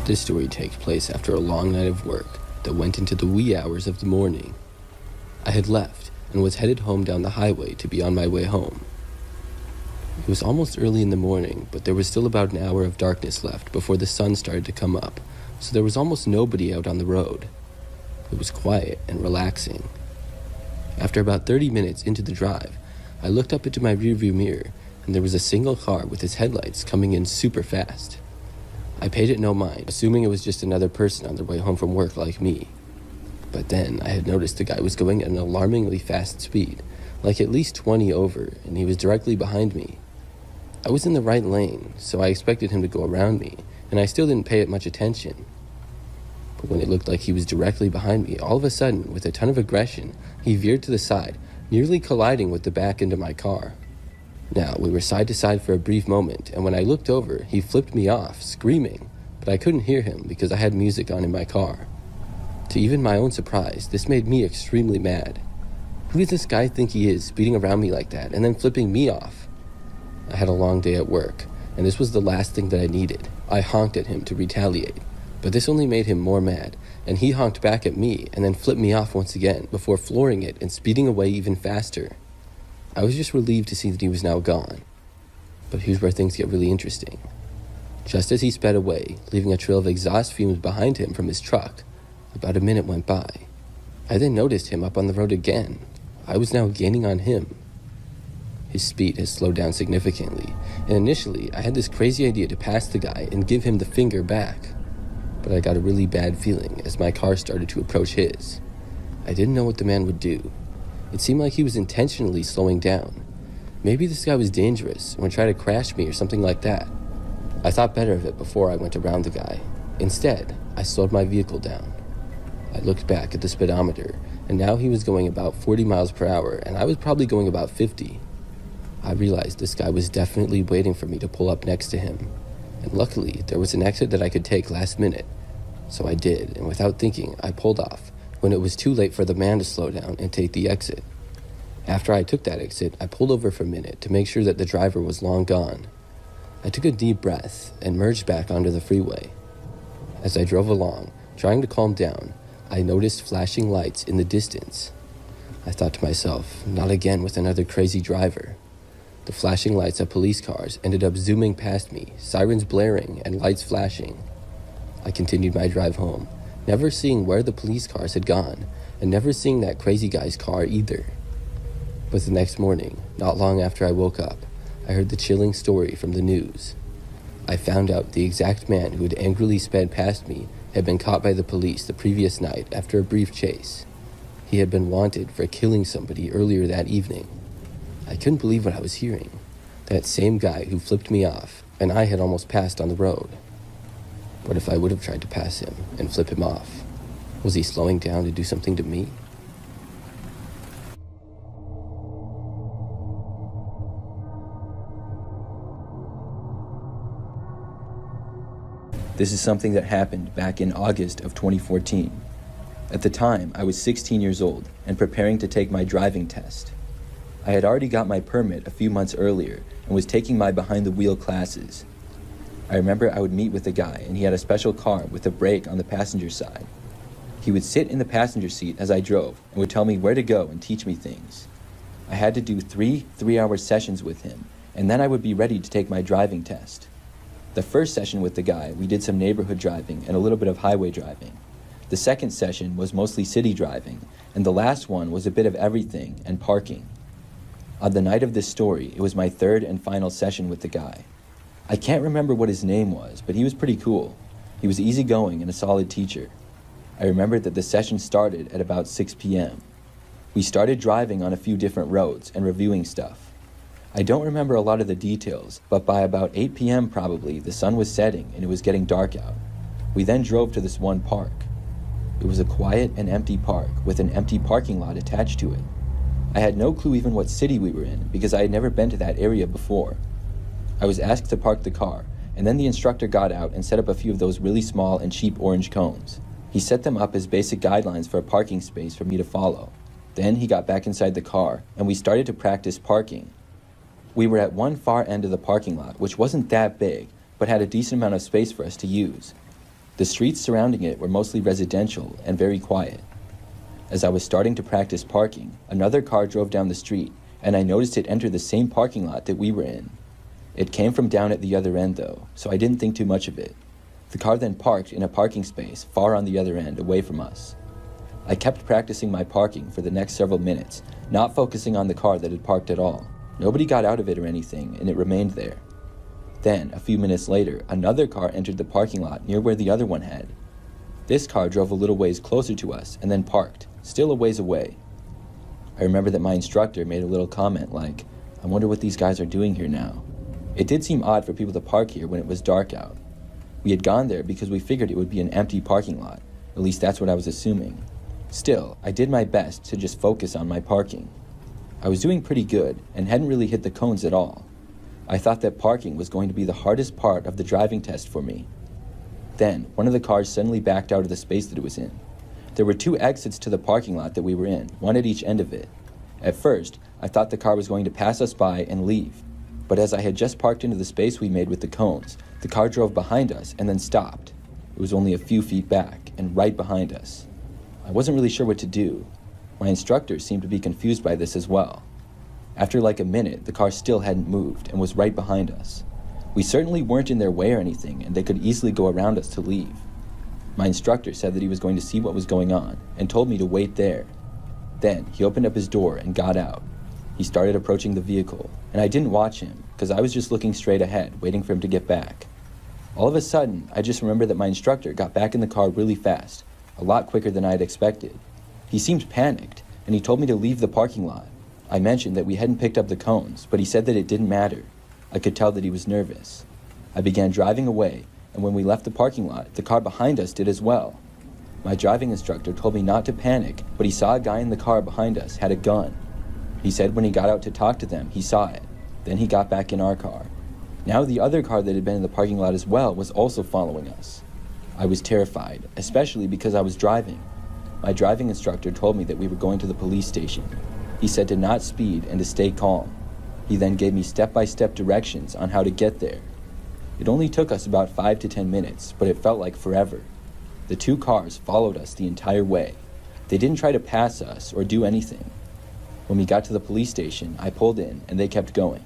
This story takes place after a long night of work that went into the wee hours of the morning. I had left and was headed home down the highway to be on my way home. It was almost early in the morning, but there was still about an hour of darkness left before the sun started to come up, so there was almost nobody out on the road. It was quiet and relaxing. After about 30 minutes into the drive, I looked up into my rearview mirror, and there was a single car with its headlights coming in super fast. I paid it no mind, assuming it was just another person on their way home from work like me. But then I had noticed the guy was going at an alarmingly fast speed, like at least 20 over, and he was directly behind me. I was in the right lane, so I expected him to go around me, and I still didn't pay it much attention. But when it looked like he was directly behind me, all of a sudden, with a ton of aggression, he veered to the side, nearly colliding with the back end of my car. Now, we were side to side for a brief moment, and when I looked over, he flipped me off, screaming, but I couldn't hear him because I had music on in my car. To even my own surprise, this made me extremely mad. Who does this guy think he is, speeding around me like that, and then flipping me off? I had a long day at work, and this was the last thing that I needed. I honked at him to retaliate, but this only made him more mad, and he honked back at me and then flipped me off once again before flooring it and speeding away even faster. I was just relieved to see that he was now gone. But here's where things get really interesting. Just as he sped away, leaving a trail of exhaust fumes behind him from his truck, about a minute went by. I then noticed him up on the road again. I was now gaining on him. His speed has slowed down significantly, and initially I had this crazy idea to pass the guy and give him the finger back. But I got a really bad feeling as my car started to approach his. I didn't know what the man would do. It seemed like he was intentionally slowing down. Maybe this guy was dangerous and would try to crash me or something like that. I thought better of it before I went around the guy. Instead, I slowed my vehicle down. I looked back at the speedometer, and now he was going about 40 miles per hour, and I was probably going about 50. I realized this guy was definitely waiting for me to pull up next to him. And luckily, there was an exit that I could take last minute. So I did, and without thinking, I pulled off, when it was too late for the man to slow down and take the exit. After I took that exit, I pulled over for a minute to make sure that the driver was long gone. I took a deep breath and merged back onto the freeway. As I drove along, trying to calm down, I noticed flashing lights in the distance. I thought to myself, not again with another crazy driver. The flashing lights of police cars ended up zooming past me, sirens blaring and lights flashing. I continued my drive home, never seeing where the police cars had gone, and never seeing that crazy guy's car either. But the next morning, not long after I woke up, I heard the chilling story from the news. I found out the exact man who had angrily sped past me had been caught by the police the previous night after a brief chase. He had been wanted for killing somebody earlier that evening. I couldn't believe what I was hearing. That same guy who flipped me off, and I had almost passed on the road. What if I would have tried to pass him and flip him off? Was he slowing down to do something to me? This is something that happened back in August of 2014. At the time, I was 16 years old and preparing to take my driving test. I had already got my permit a few months earlier and was taking my behind-the-wheel classes. I remember I would meet with a guy, and he had a special car with a brake on the passenger side. He would sit in the passenger seat as I drove and would tell me where to go and teach me things. I had to do 3 3-hour sessions with him, and then I would be ready to take my driving test. The first session with the guy, we did some neighborhood driving and a little bit of highway driving. The second session was mostly city driving, and the last one was a bit of everything and parking. On the night of this story, it was my third and final session with the guy. I can't remember what his name was, but he was pretty cool. He was easygoing and a solid teacher. I remember that the session started at about 6 p.m. We started driving on a few different roads and reviewing stuff. I don't remember a lot of the details, but by about 8 p.m. probably, the sun was setting and it was getting dark out. We then drove to this one park. It was a quiet and empty park with an empty parking lot attached to it. I had no clue even what city we were in because I had never been to that area before. I was asked to park the car, and then the instructor got out and set up a few of those really small and cheap orange cones. He set them up as basic guidelines for a parking space for me to follow. Then he got back inside the car, and we started to practice parking. We were at one far end of the parking lot, which wasn't that big, but had a decent amount of space for us to use. The streets surrounding it were mostly residential and very quiet. As I was starting to practice parking, another car drove down the street, and I noticed it enter the same parking lot that we were in. It came from down at the other end though, so I didn't think too much of it. The car then parked in a parking space far on the other end, away from us. I kept practicing my parking for the next several minutes, not focusing on the car that had parked at all. Nobody got out of it or anything, and it remained there. Then, a few minutes later, another car entered the parking lot near where the other one had. This car drove a little ways closer to us and then parked, still a ways away. I remember that my instructor made a little comment like, "I wonder what these guys are doing here now." It did seem odd for people to park here when it was dark out. We had gone there because we figured it would be an empty parking lot. At least that's what I was assuming. Still, I did my best to just focus on my parking. I was doing pretty good and hadn't really hit the cones at all. I thought that parking was going to be the hardest part of the driving test for me. Then, one of the cars suddenly backed out of the space that it was in. There were 2 exits to the parking lot that we were in, one at each end of it. At first, I thought the car was going to pass us by and leave. But as I had just parked into the space we made with the cones, the car drove behind us and then stopped. It was only a few feet back and right behind us. I wasn't really sure what to do. My instructor seemed to be confused by this as well. After like a minute, the car still hadn't moved and was right behind us. We certainly weren't in their way or anything, and they could easily go around us to leave. My instructor said that he was going to see what was going on and told me to wait there. Then he opened up his door and got out. He started approaching the vehicle, and I didn't watch him because I was just looking straight ahead, waiting for him to get back. All of a sudden, I just remembered that my instructor got back in the car really fast, a lot quicker than I had expected. He seemed panicked, and he told me to leave the parking lot. I mentioned that we hadn't picked up the cones, but he said that it didn't matter. I could tell that he was nervous. I began driving away, and when we left the parking lot, the car behind us did as well. My driving instructor told me not to panic, but he saw a guy in the car behind us had a gun. He said when he got out to talk to them, he saw it. Then he got back in our car. Now the other car that had been in the parking lot as well was also following us. I was terrified, especially because I was driving. My driving instructor told me that we were going to the police station. He said to not speed and to stay calm. He then gave me step-by-step directions on how to get there. It only took us about 5 to 10 minutes, but it felt like forever. The 2 cars followed us the entire way. They didn't try to pass us or do anything. When we got to the police station, I pulled in and they kept going.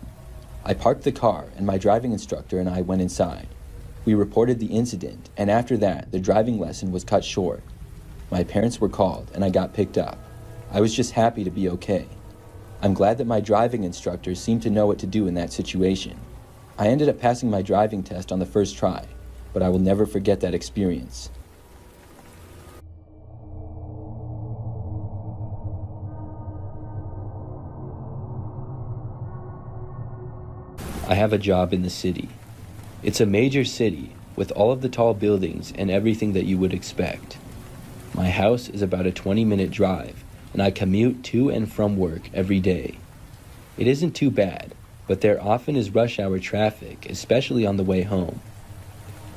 I parked the car and my driving instructor and I went inside. We reported the incident, and after that, the driving lesson was cut short. My parents were called and I got picked up. I was just happy to be okay. I'm glad that my driving instructor seemed to know what to do in that situation. I ended up passing my driving test on the first try, but I will never forget that experience. I have a job in the city. It's a major city with all of the tall buildings and everything that you would expect. My house is about a 20-minute drive, and I commute to and from work every day. It isn't too bad, but there often is rush hour traffic, especially on the way home.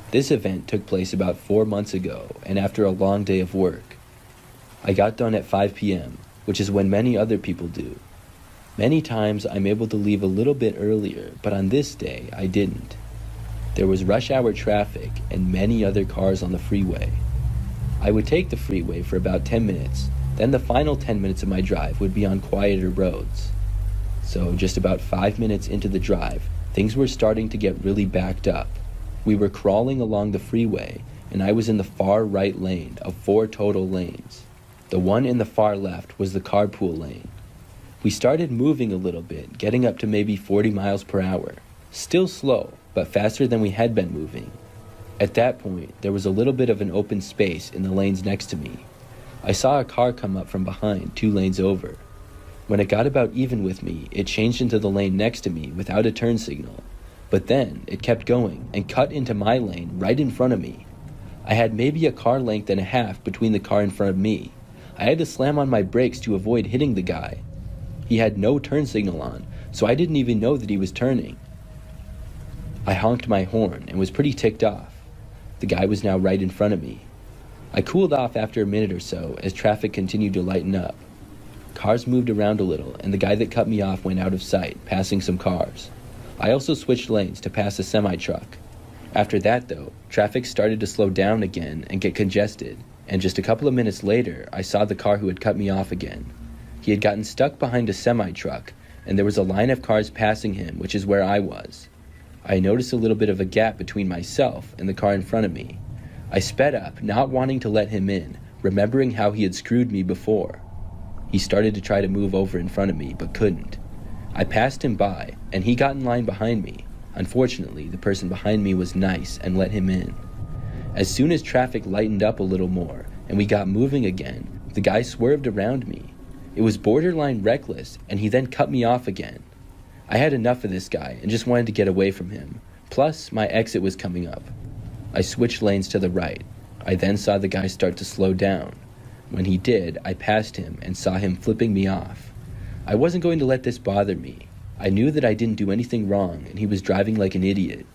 This event took place about 4 months ago, and after a long day of work. I got done at 5 p.m., which is when many other people do. Many times I'm able to leave a little bit earlier, but on this day I didn't. There was rush hour traffic and many other cars on the freeway. I would take the freeway for about 10 minutes, then the final 10 minutes of my drive would be on quieter roads. So just about 5 minutes into the drive, things were starting to get really backed up. We were crawling along the freeway, and I was in the far right lane of 4 total lanes. The one in the far left was the carpool lane. We started moving a little bit, getting up to maybe 40 miles per hour. Still slow, but faster than we had been moving. At that point, there was a little bit of an open space in the lanes next to me. I saw a car come up from behind 2 lanes over. When it got about even with me, it changed into the lane next to me without a turn signal. But then, it kept going and cut into my lane right in front of me. I had maybe a car length and a half between the car in front of me. I had to slam on my brakes to avoid hitting the guy. He had no turn signal on, so I didn't even know that he was turning. I honked my horn and was pretty ticked off. The guy was now right in front of me. I cooled off after a minute or so as traffic continued to lighten up. Cars moved around a little, and the guy that cut me off went out of sight, passing some cars. I also switched lanes to pass a semi-truck. After that, though, traffic started to slow down again and get congested, and just a couple of minutes later, I saw the car who had cut me off again. He had gotten stuck behind a semi-truck, and there was a line of cars passing him, which is where I was. I noticed a little bit of a gap between myself and the car in front of me. I sped up, not wanting to let him in, remembering how he had screwed me before. He started to try to move over in front of me, but couldn't. I passed him by, and he got in line behind me. Unfortunately, the person behind me was nice and let him in. As soon as traffic lightened up a little more, and we got moving again, the guy swerved around me. It was borderline reckless, and he then cut me off again. I had enough of this guy and just wanted to get away from him. Plus, my exit was coming up. I switched lanes to the right. I then saw the guy start to slow down. When he did, I passed him and saw him flipping me off. I wasn't going to let this bother me. I knew that I didn't do anything wrong, and he was driving like an idiot.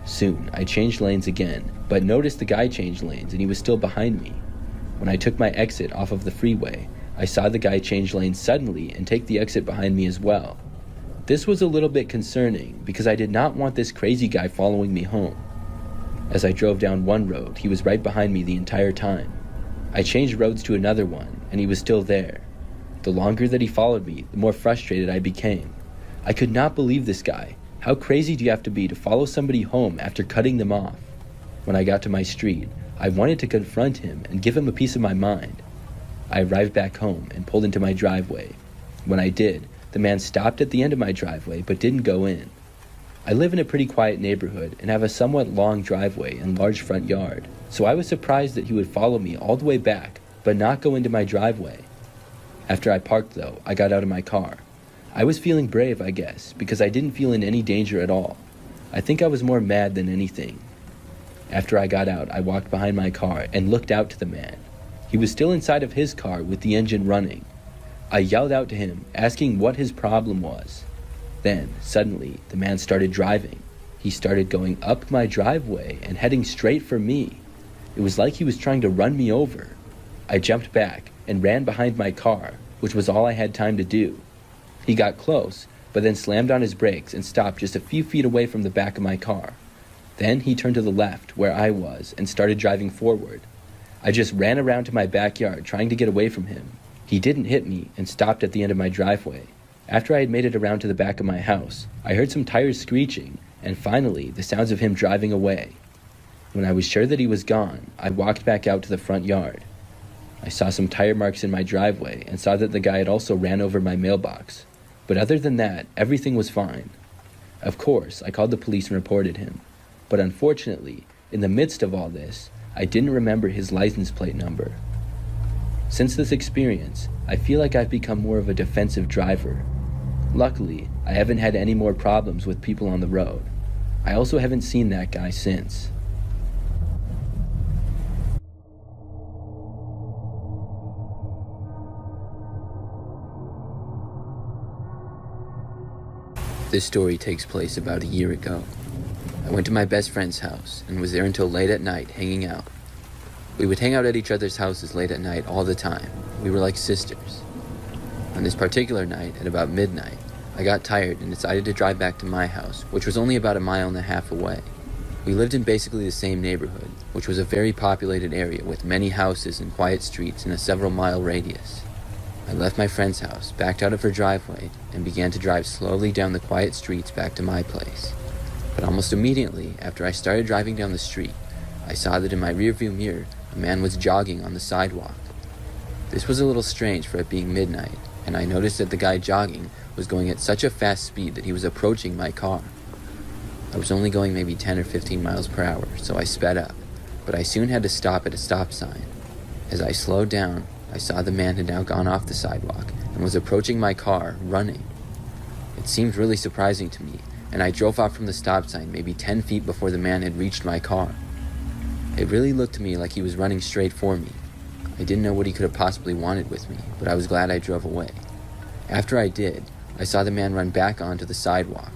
Soon, I changed lanes again, but noticed the guy changed lanes and he was still behind me. When I took my exit off of the freeway, I saw the guy change lanes suddenly and take the exit behind me as well. This was a little bit concerning because I did not want this crazy guy following me home. As I drove down one road, he was right behind me the entire time. I changed roads to another one, and he was still there. The longer that he followed me, the more frustrated I became. I could not believe this guy. How crazy do you have to be to follow somebody home after cutting them off? When I got to my street, I wanted to confront him and give him a piece of my mind. I arrived back home and pulled into my driveway. When I did, the man stopped at the end of my driveway but didn't go in. I live in a pretty quiet neighborhood and have a somewhat long driveway and large front yard, so I was surprised that he would follow me all the way back but not go into my driveway. After I parked though, I got out of my car. I was feeling brave, I guess, because I didn't feel in any danger at all. I think I was more mad than anything. After I got out, I walked behind my car and looked out to the man. He was still inside of his car with the engine running. I yelled out to him, asking what his problem was. Then, suddenly, the man started driving. He started going up my driveway and heading straight for me. It was like he was trying to run me over. I jumped back and ran behind my car, which was all I had time to do. He got close, but then slammed on his brakes and stopped just a few feet away from the back of my car. Then he turned to the left, where I was, and started driving forward. I just ran around to my backyard, trying to get away from him. He didn't hit me and stopped at the end of my driveway. After I had made it around to the back of my house, I heard some tires screeching, and finally, the sounds of him driving away. When I was sure that he was gone, I walked back out to the front yard. I saw some tire marks in my driveway and saw that the guy had also ran over my mailbox. But other than that, everything was fine. Of course, I called the police and reported him. But unfortunately, in the midst of all this, I didn't remember his license plate number. Since this experience, I feel like I've become more of a defensive driver. Luckily, I haven't had any more problems with people on the road. I also haven't seen that guy since. This story takes place about a year ago. I went to my best friend's house and was there until late at night hanging out. We would hang out at each other's houses late at night all the time. We were like sisters. On this particular night, at about midnight, I got tired and decided to drive back to my house, which was only about 1.5 miles away. We lived in basically the same neighborhood, which was a very populated area with many houses and quiet streets in a several-mile radius. I left my friend's house, backed out of her driveway, and began to drive slowly down the quiet streets back to my place. But almost immediately, after I started driving down the street, I saw that in my rearview mirror, a man was jogging on the sidewalk. This was a little strange for it being midnight, and I noticed that the guy jogging was going at such a fast speed that he was approaching my car. I was only going maybe 10 or 15 miles per hour, so I sped up, but I soon had to stop at a stop sign. As I slowed down, I saw the man had now gone off the sidewalk and was approaching my car, running. It seemed really surprising to me, and I drove off from the stop sign maybe 10 feet before the man had reached my car. It really looked to me like he was running straight for me. I didn't know what he could have possibly wanted with me, but I was glad I drove away. After I did, I saw the man run back onto the sidewalk.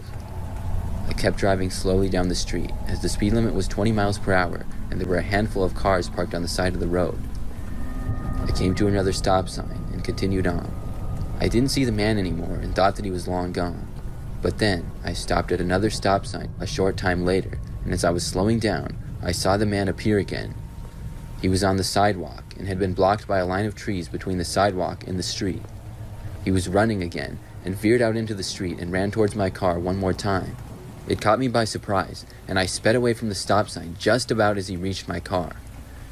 I kept driving slowly down the street, as the speed limit was 20 miles per hour, and there were a handful of cars parked on the side of the road. I came to another stop sign and continued on. I didn't see the man anymore and thought that he was long gone. But then, I stopped at another stop sign a short time later and as I was slowing down, I saw the man appear again. He was on the sidewalk and had been blocked by a line of trees between the sidewalk and the street. He was running again and veered out into the street and ran towards my car one more time. It caught me by surprise, and I sped away from the stop sign just about as he reached my car.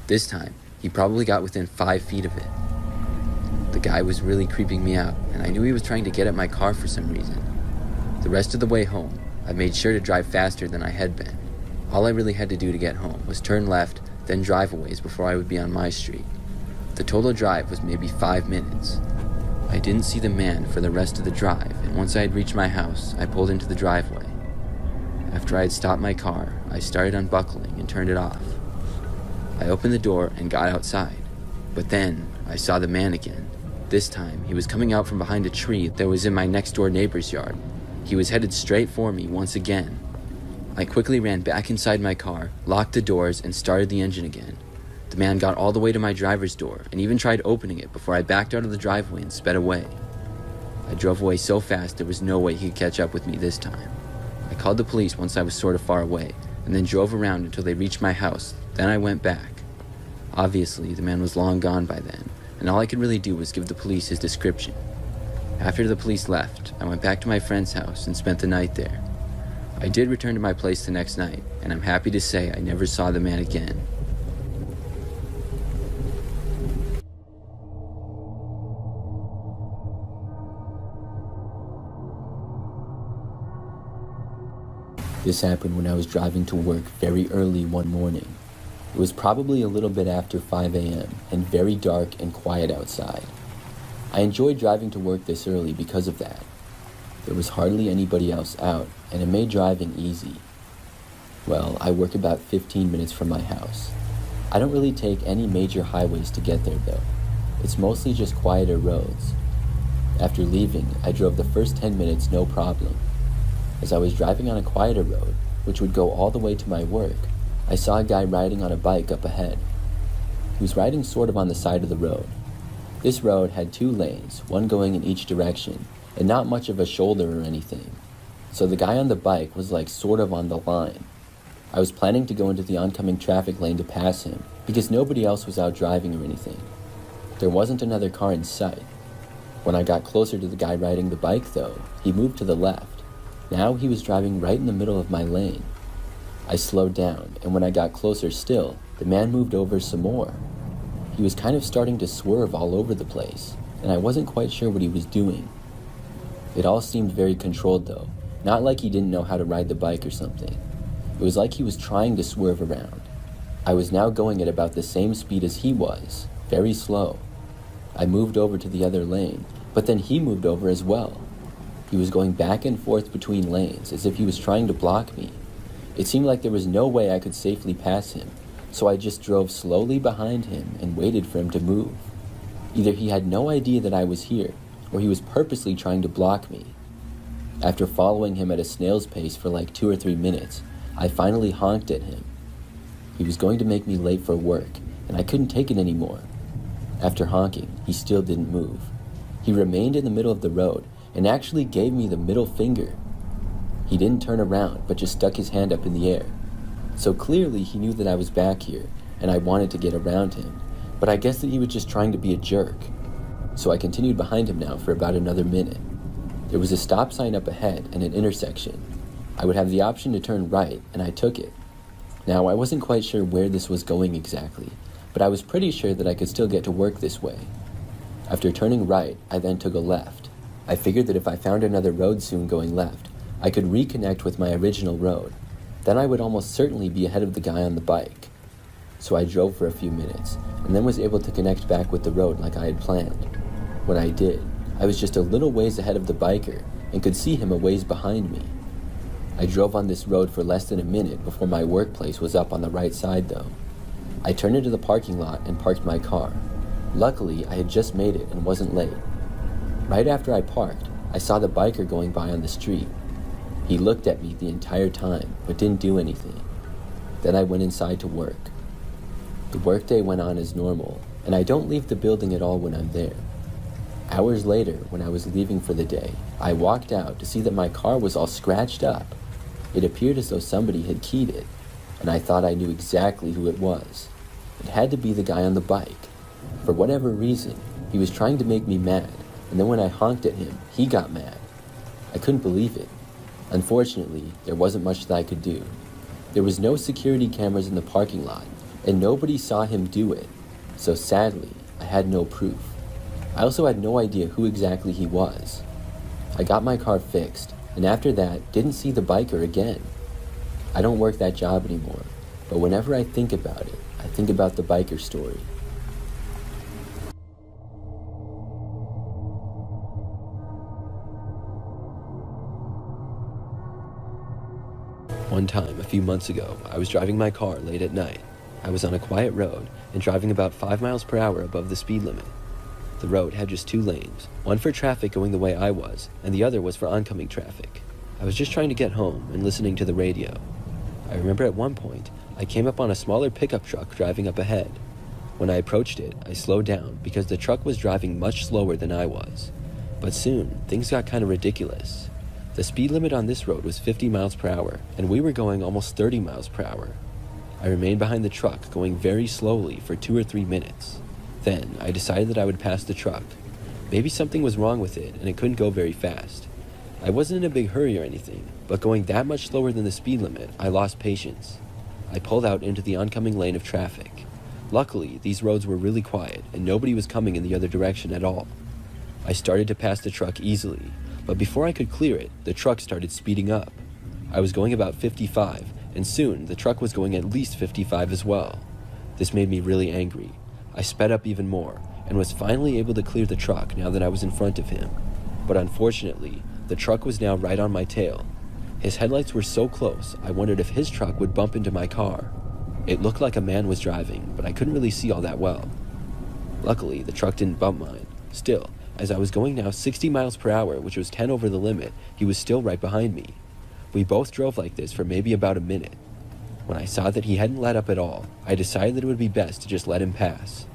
This time, he probably got within 5 feet of it. The guy was really creeping me out, and I knew he was trying to get at my car for some reason. The rest of the way home, I made sure to drive faster than I had been. All I really had to do to get home was turn left, then drive a ways before I would be on my street. The total drive was maybe 5 minutes. I didn't see the man for the rest of the drive, and once I had reached my house, I pulled into the driveway. After I had stopped my car, I started unbuckling and turned it off. I opened the door and got outside, but then I saw the man again. This time, he was coming out from behind a tree that was in my next-door neighbor's yard. He was headed straight for me once again. I quickly ran back inside my car, locked the doors, and started the engine again. The man got all the way to my driver's door and even tried opening it before I backed out of the driveway and sped away. I drove away so fast there was no way he could catch up with me this time. I called the police once I was sort of far away, and then drove around until they reached my house. Then I went back. Obviously, the man was long gone by then, and all I could really do was give the police his description. After the police left, I went back to my friend's house and spent the night there. I did return to my place the next night, and I'm happy to say I never saw the man again. This happened when I was driving to work very early one morning. It was probably a little bit after 5 a.m. and very dark and quiet outside. I enjoyed driving to work this early because of that. There was hardly anybody else out, and it made driving easy. Well, I work about 15 minutes from my house. I don't really take any major highways to get there though. It's mostly just quieter roads. After leaving, I drove the first 10 minutes no problem. As I was driving on a quieter road, which would go all the way to my work, I saw a guy riding on a bike up ahead. He was riding sort of on the side of the road. This road had 2 lanes, one going in each direction, and not much of a shoulder or anything. So the guy on the bike was like sort of on the line. I was planning to go into the oncoming traffic lane to pass him, because nobody else was out driving or anything. There wasn't another car in sight. When I got closer to the guy riding the bike though, he moved to the left. Now he was driving right in the middle of my lane. I slowed down, and when I got closer still, the man moved over some more. He was kind of starting to swerve all over the place, and I wasn't quite sure what he was doing. It all seemed very controlled though, not like he didn't know how to ride the bike or something. It was like he was trying to swerve around. I was now going at about the same speed as he was, very slow. I moved over to the other lane, but then he moved over as well. He was going back and forth between lanes as if he was trying to block me. It seemed like there was no way I could safely pass him, so I just drove slowly behind him and waited for him to move. Either he had no idea that I was here, or he was purposely trying to block me. After following him at a snail's pace for like 2 or 3 minutes, I finally honked at him. He was going to make me late for work, and I couldn't take it anymore. After honking, he still didn't move. He remained in the middle of the road and actually gave me the middle finger. He didn't turn around, but just stuck his hand up in the air. So clearly he knew that I was back here, and I wanted to get around him, but I guess that he was just trying to be a jerk. So I continued behind him now for about another minute. There was a stop sign up ahead and an intersection. I would have the option to turn right, and I took it. Now, I wasn't quite sure where this was going exactly, but I was pretty sure that I could still get to work this way. After turning right, I then took a left. I figured that if I found another road soon going left, I could reconnect with my original road. Then I would almost certainly be ahead of the guy on the bike. So I drove for a few minutes, and then was able to connect back with the road like I had planned. When I did, I was just a little ways ahead of the biker, and could see him a ways behind me. I drove on this road for less than a minute before my workplace was up on the right side though. I turned into the parking lot and parked my car. Luckily, I had just made it and wasn't late. Right after I parked, I saw the biker going by on the street. He looked at me the entire time, but didn't do anything. Then I went inside to work. The workday went on as normal, and I don't leave the building at all when I'm there. Hours later, when I was leaving for the day, I walked out to see that my car was all scratched up. It appeared as though somebody had keyed it, and I thought I knew exactly who it was. It had to be the guy on the bike. For whatever reason, he was trying to make me mad, and then when I honked at him, he got mad. I couldn't believe it. Unfortunately, there wasn't much that I could do. There was no security cameras in the parking lot, and nobody saw him do it, so sadly, I had no proof. I also had no idea who exactly he was. I got my car fixed, and after that, didn't see the biker again. I don't work that job anymore, but whenever I think about it, I think about the biker story. One time, a few months ago, I was driving my car late at night. I was on a quiet road and driving about 5 miles per hour above the speed limit. The road had just 2 lanes, one for traffic going the way I was, and the other was for oncoming traffic. I was just trying to get home and listening to the radio. I remember at one point, I came up on a smaller pickup truck driving up ahead. When I approached it, I slowed down because the truck was driving much slower than I was. But soon, things got kind of ridiculous. The speed limit on this road was 50 miles per hour, and we were going almost 30 miles per hour. I remained behind the truck, going very slowly for 2 or 3 minutes. Then, I decided that I would pass the truck. Maybe something was wrong with it, and it couldn't go very fast. I wasn't in a big hurry or anything, but going that much slower than the speed limit, I lost patience. I pulled out into the oncoming lane of traffic. Luckily, these roads were really quiet, and nobody was coming in the other direction at all. I started to pass the truck easily, but before I could clear it, the truck started speeding up. I was going about 55, and soon the truck was going at least 55 as well. This made me really angry. I sped up even more, and was finally able to clear the truck now that I was in front of him. But unfortunately, the truck was now right on my tail. His headlights were so close, I wondered if his truck would bump into my car. It looked like a man was driving, but I couldn't really see all that well. Luckily, the truck didn't bump mine. Still, as I was going now 60 miles per hour, which was 10 over the limit, he was still right behind me. We both drove like this for maybe about a minute. When I saw that he hadn't let up at all, I decided that it would be best to just let him pass.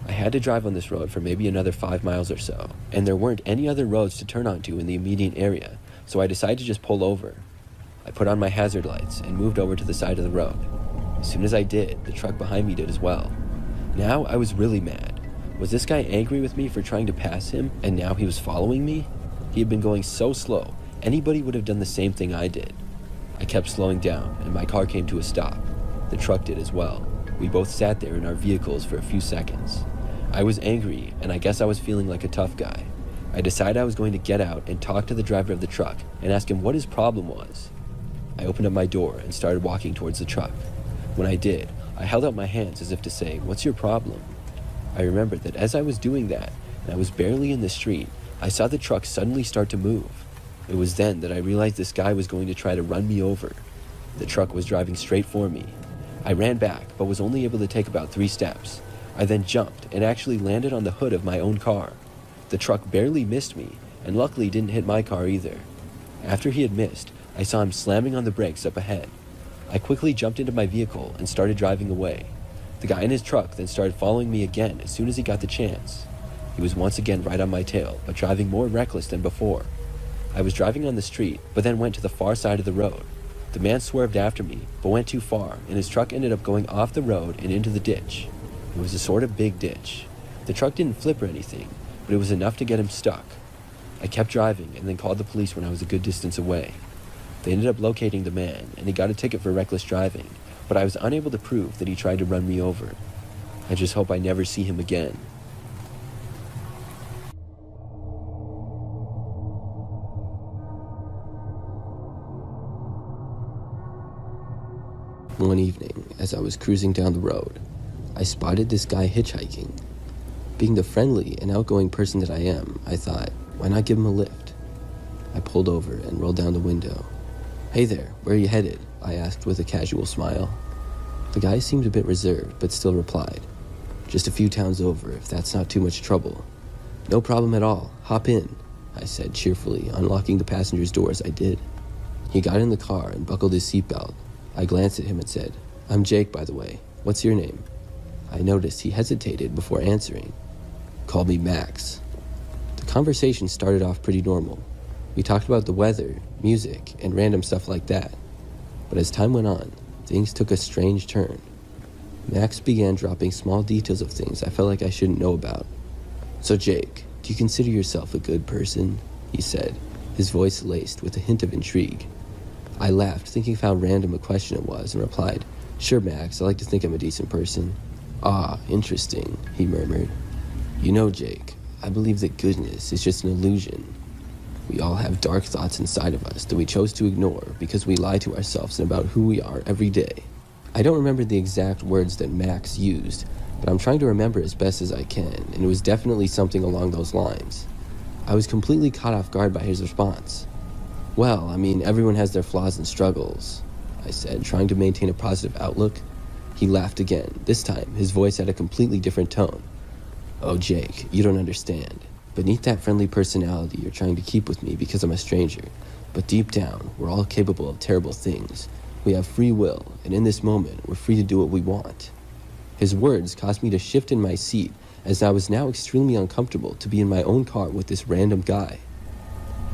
I had to drive on this road for maybe another 5 miles or so, and there weren't any other roads to turn onto in the immediate area, so I decided to just pull over. I put on my hazard lights and moved over to the side of the road. As soon as I did, the truck behind me did as well. Now I was really mad. Was this guy angry with me for trying to pass him, and now he was following me? He had been going so slow, anybody would have done the same thing I did. I kept slowing down, and my car came to a stop. The truck did as well. We both sat there in our vehicles for a few seconds. I was angry, and I guess I was feeling like a tough guy. I decided I was going to get out and talk to the driver of the truck and ask him what his problem was. I opened up my door and started walking towards the truck. When I did, I held out my hands as if to say, "What's your problem?" I remembered that as I was doing that, and I was barely in the street, I saw the truck suddenly start to move. It was then that I realized this guy was going to try to run me over. The truck was driving straight for me. I ran back, but was only able to take about 3 steps. I then jumped and actually landed on the hood of my own car. The truck barely missed me, and luckily didn't hit my car either. After he had missed, I saw him slamming on the brakes up ahead. I quickly jumped into my vehicle and started driving away. The guy in his truck then started following me again as soon as he got the chance. He was once again right on my tail, but driving more reckless than before. I was driving on the street, but then went to the far side of the road. The man swerved after me, but went too far, and his truck ended up going off the road and into the ditch. It was a sort of big ditch. The truck didn't flip or anything, but it was enough to get him stuck. I kept driving and then called the police when I was a good distance away. They ended up locating the man, and he got a ticket for reckless driving, but I was unable to prove that he tried to run me over. I just hope I never see him again. One evening, as I was cruising down the road, I spotted this guy hitchhiking. Being the friendly and outgoing person that I am, I thought, why not give him a lift? I pulled over and rolled down the window. "Hey there, where are you headed?" I asked with a casual smile. The guy seemed a bit reserved, but still replied, "Just a few towns over, if that's not too much trouble." "No problem at all, hop in," I said cheerfully, unlocking the passenger's door as I did. He got in the car and buckled his seatbelt. I glanced at him and said, "I'm Jake, by the way. What's your name?" I noticed he hesitated before answering. "Call me Max." The conversation started off pretty normal. We talked about the weather, music, and random stuff like that. But as time went on, things took a strange turn. Max began dropping small details of things I felt like I shouldn't know about. "So Jake, do you consider yourself a good person?" he said, his voice laced with a hint of intrigue. I laughed, thinking of how random a question it was, and replied, "Sure, Max, I like to think I'm a decent person." "Ah, interesting," he murmured. "You know, Jake, I believe that goodness is just an illusion. We all have dark thoughts inside of us that we chose to ignore because we lie to ourselves about who we are every day." I don't remember the exact words that Max used, but I'm trying to remember as best as I can, and it was definitely something along those lines. I was completely caught off guard by his response. "Well, I mean, everyone has their flaws and struggles," I said, trying to maintain a positive outlook. He laughed again. This time, his voice had a completely different tone. "Oh, Jake, you don't understand. Beneath that friendly personality you're trying to keep with me because I'm a stranger, but deep down, we're all capable of terrible things. We have free will, and in this moment, we're free to do what we want." His words caused me to shift in my seat, as I was now extremely uncomfortable to be in my own car with this random guy.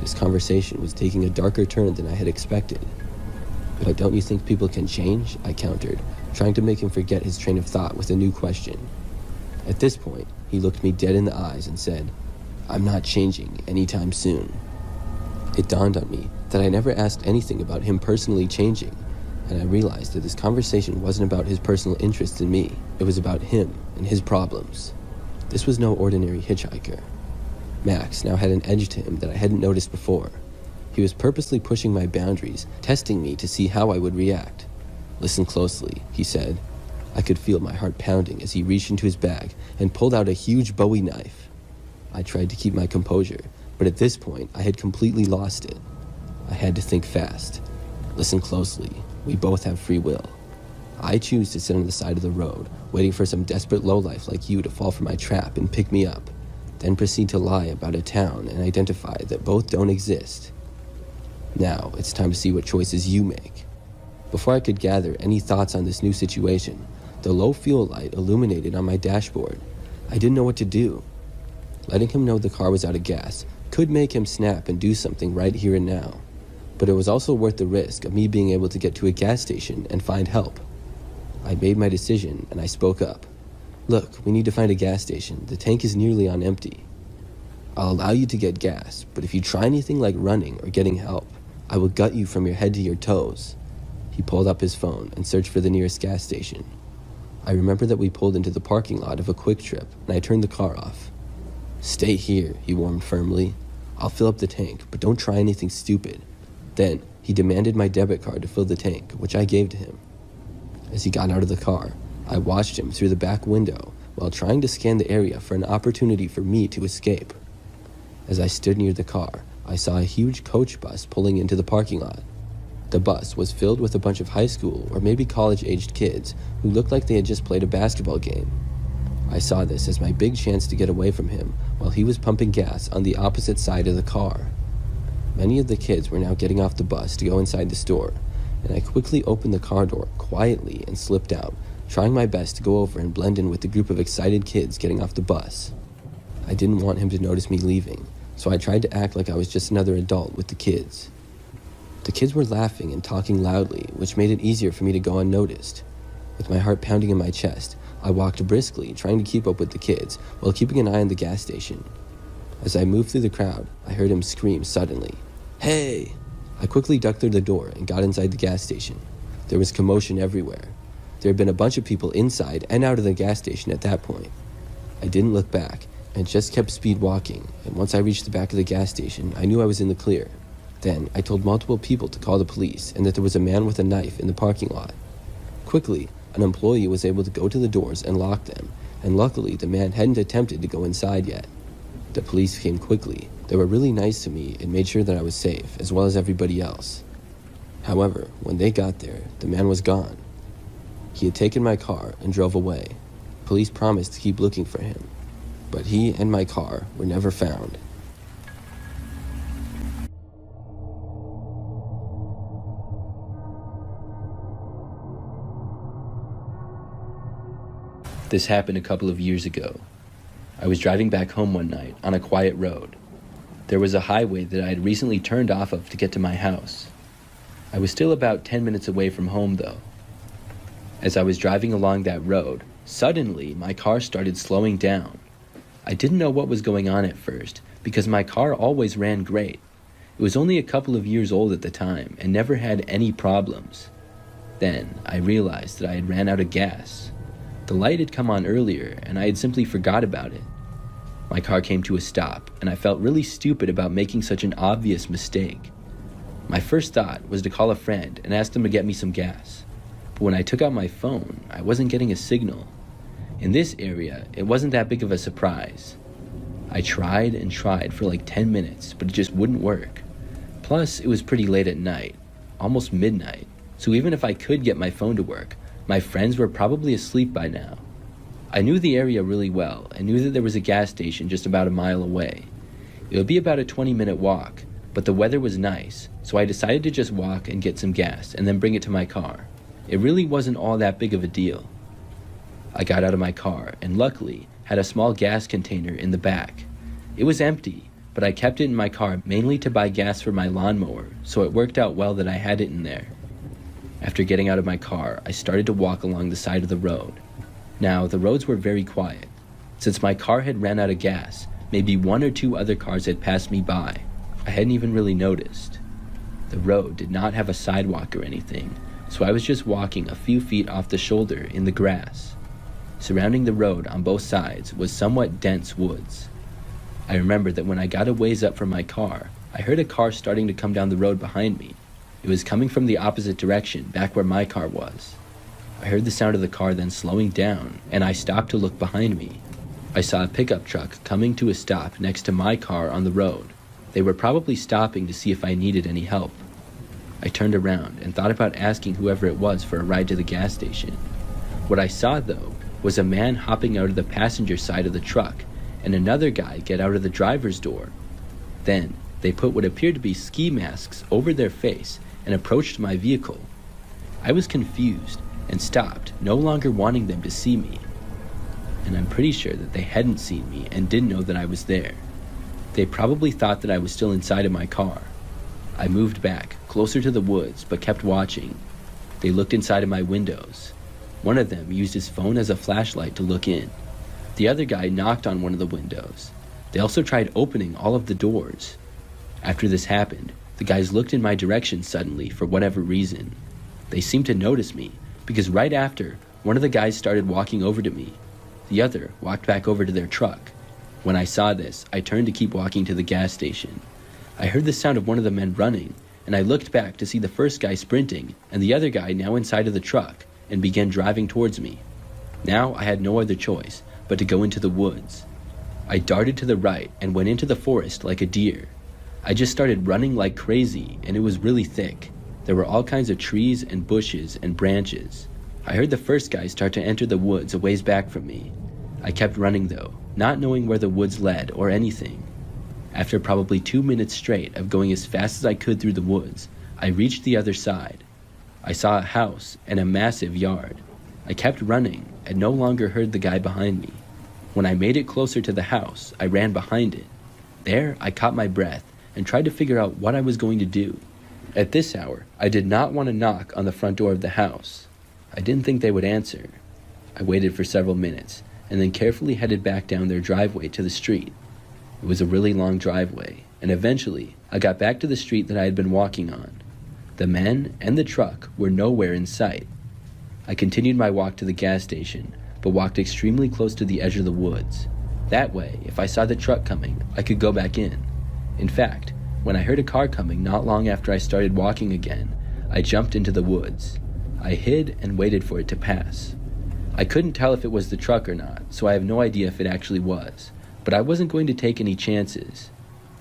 This conversation was taking a darker turn than I had expected. "But don't you think people can change?" I countered, trying to make him forget his train of thought with a new question. At this point, he looked me dead in the eyes and said, "I'm not changing anytime soon." It dawned on me that I never asked anything about him personally changing, and I realized that this conversation wasn't about his personal interest in me. It was about him and his problems. This was no ordinary hitchhiker. Max now had an edge to him that I hadn't noticed before. He was purposely pushing my boundaries, testing me to see how I would react. "Listen closely," he said. I could feel my heart pounding as he reached into his bag and pulled out a huge Bowie knife. I tried to keep my composure, but at this point, I had completely lost it. I had to think fast. "Listen closely. We both have free will. I choose to sit on the side of the road, waiting for some desperate lowlife like you to fall for my trap and pick me up, then proceed to lie about a town and identify that both don't exist. Now, it's time to see what choices you make." Before I could gather any thoughts on this new situation, the low fuel light illuminated on my dashboard. I didn't know what to do. Letting him know the car was out of gas could make him snap and do something right here and now, but it was also worth the risk of me being able to get to a gas station and find help. I made my decision and I spoke up. "Look, we need to find a gas station. The tank is nearly on empty. I'll allow you to get gas, but if you try anything like running or getting help, I will gut you from your head to your toes." He pulled up his phone and searched for the nearest gas station. I remember that we pulled into the parking lot of a Quick Trip, and I turned the car off. "Stay here," he warned firmly. "I'll fill up the tank, but don't try anything stupid." Then, he demanded my debit card to fill the tank, which I gave to him. As he got out of the car, I watched him through the back window while trying to scan the area for an opportunity for me to escape. As I stood near the car, I saw a huge coach bus pulling into the parking lot. The bus was filled with a bunch of high school or maybe college-aged kids who looked like they had just played a basketball game. I saw this as my big chance to get away from him while he was pumping gas on the opposite side of the car. Many of the kids were now getting off the bus to go inside the store, and I quickly opened the car door quietly and slipped out, trying my best to go over and blend in with the group of excited kids getting off the bus. I didn't want him to notice me leaving, so I tried to act like I was just another adult with the kids. The kids were laughing and talking loudly, which made it easier for me to go unnoticed. With my heart pounding in my chest, I walked briskly, trying to keep up with the kids, while keeping an eye on the gas station. As I moved through the crowd, I heard him scream suddenly, "Hey!" I quickly ducked through the door and got inside the gas station. There was commotion everywhere. There had been a bunch of people inside and out of the gas station at that point. I didn't look back, and just kept speed walking, and once I reached the back of the gas station, I knew I was in the clear. Then, I told multiple people to call the police and that there was a man with a knife in the parking lot. Quickly, an employee was able to go to the doors and lock them, and luckily the man hadn't attempted to go inside yet. The police came quickly. They were really nice to me and made sure that I was safe, as well as everybody else. However, when they got there, the man was gone. He had taken my car and drove away. Police promised to keep looking for him, but he and my car were never found. This happened a couple of years ago. I was driving back home one night on a quiet road. There was a highway that I had recently turned off of to get to my house. I was still about 10 minutes away from home though. As I was driving along that road, suddenly my car started slowing down. I didn't know what was going on at first because my car always ran great. It was only a couple of years old at the time and never had any problems. Then I realized that I had ran out of gas. The light had come on earlier and I had simply forgot about it. My car came to a stop and I felt really stupid about making such an obvious mistake. My first thought was to call a friend and ask them to get me some gas. But when I took out my phone, I wasn't getting a signal. In this area, it wasn't that big of a surprise. I tried and tried for like 10 minutes, but it just wouldn't work. Plus, it was pretty late at night, almost midnight, so even if I could get my phone to work, my friends were probably asleep by now. I knew the area really well and knew that there was a gas station just about a mile away. It would be about a 20-minute walk, but the weather was nice, so I decided to just walk and get some gas and then bring it to my car. It really wasn't all that big of a deal. I got out of my car and luckily had a small gas container in the back. It was empty, but I kept it in my car mainly to buy gas for my lawnmower, so it worked out well that I had it in there. After getting out of my car, I started to walk along the side of the road. Now, the roads were very quiet. Since my car had ran out of gas, maybe one or two other cars had passed me by. I hadn't even really noticed. The road did not have a sidewalk or anything, so I was just walking a few feet off the shoulder in the grass. Surrounding the road on both sides was somewhat dense woods. I remember that when I got a ways up from my car, I heard a car starting to come down the road behind me. It was coming from the opposite direction, back where my car was. I heard the sound of the car then slowing down, and I stopped to look behind me. I saw a pickup truck coming to a stop next to my car on the road. They were probably stopping to see if I needed any help. I turned around and thought about asking whoever it was for a ride to the gas station. What I saw, though, was a man hopping out of the passenger side of the truck and another guy get out of the driver's door. Then, they put what appeared to be ski masks over their face and approached my vehicle. I was confused and stopped, no longer wanting them to see me. And I'm pretty sure that they hadn't seen me and didn't know that I was there. They probably thought that I was still inside of my car. I moved back, closer to the woods, but kept watching. They looked inside of my windows. One of them used his phone as a flashlight to look in. The other guy knocked on one of the windows. They also tried opening all of the doors. After this happened, the guys looked in my direction suddenly for whatever reason. They seemed to notice me, because right after, one of the guys started walking over to me. The other walked back over to their truck. When I saw this, I turned to keep walking to the gas station. I heard the sound of one of the men running, and I looked back to see the first guy sprinting and the other guy now inside of the truck and began driving towards me. Now I had no other choice but to go into the woods. I darted to the right and went into the forest like a deer. I just started running like crazy, and it was really thick. There were all kinds of trees and bushes and branches. I heard the first guy start to enter the woods a ways back from me. I kept running though, not knowing where the woods led or anything. After probably 2 minutes straight of going as fast as I could through the woods, I reached the other side. I saw a house and a massive yard. I kept running and no longer heard the guy behind me. When I made it closer to the house, I ran behind it. There, I caught my breath and tried to figure out what I was going to do. At this hour, I did not want to knock on the front door of the house. I didn't think they would answer. I waited for several minutes and then carefully headed back down their driveway to the street. It was a really long driveway, and eventually I got back to the street that I had been walking on. The men and the truck were nowhere in sight. I continued my walk to the gas station, but walked extremely close to the edge of the woods. That way, if I saw the truck coming, I could go back in. In fact, when I heard a car coming not long after I started walking again, I jumped into the woods. I hid and waited for it to pass. I couldn't tell if it was the truck or not, so I have no idea if it actually was, but I wasn't going to take any chances.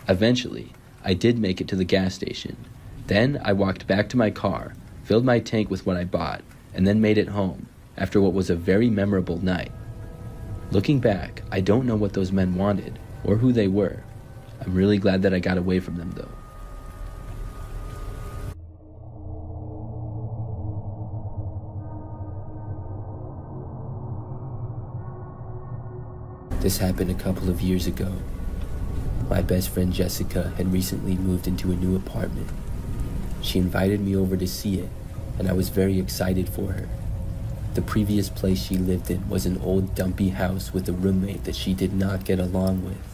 Eventually, I did make it to the gas station. Then I walked back to my car, filled my tank with what I bought, and then made it home, after what was a very memorable night. Looking back, I don't know what those men wanted, or who they were. I'm really glad that I got away from them though. This happened a couple of years ago. My best friend Jessica had recently moved into a new apartment. She invited me over to see it, and I was very excited for her. The previous place she lived in was an old dumpy house with a roommate that she did not get along with.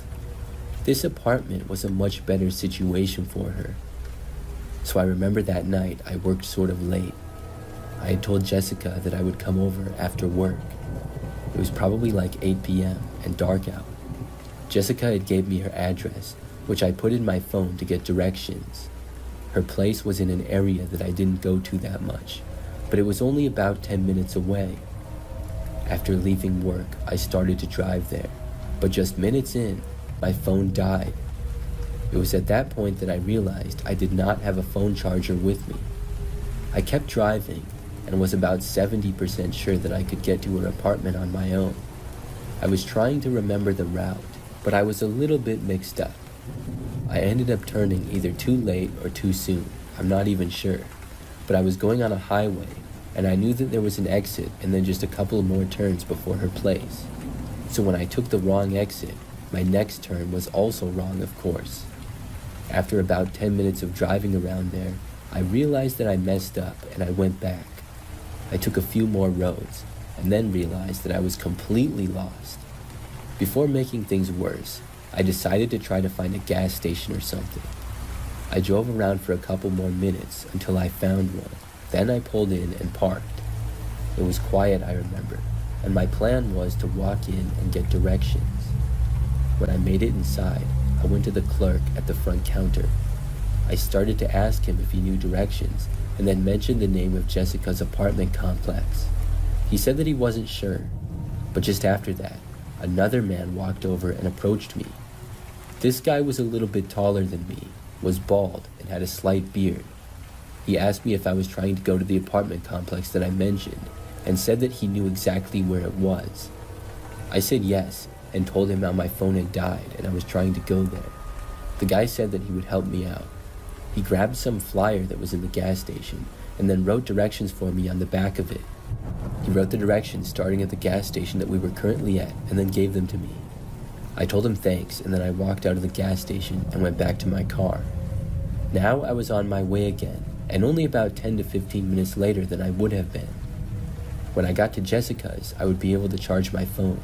This apartment was a much better situation for her. So I remember that night I worked sort of late. I had told Jessica that I would come over after work. It was probably like 8 p.m. and dark out. Jessica had gave me her address, which I put in my phone to get directions. Her place was in an area that I didn't go to that much, but it was only about 10 minutes away. After leaving work, I started to drive there, but just minutes in, my phone died. It was at that point that I realized I did not have a phone charger with me. I kept driving and was about 70% sure that I could get to her apartment on my own. I was trying to remember the route, but I was a little bit mixed up. I ended up turning either too late or too soon, I'm not even sure, but I was going on a highway and I knew that there was an exit and then just a couple more turns before her place. So when I took the wrong exit, my next turn was also wrong, of course. After about 10 minutes of driving around there, I realized that I messed up and I went back. I took a few more roads and then realized that I was completely lost. Before making things worse, I decided to try to find a gas station or something. I drove around for a couple more minutes until I found one. Then I pulled in and parked. It was quiet, I remember, and my plan was to walk in and get directions. When I made it inside, I went to the clerk at the front counter. I started to ask him if he knew directions, and then mentioned the name of Jessica's apartment complex. He said that he wasn't sure, but just after that, another man walked over and approached me. This guy was a little bit taller than me, was bald, and had a slight beard. He asked me if I was trying to go to the apartment complex that I mentioned, and said that he knew exactly where it was. I said yes, and told him how my phone had died and I was trying to go there. The guy said that he would help me out. He grabbed some flyer that was in the gas station and then wrote directions for me on the back of it. He wrote the directions starting at the gas station that we were currently at and then gave them to me. I told him thanks, and then I walked out of the gas station and went back to my car. Now I was on my way again, and only about 10 to 15 minutes later than I would have been. When I got to Jessica's, I would be able to charge my phone.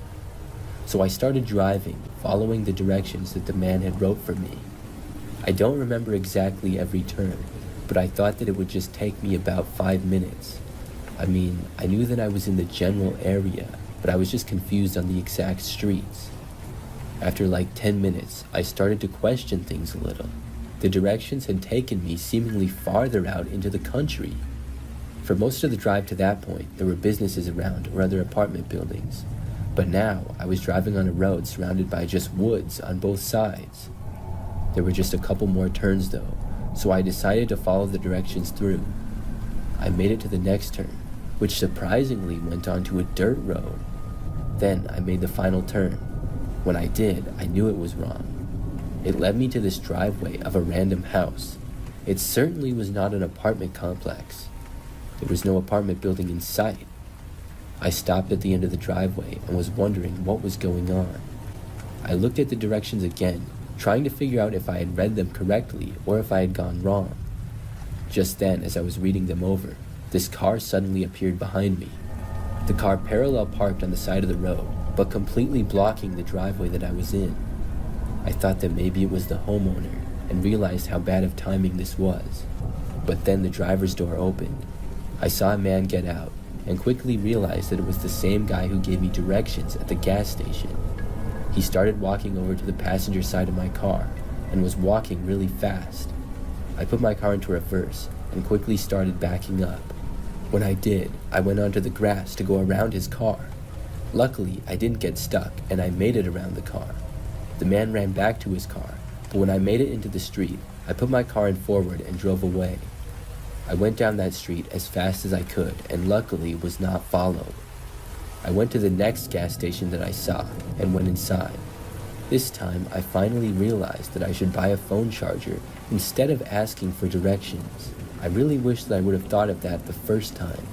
So I started driving, following the directions that the man had wrote for me. I don't remember exactly every turn, but I thought that it would just take me about 5 minutes. I mean, I knew that I was in the general area, but I was just confused on the exact streets. After like 10 minutes, I started to question things a little. The directions had taken me seemingly farther out into the country. For most of the drive to that point, there were businesses around or other apartment buildings. But now, I was driving on a road surrounded by just woods on both sides. There were just a couple more turns though, so I decided to follow the directions through. I made it to the next turn, which surprisingly went onto a dirt road. Then I made the final turn. When I did, I knew it was wrong. It led me to this driveway of a random house. It certainly was not an apartment complex. There was no apartment building in sight. I stopped at the end of the driveway and was wondering what was going on. I looked at the directions again, trying to figure out if I had read them correctly or if I had gone wrong. Just then, as I was reading them over, this car suddenly appeared behind me. The car parallel parked on the side of the road, but completely blocking the driveway that I was in. I thought that maybe it was the homeowner and realized how bad of timing this was. But then the driver's door opened. I saw a man get out and quickly realized that it was the same guy who gave me directions at the gas station. He started walking over to the passenger side of my car and was walking really fast. I put my car into reverse and quickly started backing up. When I did, I went onto the grass to go around his car. Luckily, I didn't get stuck and I made it around the car. The man ran back to his car, but when I made it into the street, I put my car in forward and drove away. I went down that street as fast as I could and luckily was not followed. I went to the next gas station that I saw and went inside. This time, I finally realized that I should buy a phone charger instead of asking for directions. I really wish that I would have thought of that the first time.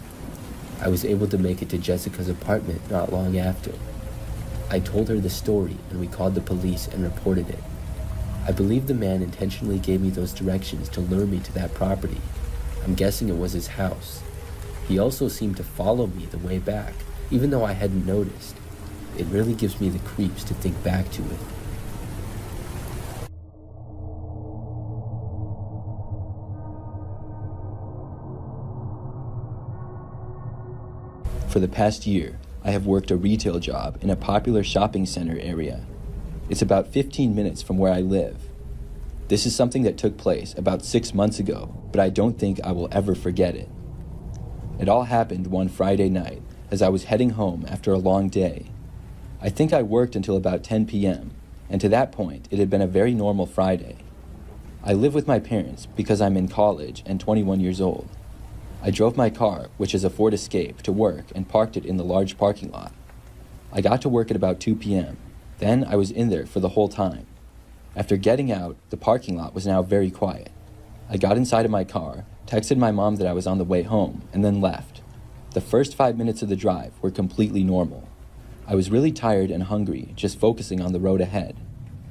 I was able to make it to Jessica's apartment not long after. I told her the story and we called the police and reported it. I believe the man intentionally gave me those directions to lure me to that property. I'm guessing it was his house. He also seemed to follow me the way back, even though I hadn't noticed. It really gives me the creeps to think back to it. For the past year, I have worked a retail job in a popular shopping center area. It's about 15 minutes from where I live. This is something that took place about 6 months ago, but I don't think I will ever forget it. It all happened one Friday night as I was heading home after a long day. I think I worked until about 10 p.m., and to that point, it had been a very normal Friday. I live with my parents because I'm in college and 21 years old. I drove my car, which is a Ford Escape, to work and parked it in the large parking lot. I got to work at about 2 p.m. Then I was in there for the whole time. After getting out, the parking lot was now very quiet. I got inside of my car, texted my mom that I was on the way home, and then left. The first 5 minutes of the drive were completely normal. I was really tired and hungry, just focusing on the road ahead.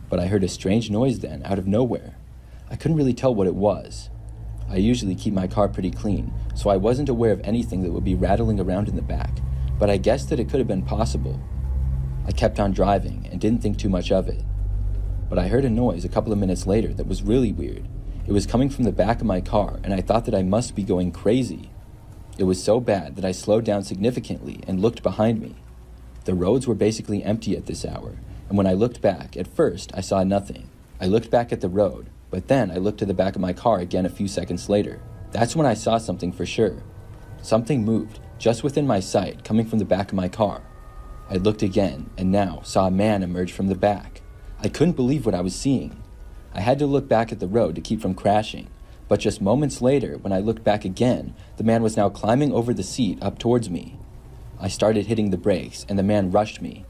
But I heard a strange noise then, out of nowhere. I couldn't really tell what it was. I usually keep my car pretty clean, so I wasn't aware of anything that would be rattling around in the back, but I guessed that it could have been possible. I kept on driving and didn't think too much of it. But I heard a noise a couple of minutes later that was really weird. It was coming from the back of my car, and I thought that I must be going crazy. It was so bad that I slowed down significantly and looked behind me. The roads were basically empty at this hour, and when I looked back, at first I saw nothing. I looked back at the road, but then I looked to the back of my car again a few seconds later. That's when I saw something for sure. Something moved, just within my sight, coming from the back of my car. I looked again, and now saw a man emerge from the back. I couldn't believe what I was seeing. I had to look back at the road to keep from crashing, but just moments later, when I looked back again, the man was now climbing over the seat up towards me. I started hitting the brakes, and the man rushed me.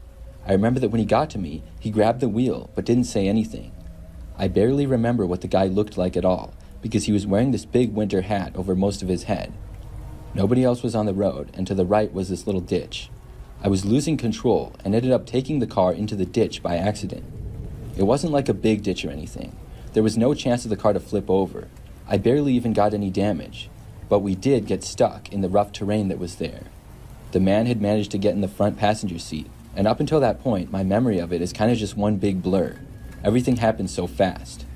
I remember that when he got to me, he grabbed the wheel, but didn't say anything. I barely remember what the guy looked like at all, because he was wearing this big winter hat over most of his head. Nobody else was on the road, and to the right was this little ditch. I was losing control and ended up taking the car into the ditch by accident. It wasn't like a big ditch or anything. There was no chance of the car to flip over. I barely even got any damage, but we did get stuck in the rough terrain that was there. The man had managed to get in the front passenger seat, and up until that point, my memory of it is kind of just one big blur. Everything happened so fast.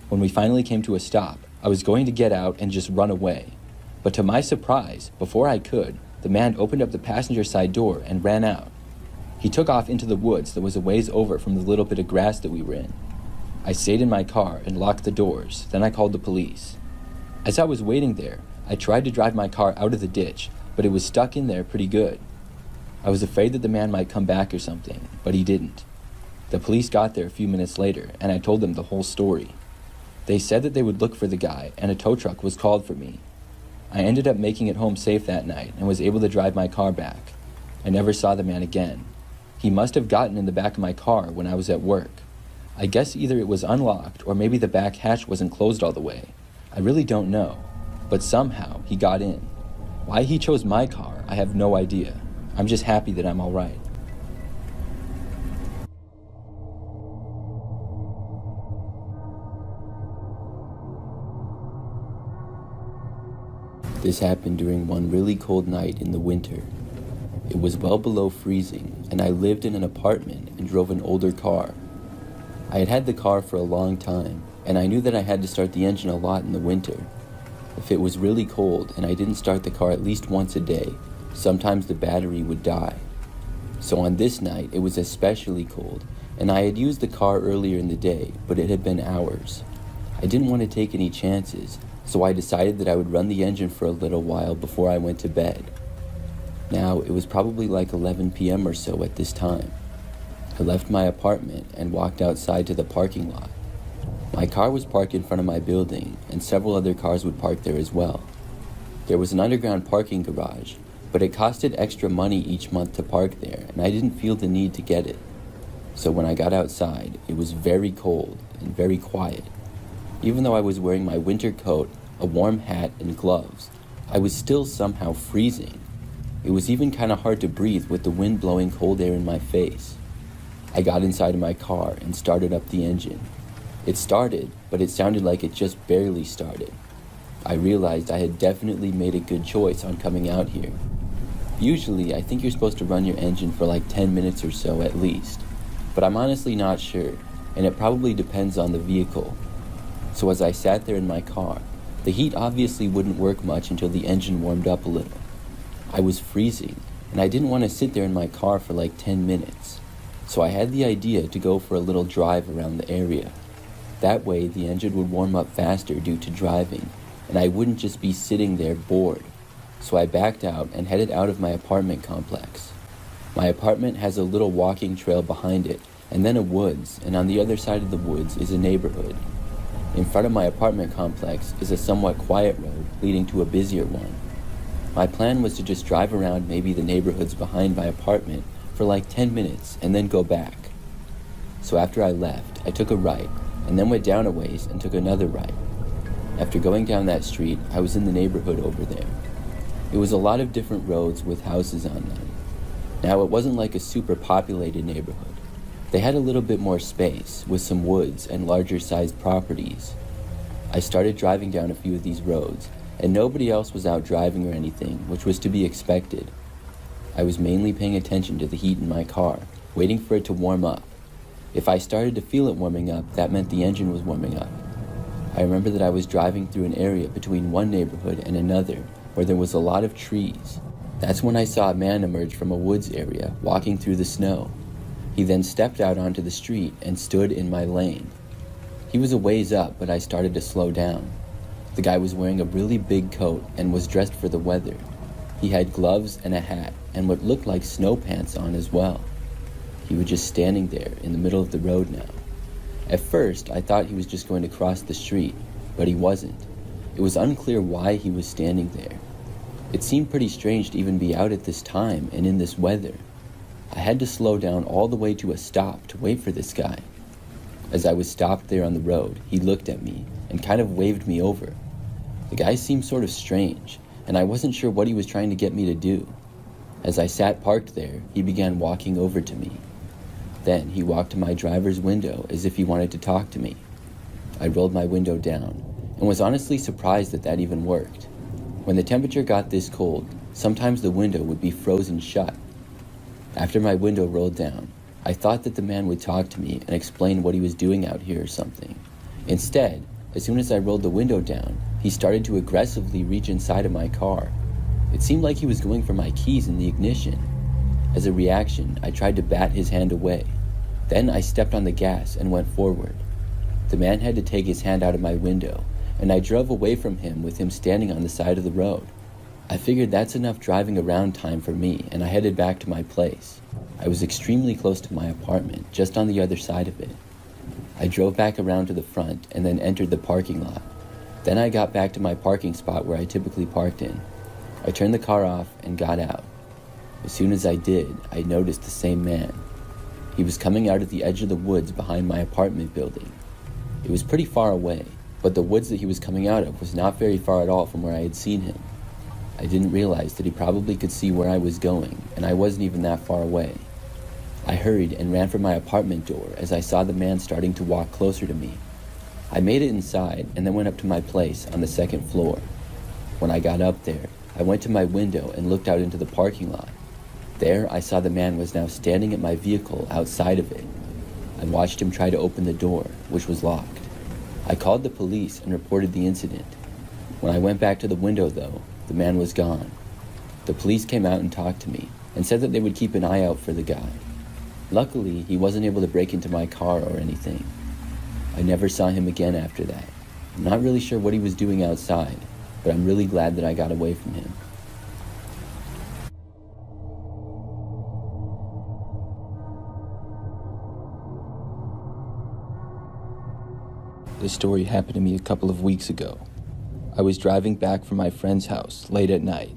When we finally came to a stop, I was going to get out and just run away. But to my surprise, before I could, the man opened up the passenger side door and ran out. He took off into the woods that was a ways over from the little bit of grass that we were in. I stayed in my car and locked the doors, then I called the police. As I was waiting there, I tried to drive my car out of the ditch, but it was stuck in there pretty good. I was afraid that the man might come back or something, but he didn't. The police got there a few minutes later, and I told them the whole story. They said that they would look for the guy, and a tow truck was called for me. I ended up making it home safe that night and was able to drive my car back. I never saw the man again. He must have gotten in the back of my car when I was at work. I guess either it was unlocked or maybe the back hatch wasn't closed all the way. I really don't know, but somehow he got in. Why he chose my car, I have no idea. I'm just happy that I'm all right. This happened during one really cold night in the winter. It was well below freezing, and I lived in an apartment and drove an older car. I had had the car for a long time, and I knew that I had to start the engine a lot in the winter. If it was really cold and I didn't start the car at least once a day, sometimes the battery would die. So on this night, it was especially cold, and I had used the car earlier in the day, but it had been hours. I didn't want to take any chances, so I decided that I would run the engine for a little while before I went to bed. Now, it was probably like 11 p.m. or so at this time. I left my apartment and walked outside to the parking lot. My car was parked in front of my building, and several other cars would park there as well. There was an underground parking garage, but it costed extra money each month to park there, and I didn't feel the need to get it. So when I got outside, it was very cold and very quiet. Even though I was wearing my winter coat, a warm hat, and gloves, I was still somehow freezing. It was even kind of hard to breathe with the wind blowing cold air in my face. I got inside of my car and started up the engine. It started, but it sounded like it just barely started. I realized I had definitely made a good choice on coming out here. Usually, I think you're supposed to run your engine for like 10 minutes or so at least, but I'm honestly not sure, and it probably depends on the vehicle. So as I sat there in my car, the heat obviously wouldn't work much until the engine warmed up a little. I was freezing, and I didn't want to sit there in my car for like 10 minutes, so I had the idea to go for a little drive around the area. That way, the engine would warm up faster due to driving, and I wouldn't just be sitting there bored. So I backed out and headed out of my apartment complex. My apartment has a little walking trail behind it, and then a woods, and on the other side of the woods is a neighborhood. In front of my apartment complex is a somewhat quiet road leading to a busier one. My plan was to just drive around maybe the neighborhoods behind my apartment for like 10 minutes and then go back. So after I left, I took a right and then went down a ways and took another right. After going down that street, I was in the neighborhood over there. It was a lot of different roads with houses on them. Now, it wasn't like a super populated neighborhood. They had a little bit more space with some woods and larger sized properties. I started driving down a few of these roads, and nobody else was out driving or anything, which was to be expected. I was mainly paying attention to the heat in my car, waiting for it to warm up. If I started to feel it warming up, that meant the engine was warming up. I remember that I was driving through an area between one neighborhood and another where there was a lot of trees. That's when I saw a man emerge from a woods area, walking through the snow. He then stepped out onto the street and stood in my lane. He was a ways up, but I started to slow down. The guy was wearing a really big coat and was dressed for the weather. He had gloves and a hat and what looked like snow pants on as well. He was just standing there in the middle of the road now. At first, I thought he was just going to cross the street, but he wasn't. It was unclear why he was standing there. It seemed pretty strange to even be out at this time and in this weather. I had to slow down all the way to a stop to wait for this guy. As I was stopped there on the road, he looked at me and kind of waved me over. The guy seemed sort of strange, and I wasn't sure what he was trying to get me to do. As I sat parked there, he began walking over to me. Then he walked to my driver's window as if he wanted to talk to me. I rolled my window down and was honestly surprised that that even worked. When the temperature got this cold, sometimes the window would be frozen shut. After my window rolled down, I thought that the man would talk to me and explain what he was doing out here or something. Instead, as soon as I rolled the window down, he started to aggressively reach inside of my car. It seemed like he was going for my keys in the ignition. As a reaction, I tried to bat his hand away. Then I stepped on the gas and went forward. The man had to take his hand out of my window, and I drove away from him with him standing on the side of the road. I figured that's enough driving around time for me, and I headed back to my place. I was extremely close to my apartment, just on the other side of it. I drove back around to the front and then entered the parking lot. Then I got back to my parking spot where I typically parked in. I turned the car off and got out. As soon as I did, I noticed the same man. He was coming out at the edge of the woods behind my apartment building. It was pretty far away, but the woods that he was coming out of was not very far at all from where I had seen him. I didn't realize that he probably could see where I was going, and I wasn't even that far away. I hurried and ran for my apartment door as I saw the man starting to walk closer to me. I made it inside and then went up to my place on the second floor. When I got up there, I went to my window and looked out into the parking lot. There, I saw the man was now standing at my vehicle outside of it. I watched him try to open the door, which was locked. I called the police and reported the incident. When I went back to the window, though, the man was gone. The police came out and talked to me and said that they would keep an eye out for the guy. Luckily, he wasn't able to break into my car or anything. I never saw him again after that. I'm not really sure what he was doing outside, but I'm really glad that I got away from him. This story happened to me a couple of weeks ago. I was driving back from my friend's house late at night.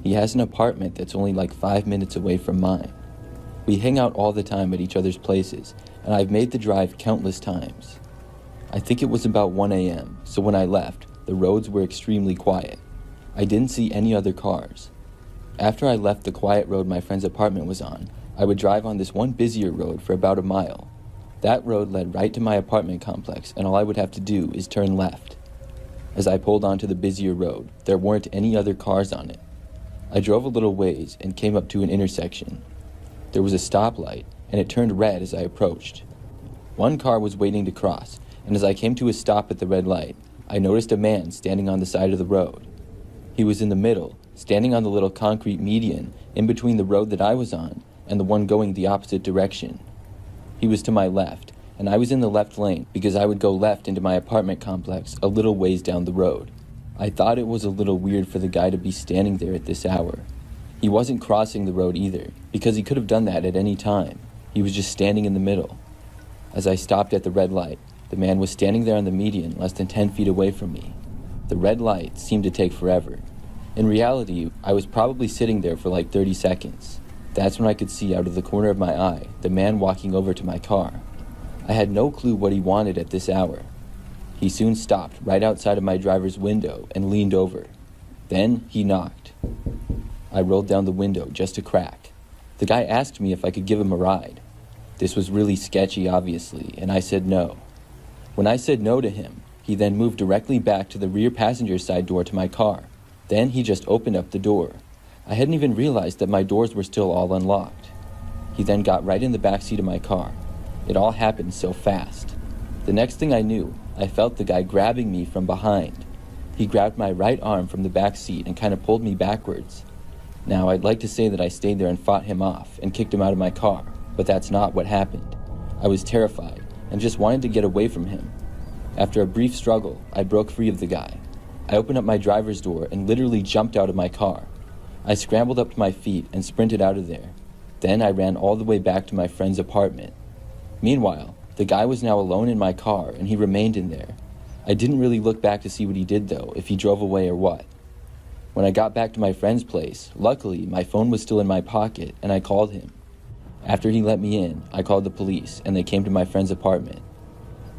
He has an apartment that's only like 5 minutes away from mine. We hang out all the time at each other's places, and I've made the drive countless times. I think it was about 1 a.m., so when I left, the roads were extremely quiet. I didn't see any other cars. After I left the quiet road my friend's apartment was on, I would drive on this one busier road for about a mile. That road led right to my apartment complex, and all I would have to do is turn left. As I pulled onto the busier road, there weren't any other cars on it. I drove a little ways and came up to an intersection. There was a stoplight, and it turned red as I approached. One car was waiting to cross, and as I came to a stop at the red light, I noticed a man standing on the side of the road. He was in the middle, standing on the little concrete median in between the road that I was on and the one going the opposite direction. He was to my left, and I was in the left lane because I would go left into my apartment complex a little ways down the road. I thought it was a little weird for the guy to be standing there at this hour. He wasn't crossing the road either, because he could have done that at any time. He was just standing in the middle. As I stopped at the red light, the man was standing there on the median less than 10 feet away from me. The red light seemed to take forever. In reality, I was probably sitting there for like 30 seconds. That's when I could see out of the corner of my eye the man walking over to my car. I had no clue what he wanted at this hour. He soon stopped right outside of my driver's window and leaned over. Then he knocked. I rolled down the window just a crack. The guy asked me if I could give him a ride. This was really sketchy, obviously, and I said no. When I said no to him, he then moved directly back to the rear passenger side door to my car. Then he just opened up the door. I hadn't even realized that my doors were still all unlocked. He then got right in the back seat of my car. It all happened so fast. The next thing I knew, I felt the guy grabbing me from behind. He grabbed my right arm from the back seat and kind of pulled me backwards. Now, I'd like to say that I stayed there and fought him off and kicked him out of my car, but that's not what happened. I was terrified and just wanted to get away from him. After a brief struggle, I broke free of the guy. I opened up my driver's door and literally jumped out of my car. I scrambled up to my feet and sprinted out of there. Then I ran all the way back to my friend's apartment. Meanwhile, the guy was now alone in my car and he remained in there. I didn't really look back to see what he did though, if he drove away or what. When I got back to my friend's place, luckily my phone was still in my pocket and I called him. After he let me in, I called the police and they came to my friend's apartment.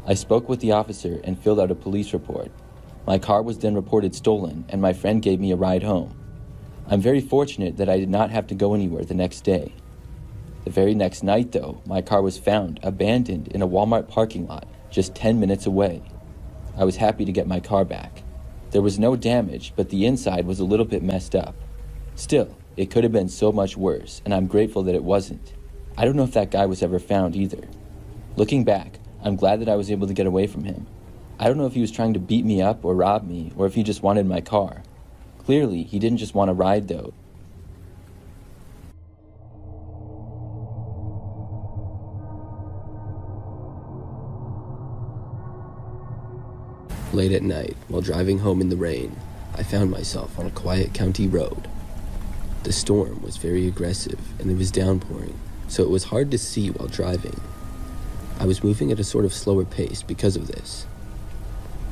I spoke with the officer and filled out a police report. My car was then reported stolen and my friend gave me a ride home. I'm very fortunate that I did not have to go anywhere the next day. The very next night though, my car was found abandoned in a Walmart parking lot just 10 minutes away. I was happy to get my car back. There was no damage, but the inside was a little bit messed up. Still, it could have been so much worse, and I'm grateful that it wasn't. I don't know if that guy was ever found either. Looking back, I'm glad that I was able to get away from him. I don't know if he was trying to beat me up or rob me, or if he just wanted my car. Clearly, he didn't just want to ride though. Late at night, while driving home in the rain, I found myself on a quiet county road. The storm was very aggressive and it was downpouring, so it was hard to see while driving. I was moving at a sort of slower pace because of this.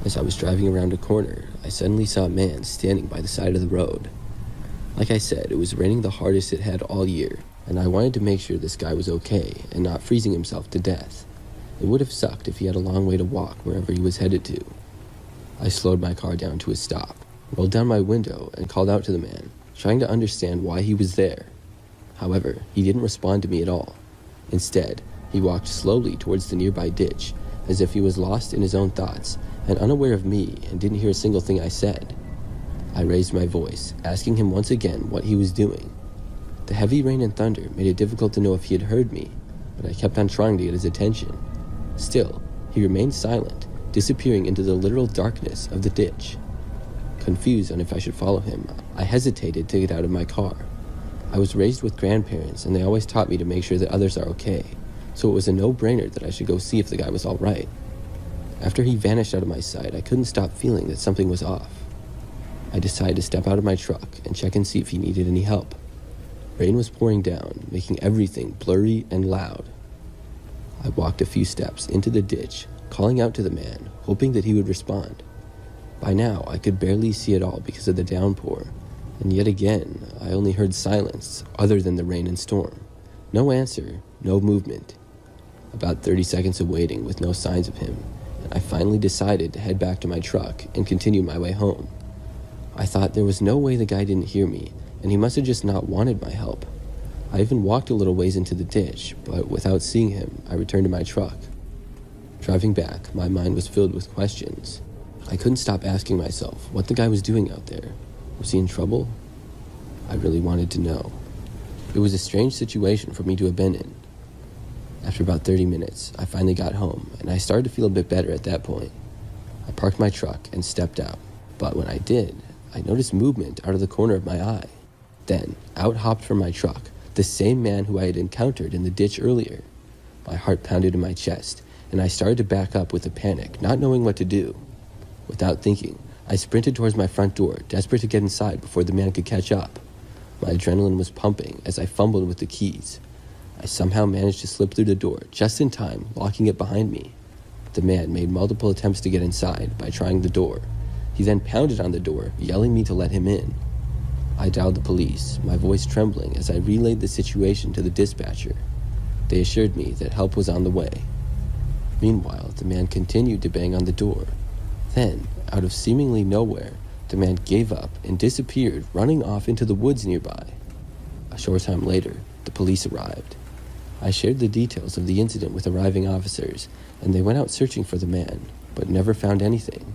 As I was driving around a corner, I suddenly saw a man standing by the side of the road. Like I said, it was raining the hardest it had all year, and I wanted to make sure this guy was okay and not freezing himself to death. It would have sucked if he had a long way to walk wherever he was headed to. I slowed my car down to a stop, rolled down my window, and called out to the man, trying to understand why he was there. However, he didn't respond to me at all. Instead, he walked slowly towards the nearby ditch, as if he was lost in his own thoughts and unaware of me and didn't hear a single thing I said. I raised my voice, asking him once again what he was doing. The heavy rain and thunder made it difficult to know if he had heard me, but I kept on trying to get his attention. Still, he remained silent, disappearing into the literal darkness of the ditch. Confused on if I should follow him, I hesitated to get out of my car. I was raised with grandparents, and they always taught me to make sure that others are okay, so it was a no-brainer that I should go see if the guy was all right. After he vanished out of my sight, I couldn't stop feeling that something was off. I decided to step out of my truck and check and see if he needed any help. Rain was pouring down, making everything blurry and loud. I walked a few steps into the ditch, calling out to the man, hoping that he would respond. By now, I could barely see at all because of the downpour, and yet again, I only heard silence other than the rain and storm. No answer, no movement. About 30 seconds of waiting with no signs of him, and I finally decided to head back to my truck and continue my way home. I thought there was no way the guy didn't hear me, and he must have just not wanted my help. I even walked a little ways into the ditch, but without seeing him, I returned to my truck. Driving back, my mind was filled with questions. I couldn't stop asking myself what the guy was doing out there. Was he in trouble? I really wanted to know. It was a strange situation for me to have been in. After about 30 minutes, I finally got home, and I started to feel a bit better at that point. I parked my truck and stepped out, but when I did, I noticed movement out of the corner of my eye. Then, out hopped from my truck the same man who I had encountered in the ditch earlier. My heart pounded in my chest, and I started to back up with a panic, not knowing what to do. Without thinking, I sprinted towards my front door, desperate to get inside before the man could catch up. My adrenaline was pumping as I fumbled with the keys. I somehow managed to slip through the door just in time, locking it behind me. The man made multiple attempts to get inside by trying the door. He then pounded on the door, yelling me to let him in. I dialed the police, my voice trembling as I relayed the situation to the dispatcher. They assured me that help was on the way. Meanwhile, the man continued to bang on the door. Then, out of seemingly nowhere, the man gave up and disappeared, running off into the woods nearby. A short time later, the police arrived. I shared the details of the incident with arriving officers, and they went out searching for the man, but never found anything.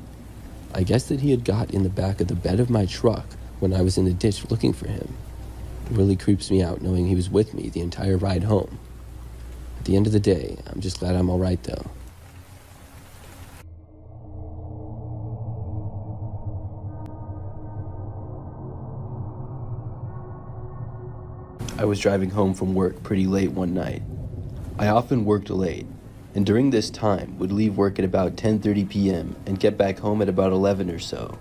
I guessed that he had got in the back of the bed of my truck when I was in the ditch looking for him. It really creeps me out knowing he was with me the entire ride home. At the end of the day, I'm just glad I'm alright though. I was driving home from work pretty late one night. I often worked late, and during this time would leave work at about 10:30 p.m. and get back home at about 11 or so.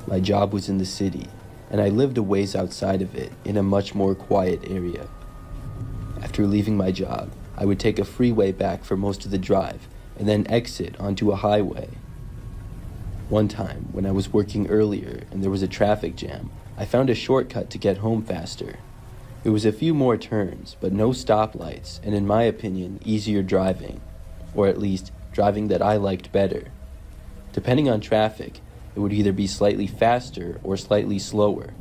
My job was in the city, and I lived a ways outside of it in a much more quiet area. After leaving my job, I would take a freeway back for most of the drive and then exit onto a highway. One time, when I was working earlier and there was a traffic jam, I found a shortcut to get home faster. It was a few more turns, but no stoplights, and in my opinion, easier driving, or at least driving that I liked better. Depending on traffic, it would either be slightly faster or slightly slower.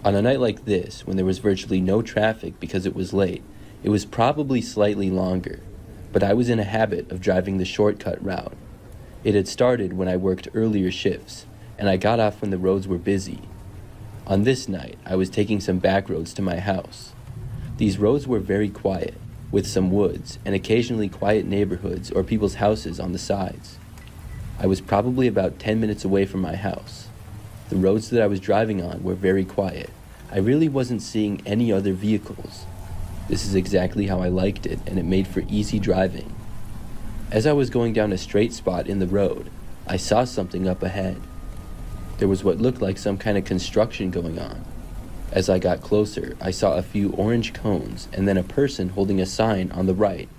On a night like this, when there was virtually no traffic because it was late, it was probably slightly longer, but I was in a habit of driving the shortcut route. It had started when I worked earlier shifts, and I got off when the roads were busy. On this night, I was taking some back roads to my house. These roads were very quiet, with some woods and occasionally quiet neighborhoods or people's houses on the sides. I was probably about 10 minutes away from my house. The roads that I was driving on were very quiet. I really wasn't seeing any other vehicles. This is exactly how I liked it, and it made for easy driving. As I was going down a straight spot in the road, I saw something up ahead. There was what looked like some kind of construction going on. As I got closer, I saw a few orange cones and then a person holding a sign on the right.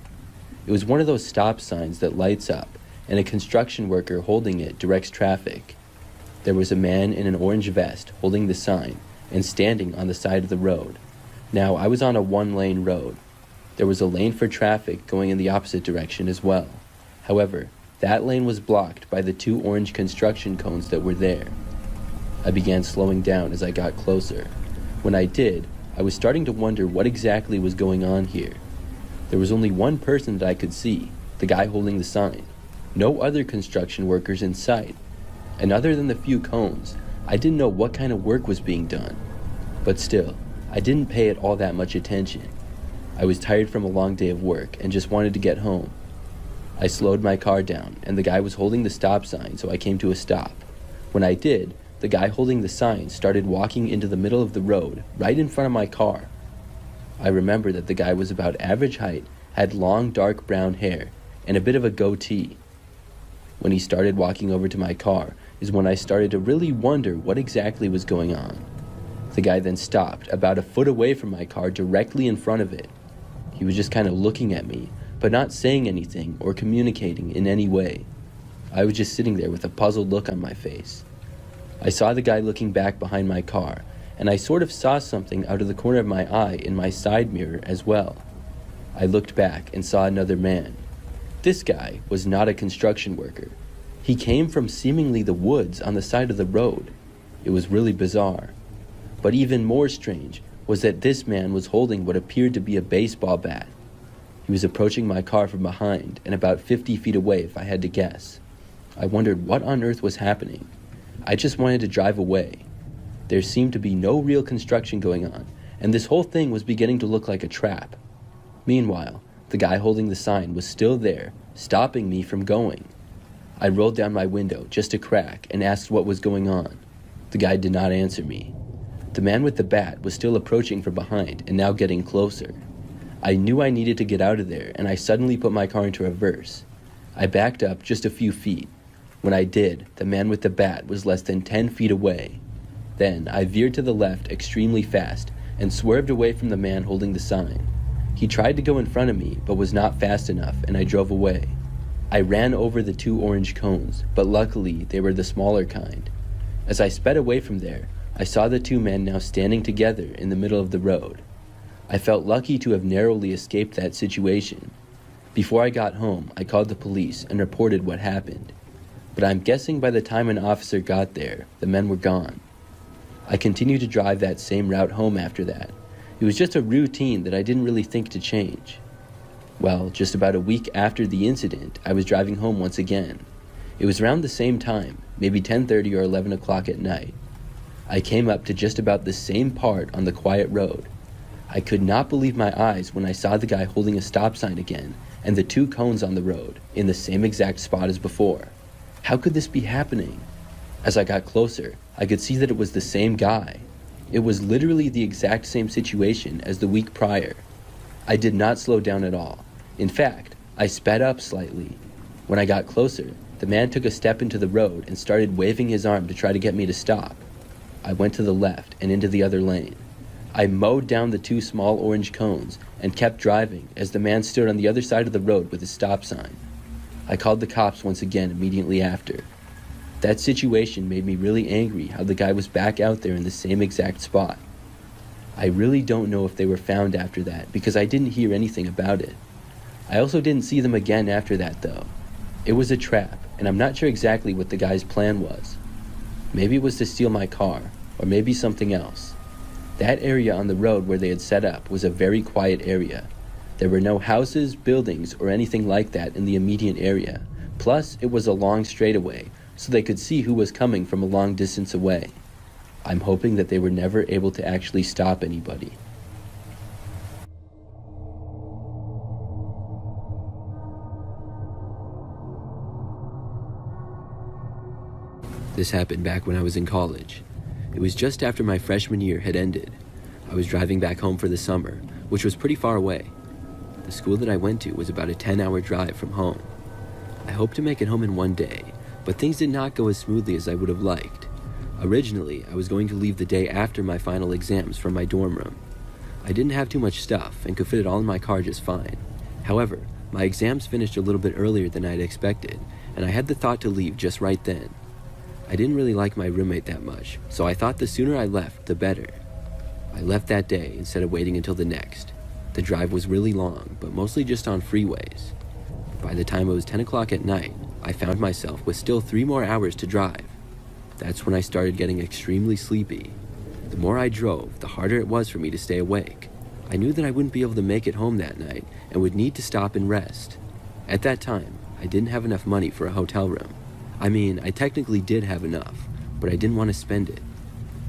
It was one of those stop signs that lights up, and a construction worker holding it directs traffic. There was a man in an orange vest holding the sign and standing on the side of the road. Now, I was on a one-lane road. There was a lane for traffic going in the opposite direction as well. However, that lane was blocked by the two orange construction cones that were there. I began slowing down as I got closer. When I did, I was starting to wonder what exactly was going on here. There was only one person that I could see, the guy holding the sign. No other construction workers in sight. And other than the few cones, I didn't know what kind of work was being done. But still, I didn't pay it all that much attention. I was tired from a long day of work and just wanted to get home. I slowed my car down, and the guy was holding the stop sign, so I came to a stop. When I did, the guy holding the sign started walking into the middle of the road, right in front of my car. I remember that the guy was about average height, had long dark brown hair, and a bit of a goatee. When he started walking over to my car is when I started to really wonder what exactly was going on. The guy then stopped about a foot away from my car directly in front of it. He was just kind of looking at me, but not saying anything or communicating in any way. I was just sitting there with a puzzled look on my face. I saw the guy looking back behind my car, and I sort of saw something out of the corner of my eye in my side mirror as well. I looked back and saw another man. This guy was not a construction worker. He came from seemingly the woods on the side of the road. It was really bizarre. But even more strange was that this man was holding what appeared to be a baseball bat. He was approaching my car from behind and about 50 feet away if I had to guess. I wondered what on earth was happening. I just wanted to drive away. There seemed to be no real construction going on, and this whole thing was beginning to look like a trap. Meanwhile, the guy holding the sign was still there, stopping me from going. I rolled down my window just a crack and asked what was going on. The guy did not answer me. The man with the bat was still approaching from behind and now getting closer. I knew I needed to get out of there, and I suddenly put my car into reverse. I backed up just a few feet. When I did, the man with the bat was less than 10 feet away. Then I veered to the left extremely fast and swerved away from the man holding the sign. He tried to go in front of me, but was not fast enough, and I drove away. I ran over the 2 orange cones, but luckily they were the smaller kind. As I sped away from there, I saw the 2 men now standing together in the middle of the road. I felt lucky to have narrowly escaped that situation. Before I got home, I called the police and reported what happened. But I'm guessing by the time an officer got there, the men were gone. I continued to drive that same route home after that. It was just a routine that I didn't really think to change. Well, just about a week after the incident, I was driving home once again. It was around the same time, maybe 10:30 or 11 o'clock at night. I came up to just about the same part on the quiet road. I could not believe my eyes when I saw the guy holding a stop sign again and the 2 cones on the road in the same exact spot as before. How could this be happening? As I got closer, I could see that it was the same guy. It was literally the exact same situation as the week prior. I did not slow down at all. In fact, I sped up slightly. When I got closer, the man took a step into the road and started waving his arm to try to get me to stop. I went to the left and into the other lane. I mowed down the 2 small orange cones and kept driving as the man stood on the other side of the road with his stop sign. I called the cops once again immediately after. That situation made me really angry how the guy was back out there in the same exact spot. I really don't know if they were found after that because I didn't hear anything about it. I also didn't see them again after that though. It was a trap, and I'm not sure exactly what the guy's plan was. Maybe it was to steal my car, or maybe something else. That area on the road where they had set up was a very quiet area. There were no houses, buildings, or anything like that in the immediate area. Plus, it was a long straightaway, so they could see who was coming from a long distance away. I'm hoping that they were never able to actually stop anybody. This happened back when I was in college. It was just after my freshman year had ended. I was driving back home for the summer, which was pretty far away. The school that I went to was about a 10-hour drive from home. I hoped to make it home in one day, but things did not go as smoothly as I would have liked. Originally, I was going to leave the day after my final exams from my dorm room. I didn't have too much stuff and could fit it all in my car just fine. However, my exams finished a little bit earlier than I'd expected, and I had the thought to leave just right then. I didn't really like my roommate that much, so I thought the sooner I left, the better. I left that day instead of waiting until the next. The drive was really long, but mostly just on freeways. By the time it was 10 o'clock at night, I found myself with still 3 more hours to drive. That's when I started getting extremely sleepy. The more I drove, the harder it was for me to stay awake. I knew that I wouldn't be able to make it home that night and would need to stop and rest. At that time, I didn't have enough money for a hotel room. I mean, I technically did have enough, but I didn't want to spend it.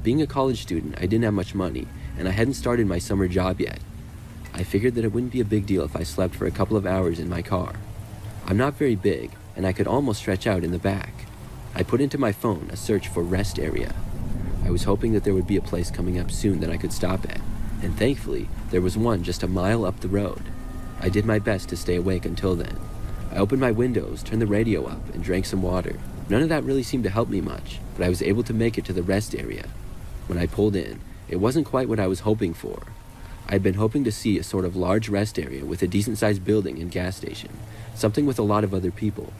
Being a college student, I didn't have much money, and I hadn't started my summer job yet. I figured that it wouldn't be a big deal if I slept for a couple of hours in my car. I'm not very big, and I could almost stretch out in the back. I put into my phone a search for rest area. I was hoping that there would be a place coming up soon that I could stop at, and thankfully, there was one just a mile up the road. I did my best to stay awake until then. I opened my windows, turned the radio up, and drank some water. None of that really seemed to help me much, but I was able to make it to the rest area. When I pulled in, it wasn't quite what I was hoping for. I'd been hoping to see a sort of large rest area with a decent-sized building and gas station, something with a lot of other people.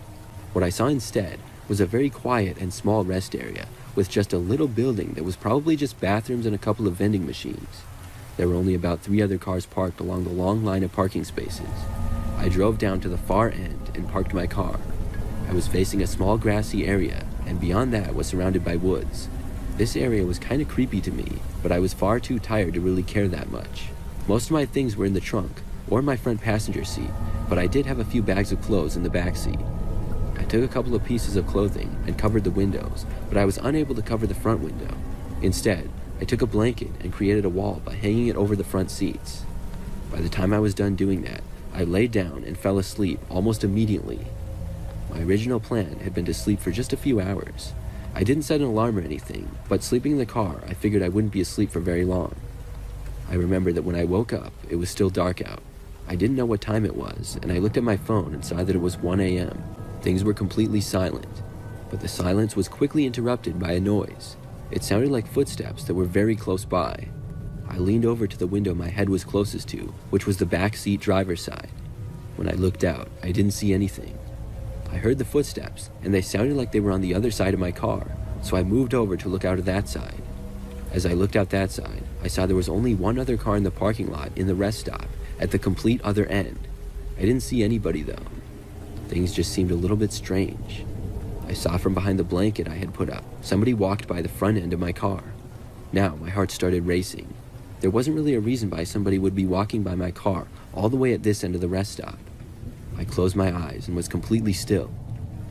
What I saw instead was a very quiet and small rest area with just a little building that was probably just bathrooms and a couple of vending machines. There were only about 3 other cars parked along the long line of parking spaces. I drove down to the far end and parked my car. I was facing a small grassy area, and beyond that was surrounded by woods. This area was kind of creepy to me, but I was far too tired to really care that much. Most of my things were in the trunk or my front passenger seat, but I did have a few bags of clothes in the back seat. I took a couple of pieces of clothing and covered the windows, but I was unable to cover the front window. Instead, I took a blanket and created a wall by hanging it over the front seats. By the time I was done doing that, I laid down and fell asleep almost immediately. My original plan had been to sleep for just a few hours. I didn't set an alarm or anything, but sleeping in the car, I figured I wouldn't be asleep for very long. I remember that when I woke up, it was still dark out. I didn't know what time it was, and I looked at my phone and saw that it was 1 a.m. Things were completely silent, but the silence was quickly interrupted by a noise. It sounded like footsteps that were very close by. I leaned over to the window my head was closest to, which was the back seat driver's side. When I looked out, I didn't see anything. I heard the footsteps, and they sounded like they were on the other side of my car, so I moved over to look out of that side. As I looked out that side, I saw there was only one other car in the parking lot in the rest stop, at the complete other end. I didn't see anybody though. Things just seemed a little bit strange. I saw from behind the blanket I had put up, somebody walked by the front end of my car. Now my heart started racing. There wasn't really a reason why somebody would be walking by my car all the way at this end of the rest stop. I closed my eyes and was completely still.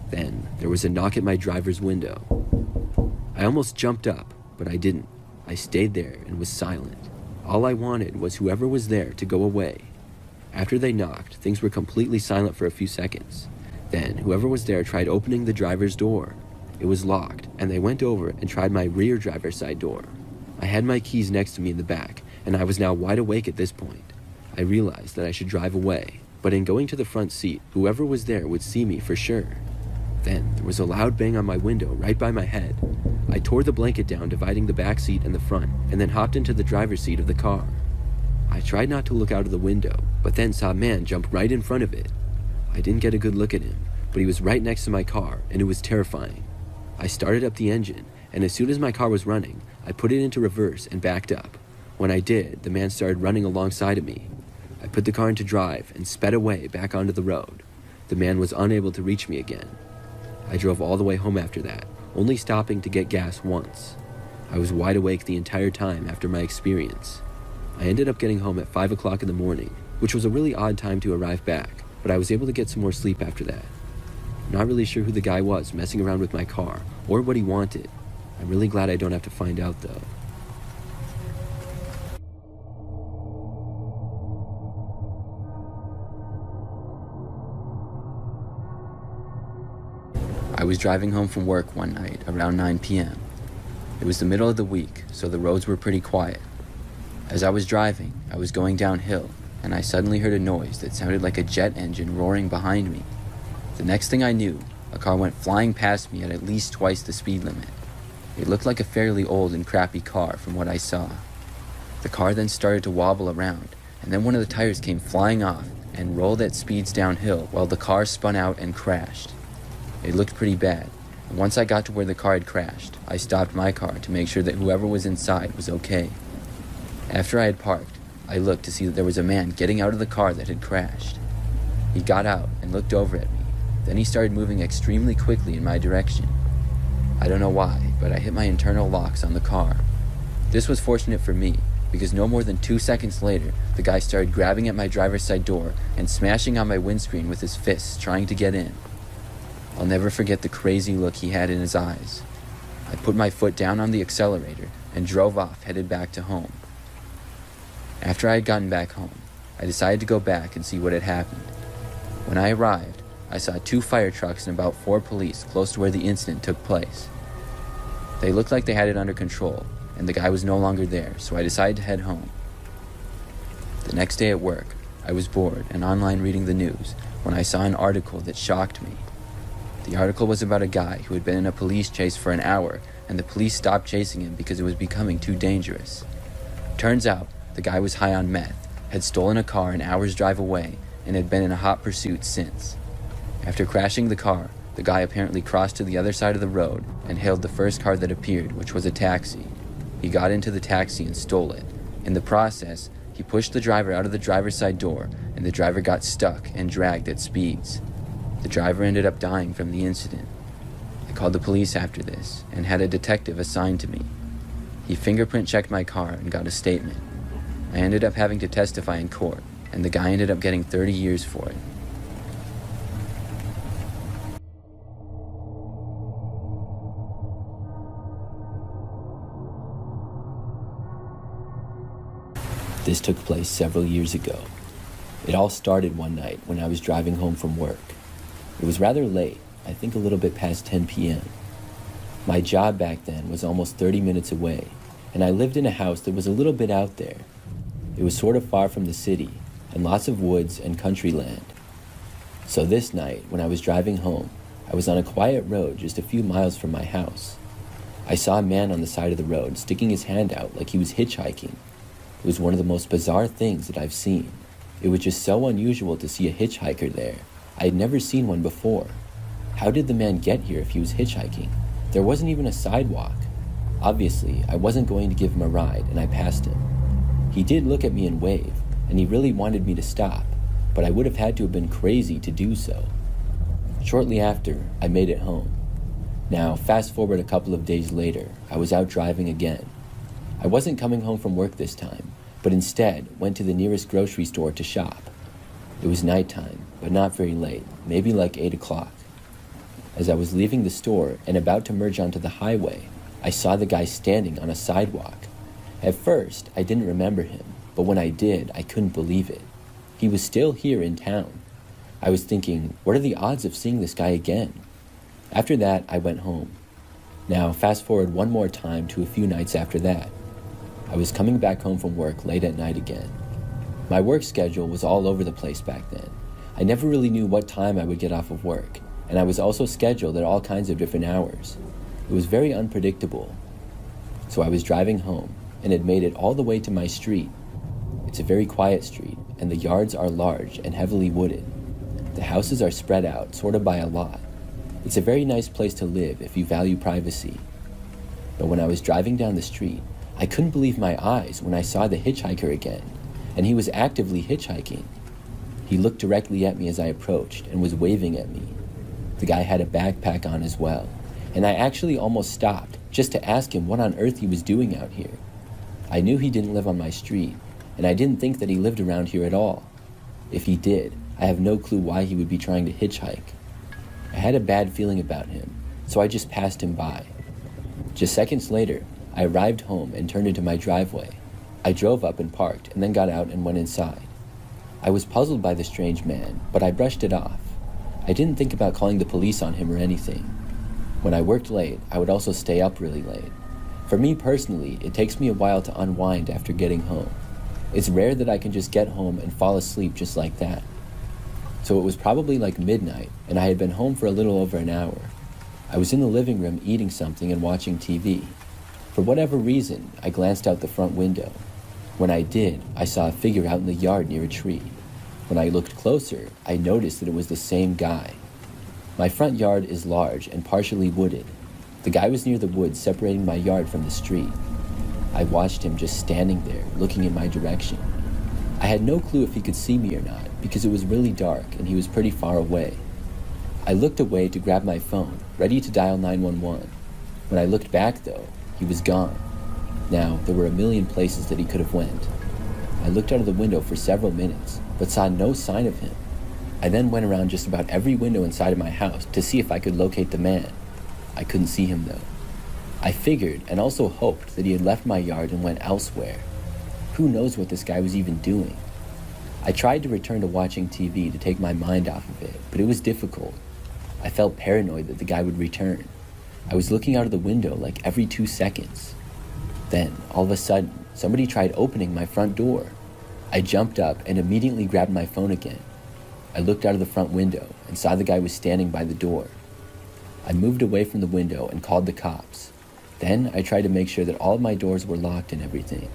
Then there was a knock at my driver's window. I almost jumped up, but I didn't. I stayed there and was silent. All I wanted was whoever was there to go away. After they knocked, things were completely silent for a few seconds. Then whoever was there tried opening the driver's door. It was locked, and they went over and tried my rear driver's side door. I had my keys next to me in the back, and I was now wide awake at this point. I realized that I should drive away, but in going to the front seat, whoever was there would see me for sure. Then there was a loud bang on my window right by my head. I tore the blanket down, dividing the back seat and the front, and then hopped into the driver's seat of the car. I tried not to look out of the window, but then saw a man jump right in front of it. I didn't get a good look at him, but he was right next to my car, and it was terrifying. I started up the engine, and as soon as my car was running, I put it into reverse and backed up. When I did, the man started running alongside of me. I put the car into drive and sped away back onto the road. The man was unable to reach me again. I drove all the way home after that, only stopping to get gas once. I was wide awake the entire time after my experience. I ended up getting home at 5 o'clock in the morning, which was a really odd time to arrive back, but I was able to get some more sleep after that. Not really sure who the guy was messing around with my car, or what he wanted. I'm really glad I don't have to find out though. I was driving home from work one night around 9 p.m. It was the middle of the week, so the roads were pretty quiet. As I was driving, I was going downhill, and I suddenly heard a noise that sounded like a jet engine roaring behind me. The next thing I knew, a car went flying past me at least twice the speed limit. It looked like a fairly old and crappy car from what I saw. The car then started to wobble around, and then one of the tires came flying off and rolled at speeds downhill while the car spun out and crashed. It looked pretty bad, and once I got to where the car had crashed, I stopped my car to make sure that whoever was inside was okay. After I had parked, I looked to see that there was a man getting out of the car that had crashed. He got out and looked over at me. Then he started moving extremely quickly in my direction. I don't know why, but I hit my internal locks on the car. This was fortunate for me, because no more than 2 seconds later, the guy started grabbing at my driver's side door and smashing on my windscreen with his fists, trying to get in. I'll never forget the crazy look he had in his eyes. I put my foot down on the accelerator and drove off, headed back to home. After I had gotten back home, I decided to go back and see what had happened. When I arrived, I saw 2 fire trucks and about 4 police close to where the incident took place. They looked like they had it under control, and the guy was no longer there, so I decided to head home. The next day at work, I was bored and online reading the news when I saw an article that shocked me. The article was about a guy who had been in a police chase for an hour, and the police stopped chasing him because it was becoming too dangerous. Turns out, the guy was high on meth, had stolen a car an hour's drive away, and had been in a hot pursuit since. After crashing the car, the guy apparently crossed to the other side of the road and hailed the first car that appeared, which was a taxi. He got into the taxi and stole it. In the process, he pushed the driver out of the driver's side door, and the driver got stuck and dragged at speeds. The driver ended up dying from the incident. I called the police after this and had a detective assigned to me. He fingerprint checked my car and got a statement. I ended up having to testify in court, and the guy ended up getting 30 years for it. This took place several years ago. It all started one night when I was driving home from work. It was rather late, I think a little bit past 10 p.m. My job back then was almost 30 minutes away, and I lived in a house that was a little bit out there. It was sort of far from the city, and lots of woods and country land. So this night, when I was driving home, I was on a quiet road just a few miles from my house. I saw a man on the side of the road sticking his hand out like he was hitchhiking. It was one of the most bizarre things that I've seen. It was just so unusual to see a hitchhiker there. I had never seen one before. How did the man get here if he was hitchhiking? There wasn't even a sidewalk. Obviously, I wasn't going to give him a ride, and I passed him. He did look at me and wave, and he really wanted me to stop, but I would have had to have been crazy to do so. Shortly after, I made it home. Now, fast forward a couple of days later, I was out driving again. I wasn't coming home from work this time, but instead went to the nearest grocery store to shop. It was nighttime, but not very late, maybe like 8 o'clock. As I was leaving the store and about to merge onto the highway, I saw the guy standing on a sidewalk. At first, I didn't remember him, but when I did, I couldn't believe it. He was still here in town. I was thinking, what are the odds of seeing this guy again? After that, I went home. Now, fast forward one more time to a few nights after that. I was coming back home from work late at night again. My work schedule was all over the place back then. I never really knew what time I would get off of work, and I was also scheduled at all kinds of different hours. It was very unpredictable. So I was driving home, and had made it all the way to my street. It's a very quiet street, and the yards are large and heavily wooded. The houses are spread out, sort of by a lot. It's a very nice place to live if you value privacy. But when I was driving down the street, I couldn't believe my eyes when I saw the hitchhiker again, and he was actively hitchhiking. He looked directly at me as I approached and was waving at me. The guy had a backpack on as well, and I actually almost stopped just to ask him what on earth he was doing out here. I knew he didn't live on my street, and I didn't think that he lived around here at all. If he did, I have no clue why he would be trying to hitchhike. I had a bad feeling about him, so I just passed him by. Just seconds later, I arrived home and turned into my driveway. I drove up and parked, and then got out and went inside. I was puzzled by the strange man, but I brushed it off. I didn't think about calling the police on him or anything. When I worked late, I would also stay up really late. For me personally, it takes me a while to unwind after getting home. It's rare that I can just get home and fall asleep just like that. So it was probably like midnight, and I had been home for a little over an hour. I was in the living room eating something and watching TV. For whatever reason, I glanced out the front window. When I did, I saw a figure out in the yard near a tree. When I looked closer, I noticed that it was the same guy. My front yard is large and partially wooded. The guy was near the woods separating my yard from the street. I watched him just standing there, looking in my direction. I had no clue if he could see me or not, because it was really dark and he was pretty far away. I looked away to grab my phone, ready to dial 911. When I looked back though, he was gone. Now, there were a million places that he could have went. I looked out of the window for several minutes, but saw no sign of him. I then went around just about every window inside of my house to see if I could locate the man. I couldn't see him though. I figured and also hoped that he had left my yard and went elsewhere. Who knows what this guy was even doing? I tried to return to watching TV to take my mind off of it, but it was difficult. I felt paranoid that the guy would return. I was looking out of the window like every 2 seconds. Then, all of a sudden, somebody tried opening my front door. I jumped up and immediately grabbed my phone again. I looked out of the front window and saw the guy was standing by the door. I moved away from the window and called the cops. Then I tried to make sure that all of my doors were locked and everything.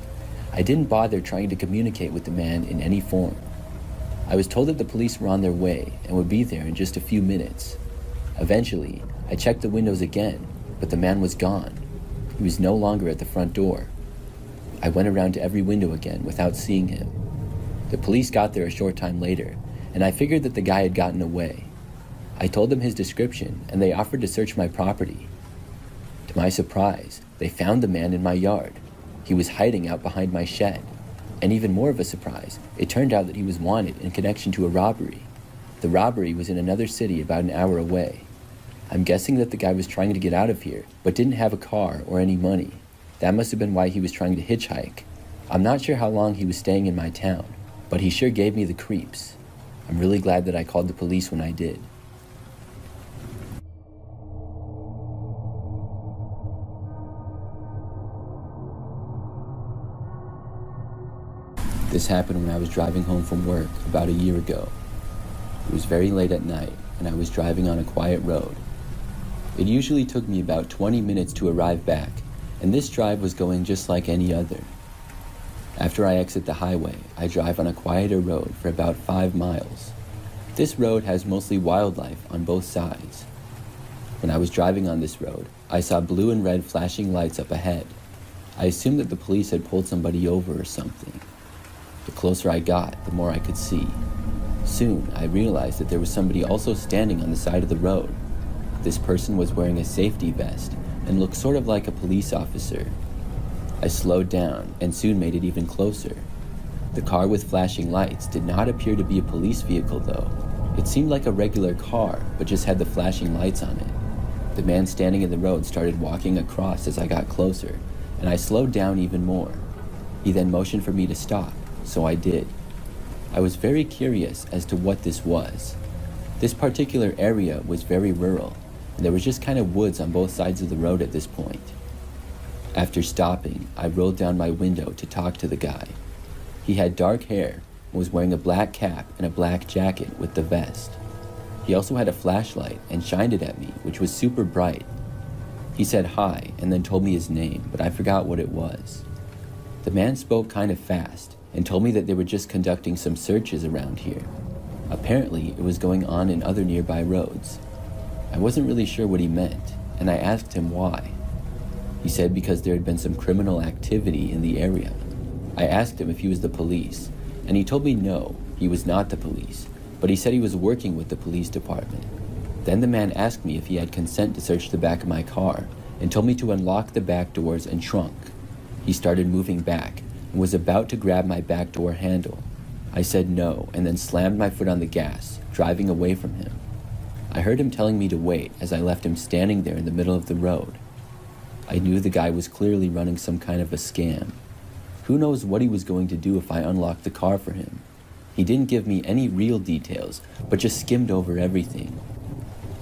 I didn't bother trying to communicate with the man in any form. I was told that the police were on their way and would be there in just a few minutes. Eventually, I checked the windows again, but the man was gone. He was no longer at the front door. I went around to every window again without seeing him. The police got there a short time later, and I figured that the guy had gotten away. I told them his description, and they offered to search my property. To my surprise, they found the man in my yard. He was hiding out behind my shed. And even more of a surprise, it turned out that he was wanted in connection to a robbery. The robbery was in another city about an hour away. I'm guessing that the guy was trying to get out of here, but didn't have a car or any money. That must have been why he was trying to hitchhike. I'm not sure how long he was staying in my town, but he sure gave me the creeps. I'm really glad that I called the police when I did. This happened when I was driving home from work about a year ago. It was very late at night, and I was driving on a quiet road. It usually took me about 20 minutes to arrive back, and this drive was going just like any other. After I exit the highway, I drive on a quieter road for about 5 miles. This road has mostly wildlife on both sides. When I was driving on this road, I saw blue and red flashing lights up ahead. I assumed that the police had pulled somebody over or something. The closer I got, the more I could see. Soon, I realized that there was somebody also standing on the side of the road. This person was wearing a safety vest and looked sort of like a police officer. I slowed down and soon made it even closer. The car with flashing lights did not appear to be a police vehicle though. It seemed like a regular car, but just had the flashing lights on it. The man standing in the road started walking across as I got closer, and I slowed down even more. He then motioned for me to stop, so I did. I was very curious as to what this was. This particular area was very rural, and there was just kind of woods on both sides of the road at this point. After stopping, I rolled down my window to talk to the guy. He had dark hair and was wearing a black cap and a black jacket with the vest. He also had a flashlight and shined it at me, which was super bright. He said hi and then told me his name, but I forgot what it was. The man spoke kind of fast and told me that they were just conducting some searches around here. Apparently, it was going on in other nearby roads. I wasn't really sure what he meant, and I asked him why. He said because there had been some criminal activity in the area. I asked him if he was the police, and he told me no, he was not the police, but he said he was working with the police department. Then the man asked me if he had consent to search the back of my car, and told me to unlock the back doors and trunk. He started moving back, and was about to grab my back door handle. I said no, and then slammed my foot on the gas, driving away from him. I heard him telling me to wait as I left him standing there in the middle of the road. I knew the guy was clearly running some kind of a scam. Who knows what he was going to do if I unlocked the car for him? He didn't give me any real details, but just skimmed over everything.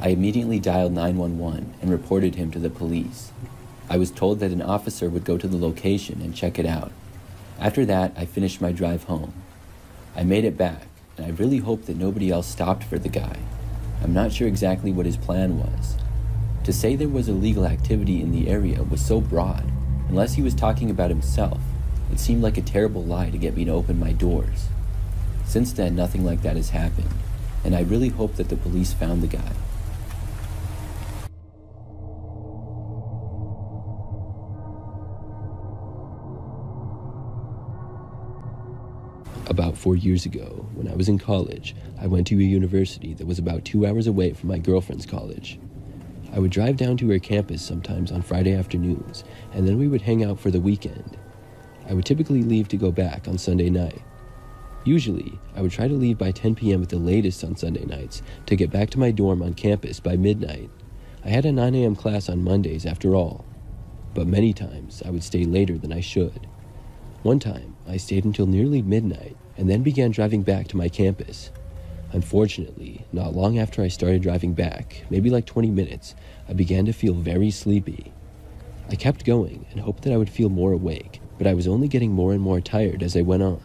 I immediately dialed 911 and reported him to the police. I was told that an officer would go to the location and check it out. After that, I finished my drive home. I made it back, and I really hoped that nobody else stopped for the guy. I'm not sure exactly what his plan was. To say there was illegal activity in the area was so broad. Unless he was talking about himself, it seemed like a terrible lie to get me to open my doors. Since then, nothing like that has happened, and I really hope that the police found the guy. About 4 years ago, when I was in college, I went to a university that was about 2 hours away from my girlfriend's college. I would drive down to her campus sometimes on Friday afternoons, and then we would hang out for the weekend. I would typically leave to go back on Sunday night. Usually, I would try to leave by 10 p.m. at the latest on Sunday nights to get back to my dorm on campus by midnight. I had a 9 a.m. class on Mondays after all, but many times I would stay later than I should. One time, I stayed until nearly midnight and then began driving back to my campus. Unfortunately, not long after I started driving back, maybe like 20 minutes, I began to feel very sleepy. I kept going and hoped that I would feel more awake, but I was only getting more and more tired as I went on.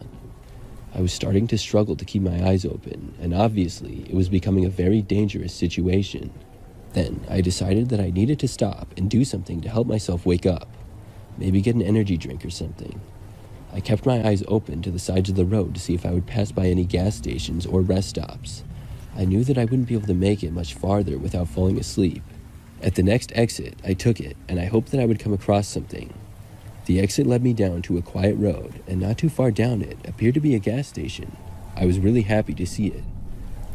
I was starting to struggle to keep my eyes open, and obviously, it was becoming a very dangerous situation. Then, I decided that I needed to stop and do something to help myself wake up. Maybe get an energy drink or something. I kept my eyes open to the sides of the road to see if I would pass by any gas stations or rest stops. I knew that I wouldn't be able to make it much farther without falling asleep. At the next exit, I took it, and I hoped that I would come across something. The exit led me down to a quiet road, and not too far down it appeared to be a gas station. I was really happy to see it.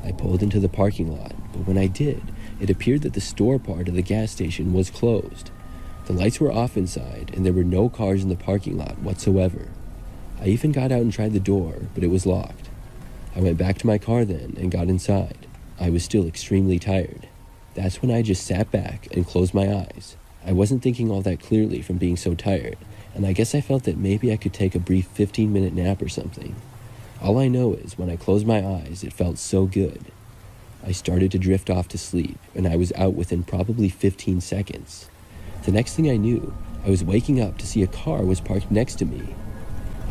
I pulled into the parking lot, but when I did, it appeared that the store part of the gas station was closed. The lights were off inside, and there were no cars in the parking lot whatsoever. I even got out and tried the door, but it was locked. I went back to my car then and got inside. I was still extremely tired. That's when I just sat back and closed my eyes. I wasn't thinking all that clearly from being so tired, and I guess I felt that maybe I could take a brief 15-minute nap or something. All I know is when I closed my eyes, it felt so good. I started to drift off to sleep, and I was out within probably 15 seconds. The next thing I knew, I was waking up to see a car was parked next to me.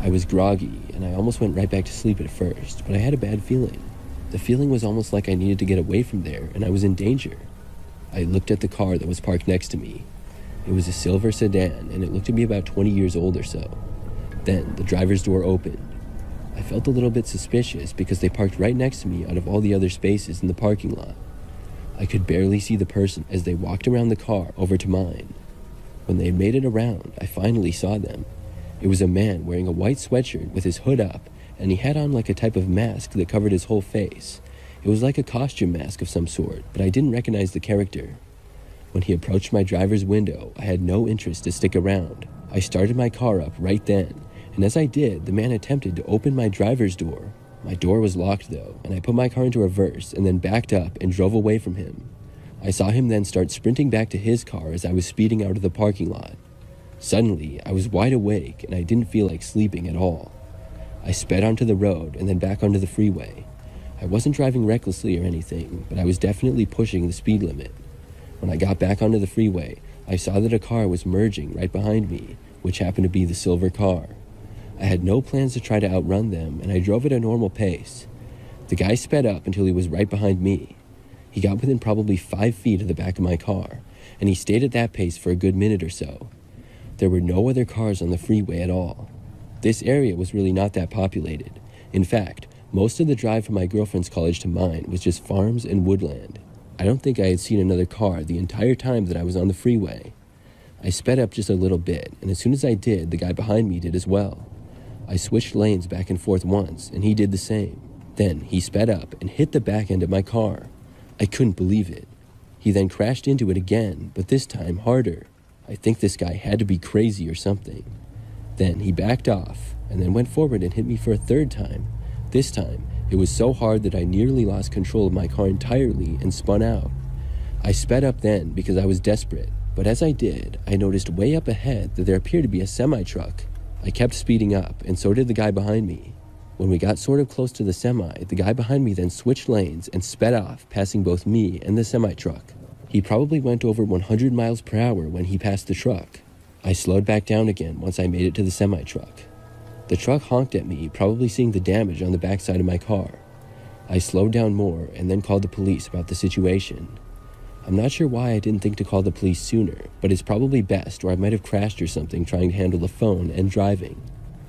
I was groggy, and I almost went right back to sleep at first, but I had a bad feeling. The feeling was almost like I needed to get away from there, and I was in danger. I looked at the car that was parked next to me. It was a silver sedan, and it looked to be about 20 years old or so. Then, the driver's door opened. I felt a little bit suspicious because they parked right next to me out of all the other spaces in the parking lot. I could barely see the person as they walked around the car over to mine. When they had made it around, I finally saw them. It was a man wearing a white sweatshirt with his hood up, and he had on like a type of mask that covered his whole face. It was like a costume mask of some sort, but I didn't recognize the character. When he approached my driver's window, I had no interest to stick around. I started my car up right then, and as I did, the man attempted to open my driver's door. My door was locked though, and I put my car into reverse and then backed up and drove away from him. I saw him then start sprinting back to his car as I was speeding out of the parking lot. Suddenly, I was wide awake and I didn't feel like sleeping at all. I sped onto the road and then back onto the freeway. I wasn't driving recklessly or anything, but I was definitely pushing the speed limit. When I got back onto the freeway, I saw that a car was merging right behind me, which happened to be the silver car. I had no plans to try to outrun them, and I drove at a normal pace. The guy sped up until he was right behind me. He got within probably 5 feet of the back of my car, and he stayed at that pace for a good minute or so. There were no other cars on the freeway at all. This area was really not that populated. In fact, most of the drive from my girlfriend's college to mine was just farms and woodland. I don't think I had seen another car the entire time that I was on the freeway. I sped up just a little bit, and as soon as I did, the guy behind me did as well. I switched lanes back and forth once, and he did the same. Then he sped up and hit the back end of my car. I couldn't believe it. He then crashed into it again, but this time harder. I think this guy had to be crazy or something. Then he backed off, and then went forward and hit me for a third time. This time, it was so hard that I nearly lost control of my car entirely and spun out. I sped up then because I was desperate, but as I did, I noticed way up ahead that there appeared to be a semi-truck. I kept speeding up, and so did the guy behind me. When we got sort of close to the semi, the guy behind me then switched lanes and sped off, passing both me and the semi-truck. He probably went over 100 miles per hour when he passed the truck. I slowed back down again once I made it to the semi-truck. The truck honked at me, probably seeing the damage on the backside of my car. I slowed down more and then called the police about the situation. I'm not sure why I didn't think to call the police sooner, but it's probably best, or I might have crashed or something trying to handle the phone and driving.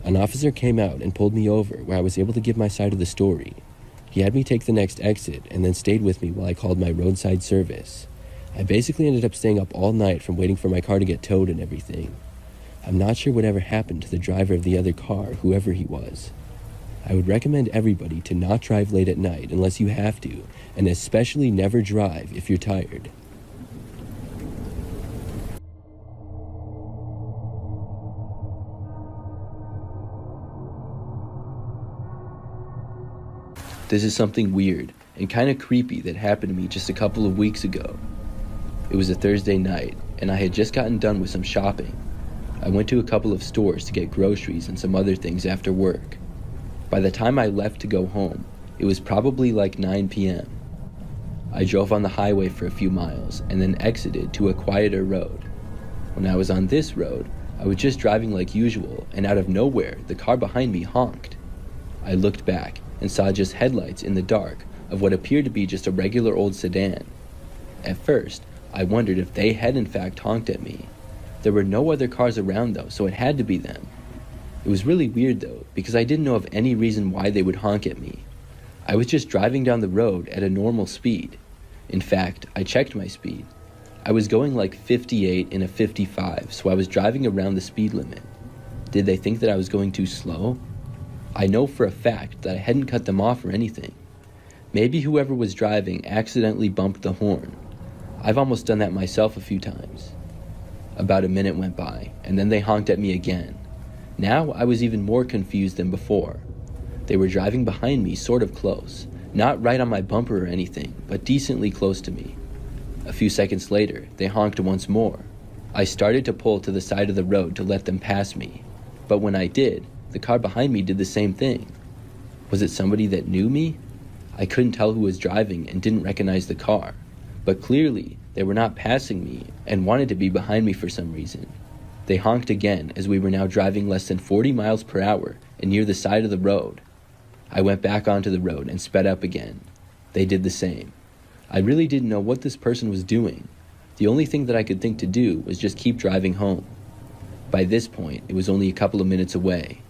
An officer came out and pulled me over, where I was able to give my side of the story. He had me take the next exit and then stayed with me while I called my roadside service. I basically ended up staying up all night from waiting for my car to get towed and everything. I'm not sure whatever happened to the driver of the other car, whoever he was. I would recommend everybody to not drive late at night unless you have to, and especially never drive if you're tired. This is something weird and kind of creepy that happened to me just a couple of weeks ago. It was a Thursday night, and I had just gotten done with some shopping. I went to a couple of stores to get groceries and some other things after work. By the time I left to go home, it was probably like 9 p.m. I drove on the highway for a few miles and then exited to a quieter road. When I was on this road, I was just driving like usual, and out of nowhere, the car behind me honked. I looked back and saw just headlights in the dark of what appeared to be just a regular old sedan. At first, I wondered if they had in fact honked at me. There were no other cars around though, so it had to be them. It was really weird though, because I didn't know of any reason why they would honk at me. I was just driving down the road at a normal speed. In fact, I checked my speed. I was going like 58 in a 55, so I was driving around the speed limit. Did they think that I was going too slow? I know for a fact that I hadn't cut them off or anything. Maybe whoever was driving accidentally bumped the horn. I've almost done that myself a few times. About a minute went by, and then they honked at me again. Now I was even more confused than before. They were driving behind me sort of close, not right on my bumper or anything, but decently close to me. A few seconds later, they honked once more. I started to pull to the side of the road to let them pass me, but when I did, the car behind me did the same thing. Was it somebody that knew me? I couldn't tell who was driving and didn't recognize the car, but clearly they were not passing me and wanted to be behind me for some reason. They honked again as we were now driving less than 40 miles per hour and near the side of the road. I went back onto the road and sped up again. They did the same. I really didn't know what this person was doing. The only thing that I could think to do was just keep driving home. By this point, it was only a couple of minutes away.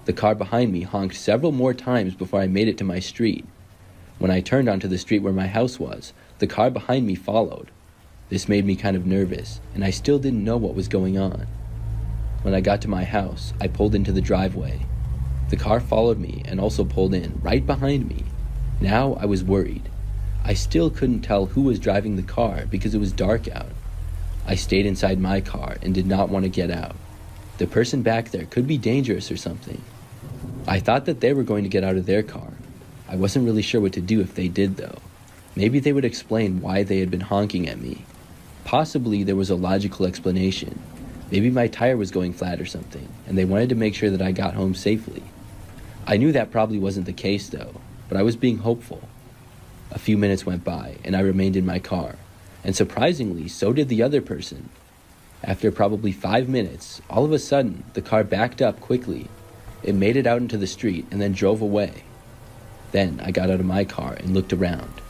The car behind me honked several more times before I made it to my street. When I turned onto the street where my house was, the car behind me followed. This made me kind of nervous, and I still didn't know what was going on. When I got to my house, I pulled into the driveway. The car followed me and also pulled in right behind me. Now I was worried. I still couldn't tell who was driving the car because it was dark out. I stayed inside my car and did not want to get out. The person back there could be dangerous or something. I thought that they were going to get out of their car. I wasn't really sure what to do if they did though. Maybe they would explain why they had been honking at me. Possibly there was a logical explanation. Maybe my tire was going flat or something, and they wanted to make sure that I got home safely. I knew that probably wasn't the case though, but I was being hopeful. A few minutes went by, and I remained in my car, and surprisingly, so did the other person. After probably 5 minutes, all of a sudden, the car backed up quickly. It made it out into the street and then drove away. Then I got out of my car and looked around.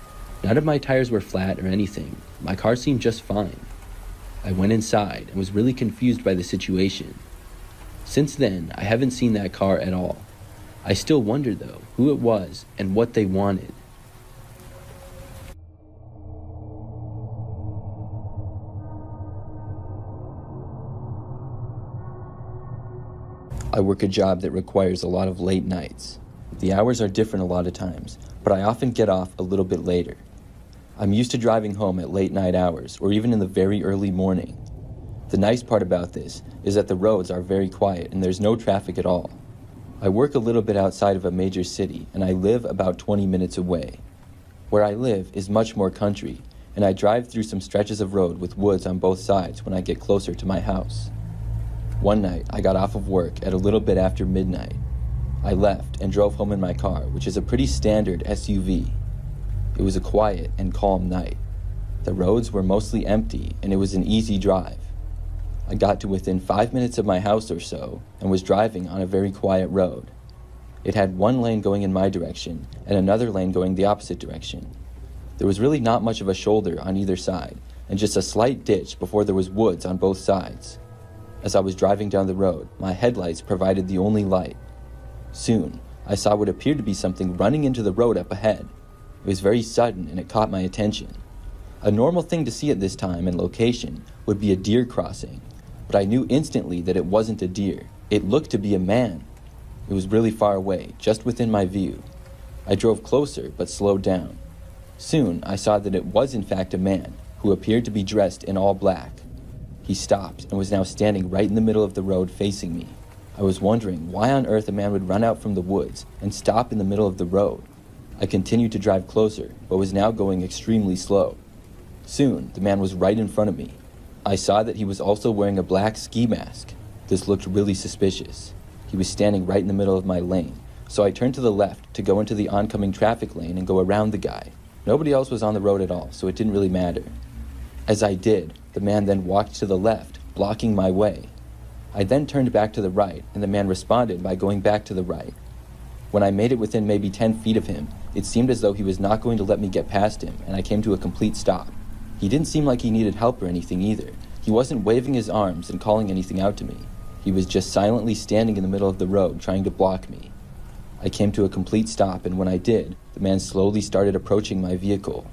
None of my tires were flat or anything. My car seemed just fine. I went inside and was really confused by the situation. Since then, I haven't seen that car at all. I still wonder though, who it was and what they wanted. I work a job that requires a lot of late nights. The hours are different a lot of times, but I often get off a little bit later. I'm used to driving home at late night hours or even in the very early morning. The nice part about this is that the roads are very quiet and there's no traffic at all. I work a little bit outside of a major city and I live about 20 minutes away. Where I live is much more country, and I drive through some stretches of road with woods on both sides when I get closer to my house. One night, I got off of work at a little bit after midnight. I left and drove home in my car, which is a pretty standard SUV. It was a quiet and calm night. The roads were mostly empty and it was an easy drive. I got to within 5 minutes of my house or so and was driving on a very quiet road. It had one lane going in my direction and another lane going the opposite direction. There was really not much of a shoulder on either side and just a slight ditch before there was woods on both sides. As I was driving down the road, my headlights provided the only light. Soon, I saw what appeared to be something running into the road up ahead. It was very sudden and it caught my attention. A normal thing to see at this time and location would be a deer crossing, but I knew instantly that it wasn't a deer. It looked to be a man. It was really far away, just within my view. I drove closer, but slowed down. Soon, I saw that it was in fact a man, who appeared to be dressed in all black. He stopped and was now standing right in the middle of the road facing me. I was wondering why on earth a man would run out from the woods and stop in the middle of the road. I continued to drive closer, but was now going extremely slow. Soon, the man was right in front of me. I saw that he was also wearing a black ski mask. This looked really suspicious. He was standing right in the middle of my lane, so I turned to the left to go into the oncoming traffic lane and go around the guy. Nobody else was on the road at all, so it didn't really matter. As I did, the man then walked to the left, blocking my way. I then turned back to the right, and the man responded by going back to the right. When I made it within maybe 10 feet of him, it seemed as though he was not going to let me get past him, and I came to a complete stop. He didn't seem like he needed help or anything either. He wasn't waving his arms and calling anything out to me. He was just silently standing in the middle of the road, trying to block me. I came to a complete stop, and when I did, the man slowly started approaching my vehicle.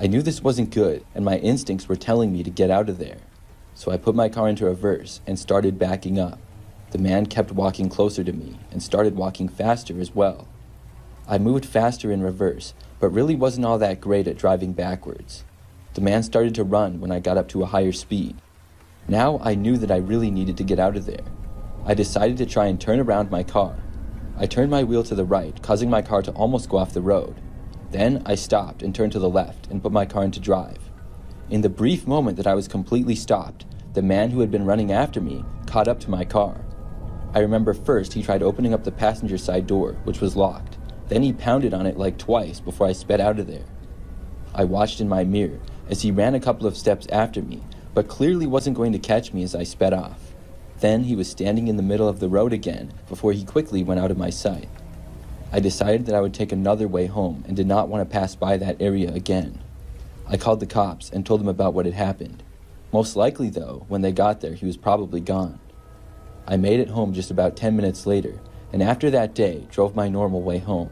I knew this wasn't good, and my instincts were telling me to get out of there. So I put my car into reverse and started backing up. The man kept walking closer to me and started walking faster as well. I moved faster in reverse, but really wasn't all that great at driving backwards. The man started to run when I got up to a higher speed. Now I knew that I really needed to get out of there. I decided to try and turn around my car. I turned my wheel to the right, causing my car to almost go off the road. Then I stopped and turned to the left and put my car into drive. In the brief moment that I was completely stopped, the man who had been running after me caught up to my car. I remember first he tried opening up the passenger side door, which was locked. Then he pounded on it like twice before I sped out of there. I watched in my mirror as he ran a couple of steps after me, but clearly wasn't going to catch me as I sped off. Then he was standing in the middle of the road again before he quickly went out of my sight. I decided that I would take another way home and did not want to pass by that area again. I called the cops and told them about what had happened. Most likely, though, when they got there, he was probably gone. I made it home just about 10 minutes later, and after that day, drove my normal way home.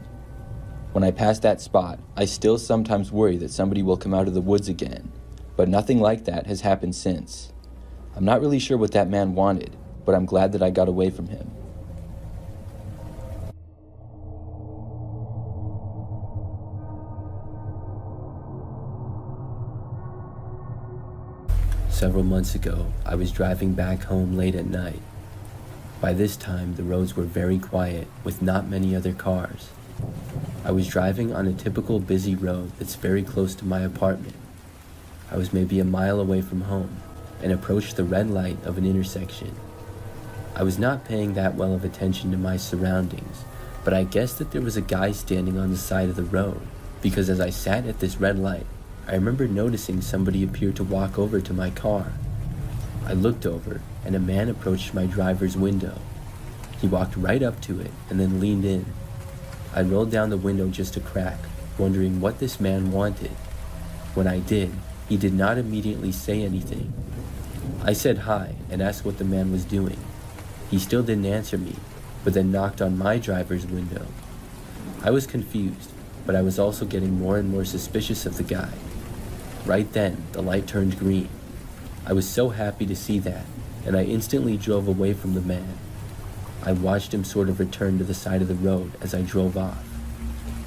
When I pass that spot, I still sometimes worry that somebody will come out of the woods again, but nothing like that has happened since. I'm not really sure what that man wanted, but I'm glad that I got away from him. Several months ago, I was driving back home late at night. By this time, the roads were very quiet, with not many other cars. I was driving on a typical busy road that's very close to my apartment. I was maybe a mile away from home and approached the red light of an intersection. I was not paying that well of attention to my surroundings, but I guessed that there was a guy standing on the side of the road, because as I sat at this red light, I remember noticing somebody appear to walk over to my car. I looked over, and a man approached my driver's window. He walked right up to it and then leaned in. I rolled down the window just a crack, wondering what this man wanted. When I did, he did not immediately say anything. I said hi and asked what the man was doing. He still didn't answer me, but then knocked on my driver's window. I was confused, but I was also getting more and more suspicious of the guy. Right then, the light turned green. I was so happy to see that, and I instantly drove away from the man. I watched him sort of return to the side of the road as I drove off.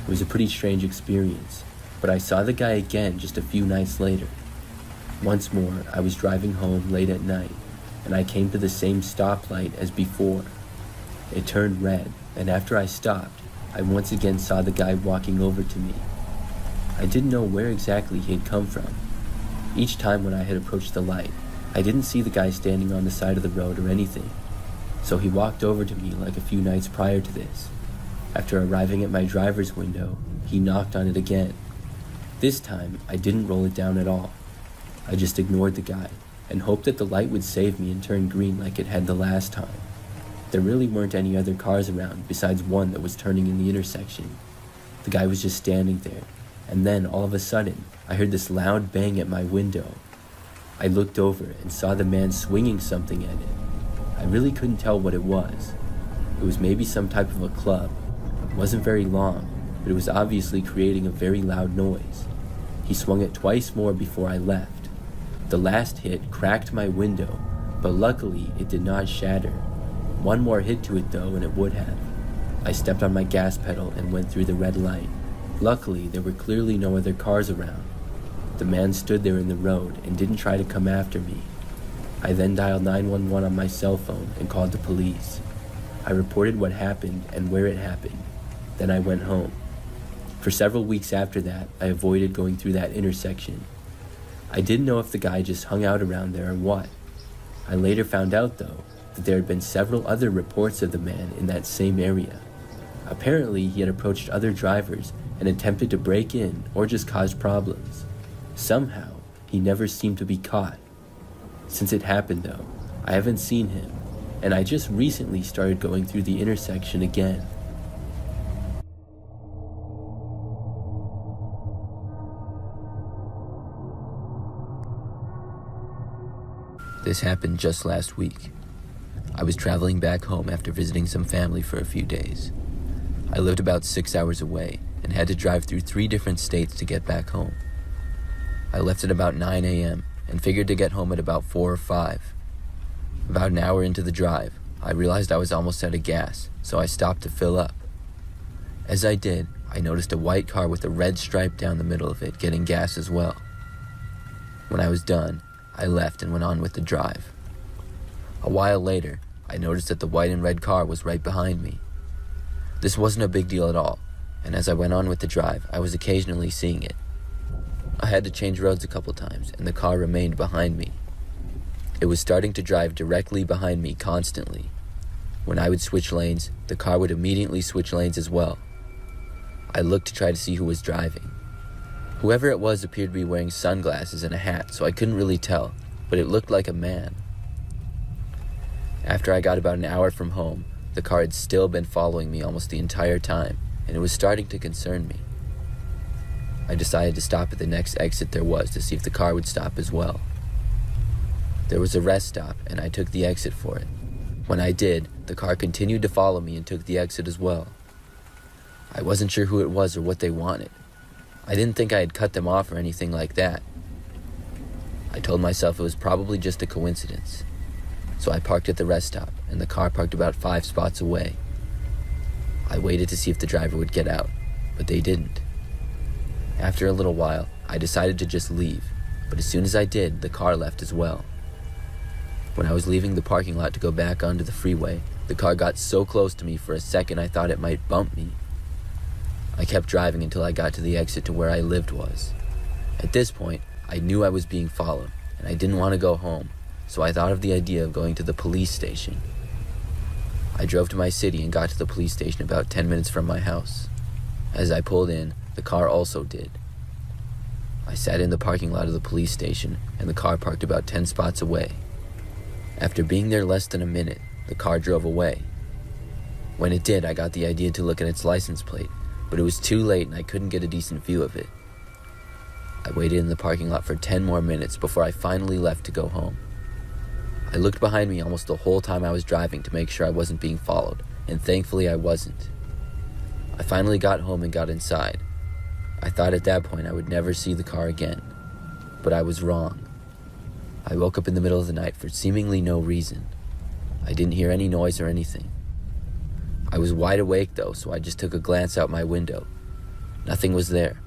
It was a pretty strange experience, but I saw the guy again just a few nights later. Once more, I was driving home late at night, and I came to the same stoplight as before. It turned red, and after I stopped, I once again saw the guy walking over to me. I didn't know where exactly he had come from. Each time when I had approached the light, I didn't see the guy standing on the side of the road or anything. So he walked over to me like a few nights prior to this. After arriving at my driver's window, he knocked on it again. This time, I didn't roll it down at all. I just ignored the guy and hoped that the light would save me and turn green like it had the last time. There really weren't any other cars around besides one that was turning in the intersection. The guy was just standing there, and then all of a sudden, I heard this loud bang at my window. I looked over and saw the man swinging something at it. I really couldn't tell what it was. It was maybe some type of a club. It wasn't very long, but it was obviously creating a very loud noise. He swung it twice more before I left. The last hit cracked my window, but luckily it did not shatter. One more hit to it though, and it would have. I stepped on my gas pedal and went through the red light. Luckily, there were clearly no other cars around. The man stood there in the road and didn't try to come after me. I then dialed 911 on my cell phone and called the police. I reported what happened and where it happened. Then I went home. For several weeks after that, I avoided going through that intersection. I didn't know if the guy just hung out around there or what. I later found out, though, that there had been several other reports of the man in that same area. Apparently, he had approached other drivers and attempted to break in or just cause problems. Somehow, he never seemed to be caught. Since it happened, though, I haven't seen him, and I just recently started going through the intersection again. This happened just last week. I was traveling back home after visiting some family for a few days. I lived about 6 hours away and had to drive through 3 different states to get back home. I left at about 9 a.m. and figured to get home at about 4 or 5. About an hour into the drive, I realized I was almost out of gas, so I stopped to fill up. As I did, I noticed a white car with a red stripe down the middle of it getting gas as well. When I was done, I left and went on with the drive. A while later, I noticed that the white and red car was right behind me. This wasn't a big deal at all, and as I went on with the drive, I was occasionally seeing it. I had to change roads a couple times, and the car remained behind me. It was starting to drive directly behind me constantly. When I would switch lanes, the car would immediately switch lanes as well. I looked to try to see who was driving. Whoever it was appeared to be wearing sunglasses and a hat, so I couldn't really tell, but it looked like a man. After I got about an hour from home, the car had still been following me almost the entire time, and it was starting to concern me. I decided to stop at the next exit there was to see if the car would stop as well. There was a rest stop, and I took the exit for it. When I did, the car continued to follow me and took the exit as well. I wasn't sure who it was or what they wanted. I didn't think I had cut them off or anything like that. I told myself it was probably just a coincidence. So I parked at the rest stop, and the car parked about 5 spots away. I waited to see if the driver would get out, but they didn't. After a little while, I decided to just leave, but as soon as I did, the car left as well. When I was leaving the parking lot to go back onto the freeway, the car got so close to me for a second I thought it might bump me. I kept driving until I got to the exit to where I lived was. At this point, I knew I was being followed, and I didn't want to go home, so I thought of the idea of going to the police station. I drove to my city and got to the police station about 10 minutes from my house. As I pulled in, the car also did. I sat in the parking lot of the police station, and the car parked about 10 spots away. After being there less than a minute, the car drove away. When it did, I got the idea to look at its license plate, but it was too late and I couldn't get a decent view of it. I waited in the parking lot for 10 more minutes before I finally left to go home. I looked behind me almost the whole time I was driving to make sure I wasn't being followed, and thankfully I wasn't. I finally got home and got inside. I thought at that point I would never see the car again, but I was wrong. I woke up in the middle of the night for seemingly no reason. I didn't hear any noise or anything. I was wide awake though, so I just took a glance out my window. Nothing was there.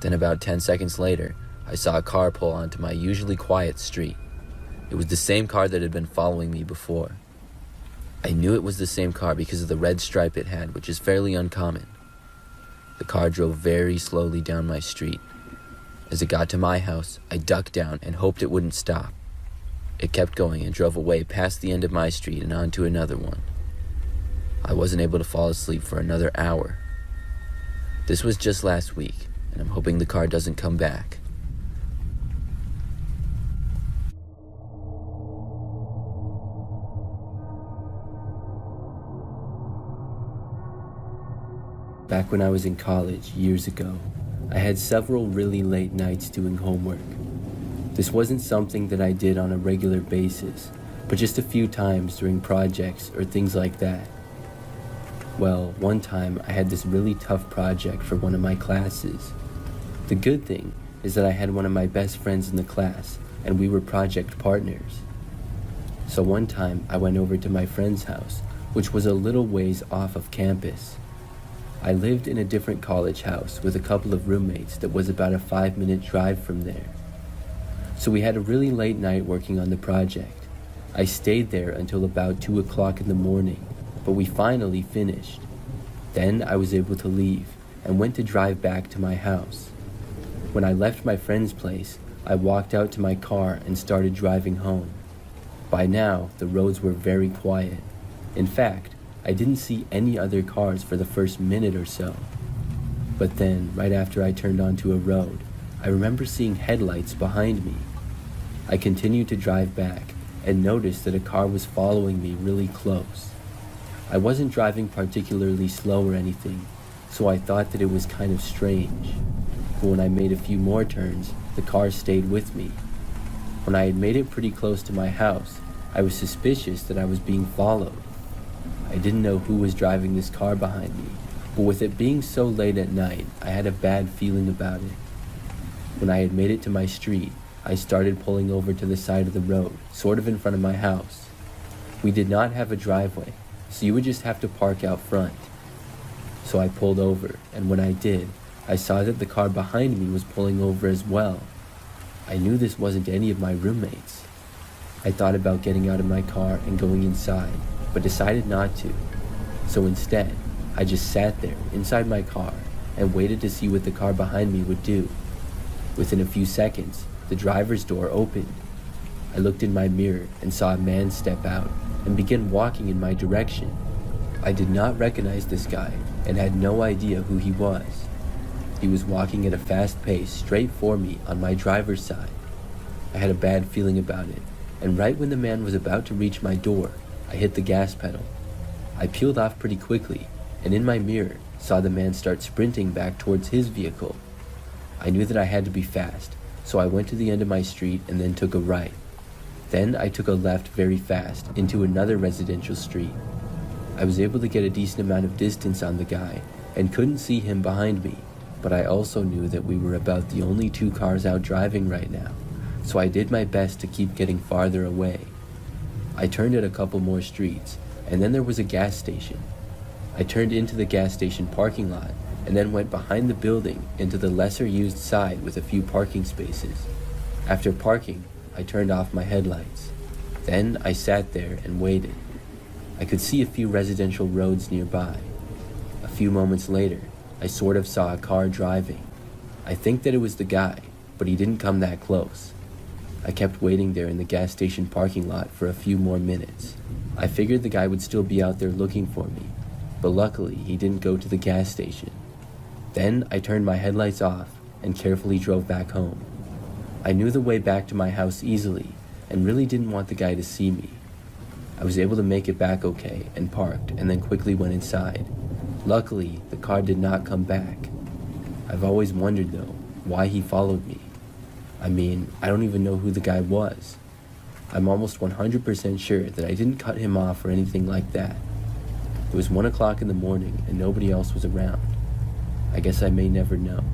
Then about 10 seconds later, I saw a car pull onto my usually quiet street. It was the same car that had been following me before. I knew it was the same car because of the red stripe it had, which is fairly uncommon. The car drove very slowly down my street. As it got to my house, I ducked down and hoped it wouldn't stop. It kept going and drove away past the end of my street and onto another one. I wasn't able to fall asleep for another hour. This was just last week, and I'm hoping the car doesn't come back. Back when I was in college, years ago, I had several really late nights doing homework. This wasn't something that I did on a regular basis, but just a few times during projects or things like that. Well, one time I had this really tough project for one of my classes. The good thing is that I had one of my best friends in the class, and we were project partners. So one time I went over to my friend's house, which was a little ways off of campus. I lived in a different college house with a couple of roommates that was about a 5-minute drive from there. So we had a really late night working on the project. I stayed there until about 2 o'clock in the morning, but we finally finished. Then I was able to leave and went to drive back to my house. When I left my friend's place, I walked out to my car and started driving home. By now, the roads were very quiet. In fact, I didn't see any other cars for the first minute or so. But then, right after I turned onto a road, I remember seeing headlights behind me. I continued to drive back and noticed that a car was following me really close. I wasn't driving particularly slow or anything, so I thought that it was kind of strange. But when I made a few more turns, the car stayed with me. When I had made it pretty close to my house, I was suspicious that I was being followed. I didn't know who was driving this car behind me, but with it being so late at night, I had a bad feeling about it. When I had made it to my street, I started pulling over to the side of the road, sort of in front of my house. We did not have a driveway, so you would just have to park out front. So I pulled over, and when I did, I saw that the car behind me was pulling over as well. I knew this wasn't any of my roommates. I thought about getting out of my car and going inside, but decided not to. So instead, I just sat there inside my car and waited to see what the car behind me would do. Within a few seconds, the driver's door opened. I looked in my mirror and saw a man step out and begin walking in my direction. I did not recognize this guy and had no idea who he was. He was walking at a fast pace straight for me on my driver's side. I had a bad feeling about it, and right when the man was about to reach my door, I hit the gas pedal. I peeled off pretty quickly, and in my mirror, saw the man start sprinting back towards his vehicle. I knew that I had to be fast, so I went to the end of my street and then took a right. Then I took a left very fast into another residential street. I was able to get a decent amount of distance on the guy and couldn't see him behind me, but I also knew that we were about the only two cars out driving right now, so I did my best to keep getting farther away. I turned at a couple more streets, and then there was a gas station. I turned into the gas station parking lot and then went behind the building into the lesser used side with a few parking spaces. After parking, I turned off my headlights. Then I sat there and waited. I could see a few residential roads nearby. A few moments later, I sort of saw a car driving. I think that it was the guy, but he didn't come that close. I kept waiting there in the gas station parking lot for a few more minutes. I figured the guy would still be out there looking for me, but luckily he didn't go to the gas station. Then I turned my headlights off and carefully drove back home. I knew the way back to my house easily and really didn't want the guy to see me. I was able to make it back okay and parked and then quickly went inside. Luckily, the car did not come back. I've always wondered though, why he followed me. I mean, I don't even know who the guy was. I'm almost 100% sure that I didn't cut him off or anything like that. It was 1 o'clock in the morning and nobody else was around. I guess I may never know.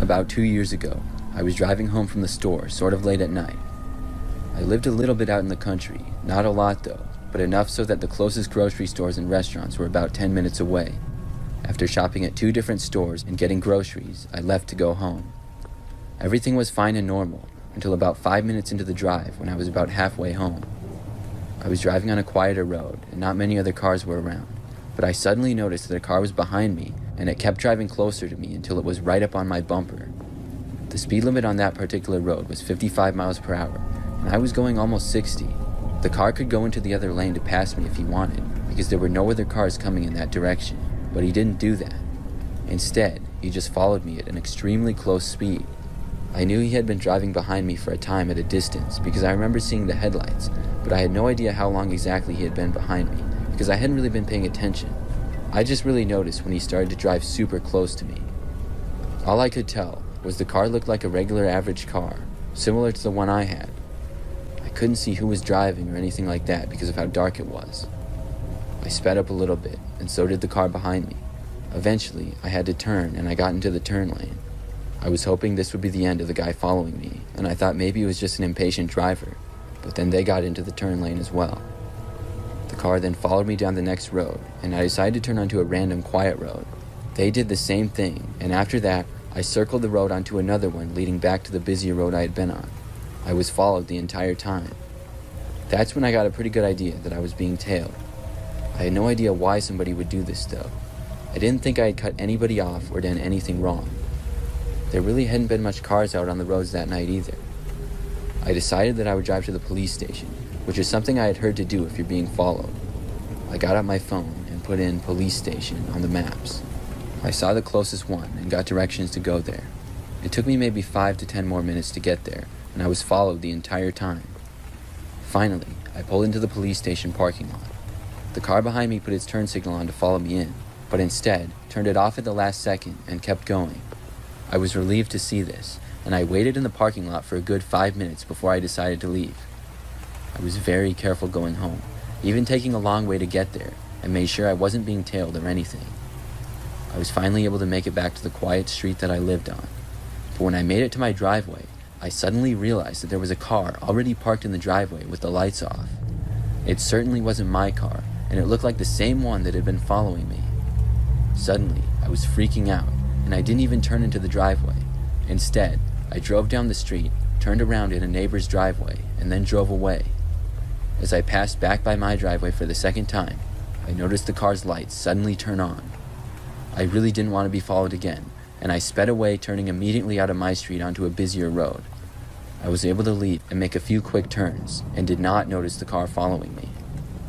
About 2 years ago, I was driving home from the store sort of late at night. I lived a little bit out in the country, not a lot though, but enough so that the closest grocery stores and restaurants were about 10 minutes away. After shopping at 2 different stores and getting groceries, I left to go home. Everything was fine and normal until about 5 minutes into the drive when I was about halfway home. I was driving on a quieter road and not many other cars were around, but I suddenly noticed that a car was behind me and it kept driving closer to me until it was right up on my bumper. The speed limit on that particular road was 55 miles per hour, and I was going almost 60. The car could go into the other lane to pass me if he wanted, because there were no other cars coming in that direction, but he didn't do that. Instead, he just followed me at an extremely close speed. I knew he had been driving behind me for a time at a distance because I remember seeing the headlights, but I had no idea how long exactly he had been behind me because I hadn't really been paying attention. I just really noticed when he started to drive super close to me. All I could tell was the car looked like a regular average car, similar to the one I had. I couldn't see who was driving or anything like that because of how dark it was. I sped up a little bit, and so did the car behind me. Eventually, I had to turn, and I got into the turn lane. I was hoping this would be the end of the guy following me, and I thought maybe it was just an impatient driver, but then they got into the turn lane as well. The car then followed me down the next road, and I decided to turn onto a random quiet road. They did the same thing, and after that, I circled the road onto another one leading back to the busier road I had been on. I was followed the entire time. That's when I got a pretty good idea that I was being tailed. I had no idea why somebody would do this though. I didn't think I had cut anybody off or done anything wrong. There really hadn't been much cars out on the roads that night either. I decided that I would drive to the police station, which is something I had heard to do if you're being followed. I got out my phone and put in police station on the maps. I saw the closest one and got directions to go there. It took me maybe 5 to 10 more minutes to get there, and I was followed the entire time. Finally, I pulled into the police station parking lot. The car behind me put its turn signal on to follow me in, but instead turned it off at the last second and kept going. I was relieved to see this, and I waited in the parking lot for a good 5 minutes before I decided to leave. I was very careful going home, even taking a long way to get there, and made sure I wasn't being tailed or anything. I was finally able to make it back to the quiet street that I lived on, but when I made it to my driveway, I suddenly realized that there was a car already parked in the driveway with the lights off. It certainly wasn't my car, and it looked like the same one that had been following me. Suddenly, I was freaking out, and I didn't even turn into the driveway. Instead, I drove down the street, turned around in a neighbor's driveway, and then drove away. As I passed back by my driveway for the second time, I noticed the car's lights suddenly turn on. I really didn't want to be followed again, and I sped away, turning immediately out of my street onto a busier road. I was able to leave and make a few quick turns, and did not notice the car following me.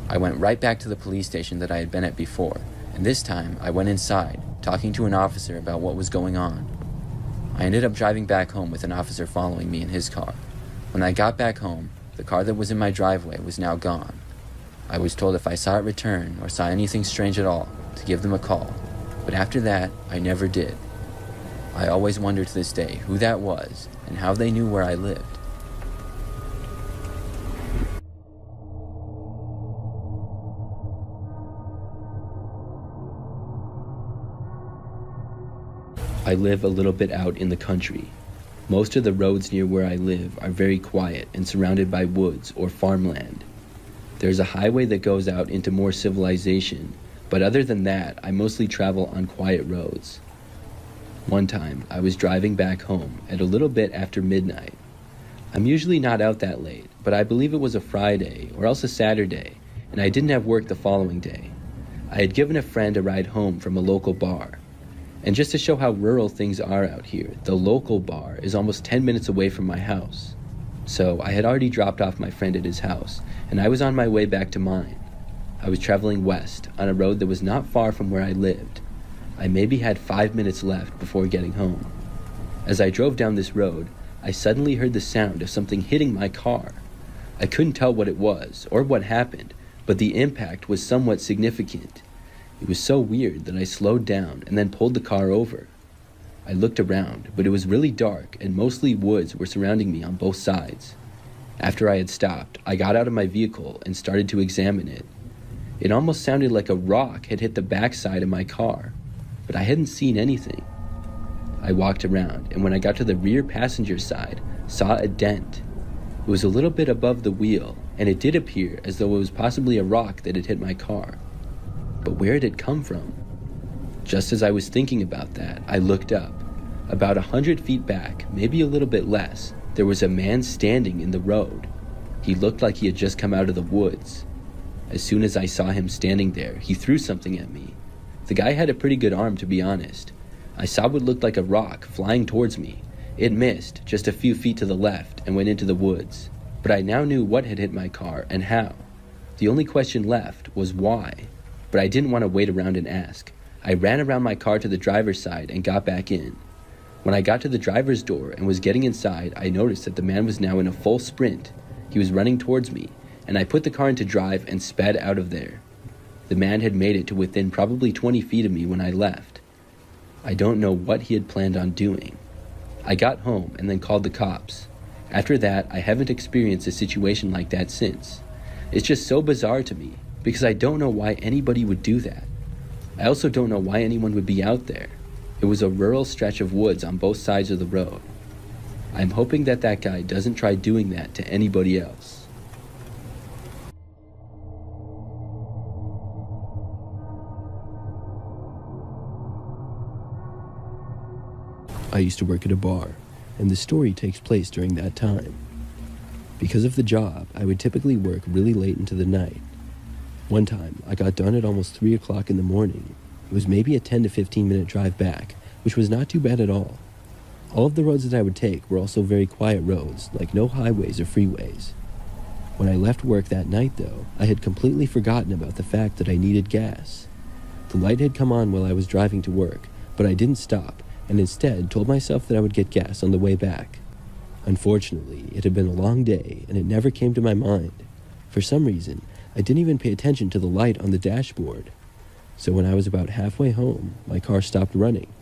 I went right back to the police station that I had been at before, and this time I went inside, talking to an officer about what was going on. I ended up driving back home with an officer following me in his car. When I got back home, the car that was in my driveway was now gone. I was told if I saw it return or saw anything strange at all, to give them a call, but after that, I never did. I always wonder to this day who that was and how they knew where I lived. I live a little bit out in the country. Most of the roads near where I live are very quiet and surrounded by woods or farmland. There's a highway that goes out into more civilization, but other than that, I mostly travel on quiet roads. One time, I was driving back home at a little bit after midnight. I'm usually not out that late, but I believe it was a Friday or else a Saturday, and I didn't have work the following day. I had given a friend a ride home from a local bar. And just to show how rural things are out here, the local bar is almost 10 minutes away from my house. So I had already dropped off my friend at his house, and I was on my way back to mine. I was traveling west on a road that was not far from where I lived. I maybe had 5 minutes left before getting home. As I drove down this road, I suddenly heard the sound of something hitting my car. I couldn't tell what it was or what happened, but the impact was somewhat significant. It was so weird that I slowed down and then pulled the car over. I looked around, but it was really dark and mostly woods were surrounding me on both sides. After I had stopped, I got out of my vehicle and started to examine it. It almost sounded like a rock had hit the backside of my car, but I hadn't seen anything. I walked around, and when I got to the rear passenger side, saw a dent. It was a little bit above the wheel, and it did appear as though it was possibly a rock that had hit my car. But where had it come from? Just as I was thinking about that, I looked up. About 100 feet back, maybe a little bit less, there was a man standing in the road. He looked like he had just come out of the woods. As soon as I saw him standing there, he threw something at me. The guy had a pretty good arm, to be honest. I saw what looked like a rock flying towards me. It missed just a few feet to the left and went into the woods. But I now knew what had hit my car and how. The only question left was why. But I didn't want to wait around and ask. I ran around my car to the driver's side and got back in. When I got to the driver's door and was getting inside, I noticed that the man was now in a full sprint. He was running towards me, and I put the car into drive and sped out of there. The man had made it to within probably 20 feet of me when I left. I don't know what he had planned on doing. I got home and then called the cops. After that, I haven't experienced a situation like that since. It's just so bizarre to me, because I don't know why anybody would do that. I also don't know why anyone would be out there. It was a rural stretch of woods on both sides of the road. I'm hoping that that guy doesn't try doing that to anybody else. I used to work at a bar, and the story takes place during that time. Because of the job, I would typically work really late into the night. One time, I got done at almost 3 o'clock in the morning. It was maybe a 10 to 15 minute drive back, which was not too bad at all. All of the roads that I would take were also very quiet roads, like no highways or freeways. When I left work that night, though, I had completely forgotten about the fact that I needed gas. The light had come on while I was driving to work, but I didn't stop, and instead told myself that I would get gas on the way back. Unfortunately, it had been a long day, and it never came to my mind. For some reason, I didn't even pay attention to the light on the dashboard. So when I was about halfway home, my car stopped running.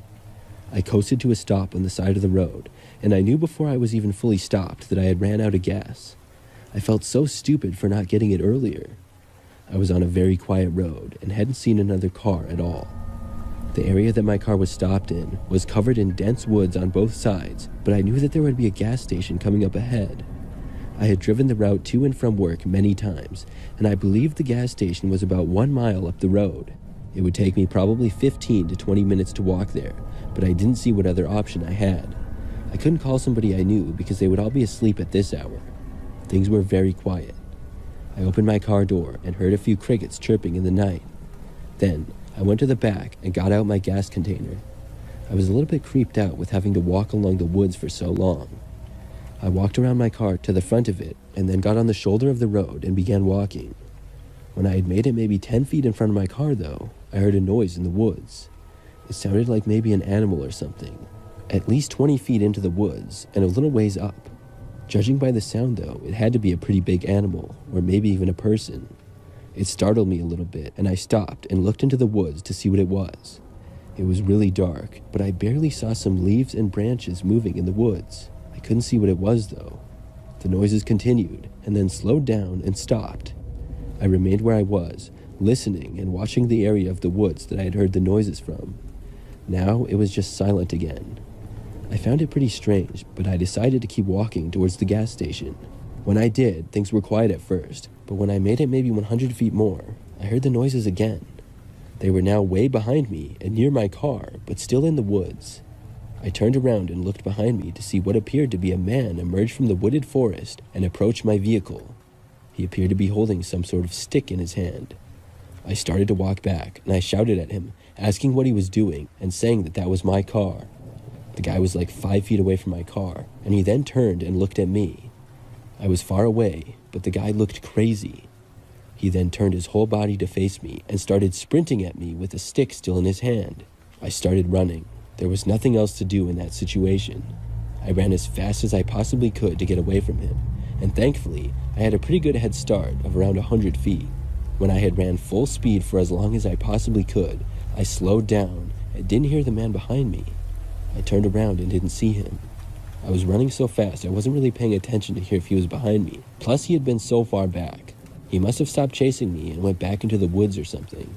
I coasted to a stop on the side of the road, and I knew before I was even fully stopped that I had ran out of gas. I felt so stupid for not getting it earlier. I was on a very quiet road and hadn't seen another car at all. The area that my car was stopped in was covered in dense woods on both sides, but I knew that there would be a gas station coming up ahead. I had driven the route to and from work many times, and I believed the gas station was about 1 mile up the road. It would take me probably 15 to 20 minutes to walk there, but I didn't see what other option I had. I couldn't call somebody I knew because they would all be asleep at this hour. Things were very quiet. I opened my car door and heard a few crickets chirping in the night. Then, I went to the back and got out my gas container. I was a little bit creeped out with having to walk along the woods for so long. I walked around my car to the front of it and then got on the shoulder of the road and began walking. When I had made it maybe 10 feet in front of my car, though, I heard a noise in the woods. It sounded like maybe an animal or something, at least 20 feet into the woods and a little ways up. Judging by the sound, though, it had to be a pretty big animal, or maybe even a person. It startled me a little bit, and I stopped and looked into the woods to see what it was. It was really dark, but I barely saw some leaves and branches moving in the woods. I couldn't see what it was, though. The noises continued, and then slowed down and stopped. I remained where I was, listening and watching the area of the woods that I had heard the noises from. Now it was just silent again. I found it pretty strange, but I decided to keep walking towards the gas station. When I did, things were quiet at first, but when I made it maybe 100 feet more, I heard the noises again. They were now way behind me and near my car, but still in the woods. I turned around and looked behind me to see what appeared to be a man emerge from the wooded forest and approach my vehicle. He appeared to be holding some sort of stick in his hand. I started to walk back, and I shouted at him, asking what he was doing and saying that was my car. The guy was like 5 feet away from my car, and he then turned and looked at me. I was far away, but the guy looked crazy. He then turned his whole body to face me and started sprinting at me with a stick still in his hand. I started running. There was nothing else to do in that situation. I ran as fast as I possibly could to get away from him, and thankfully, I had a pretty good head start of around 100 feet. When I had ran full speed for as long as I possibly could, I slowed down and didn't hear the man behind me. I turned around and didn't see him. I was running so fast I wasn't really paying attention to hear if he was behind me. Plus, he had been so far back. He must have stopped chasing me and went back into the woods or something.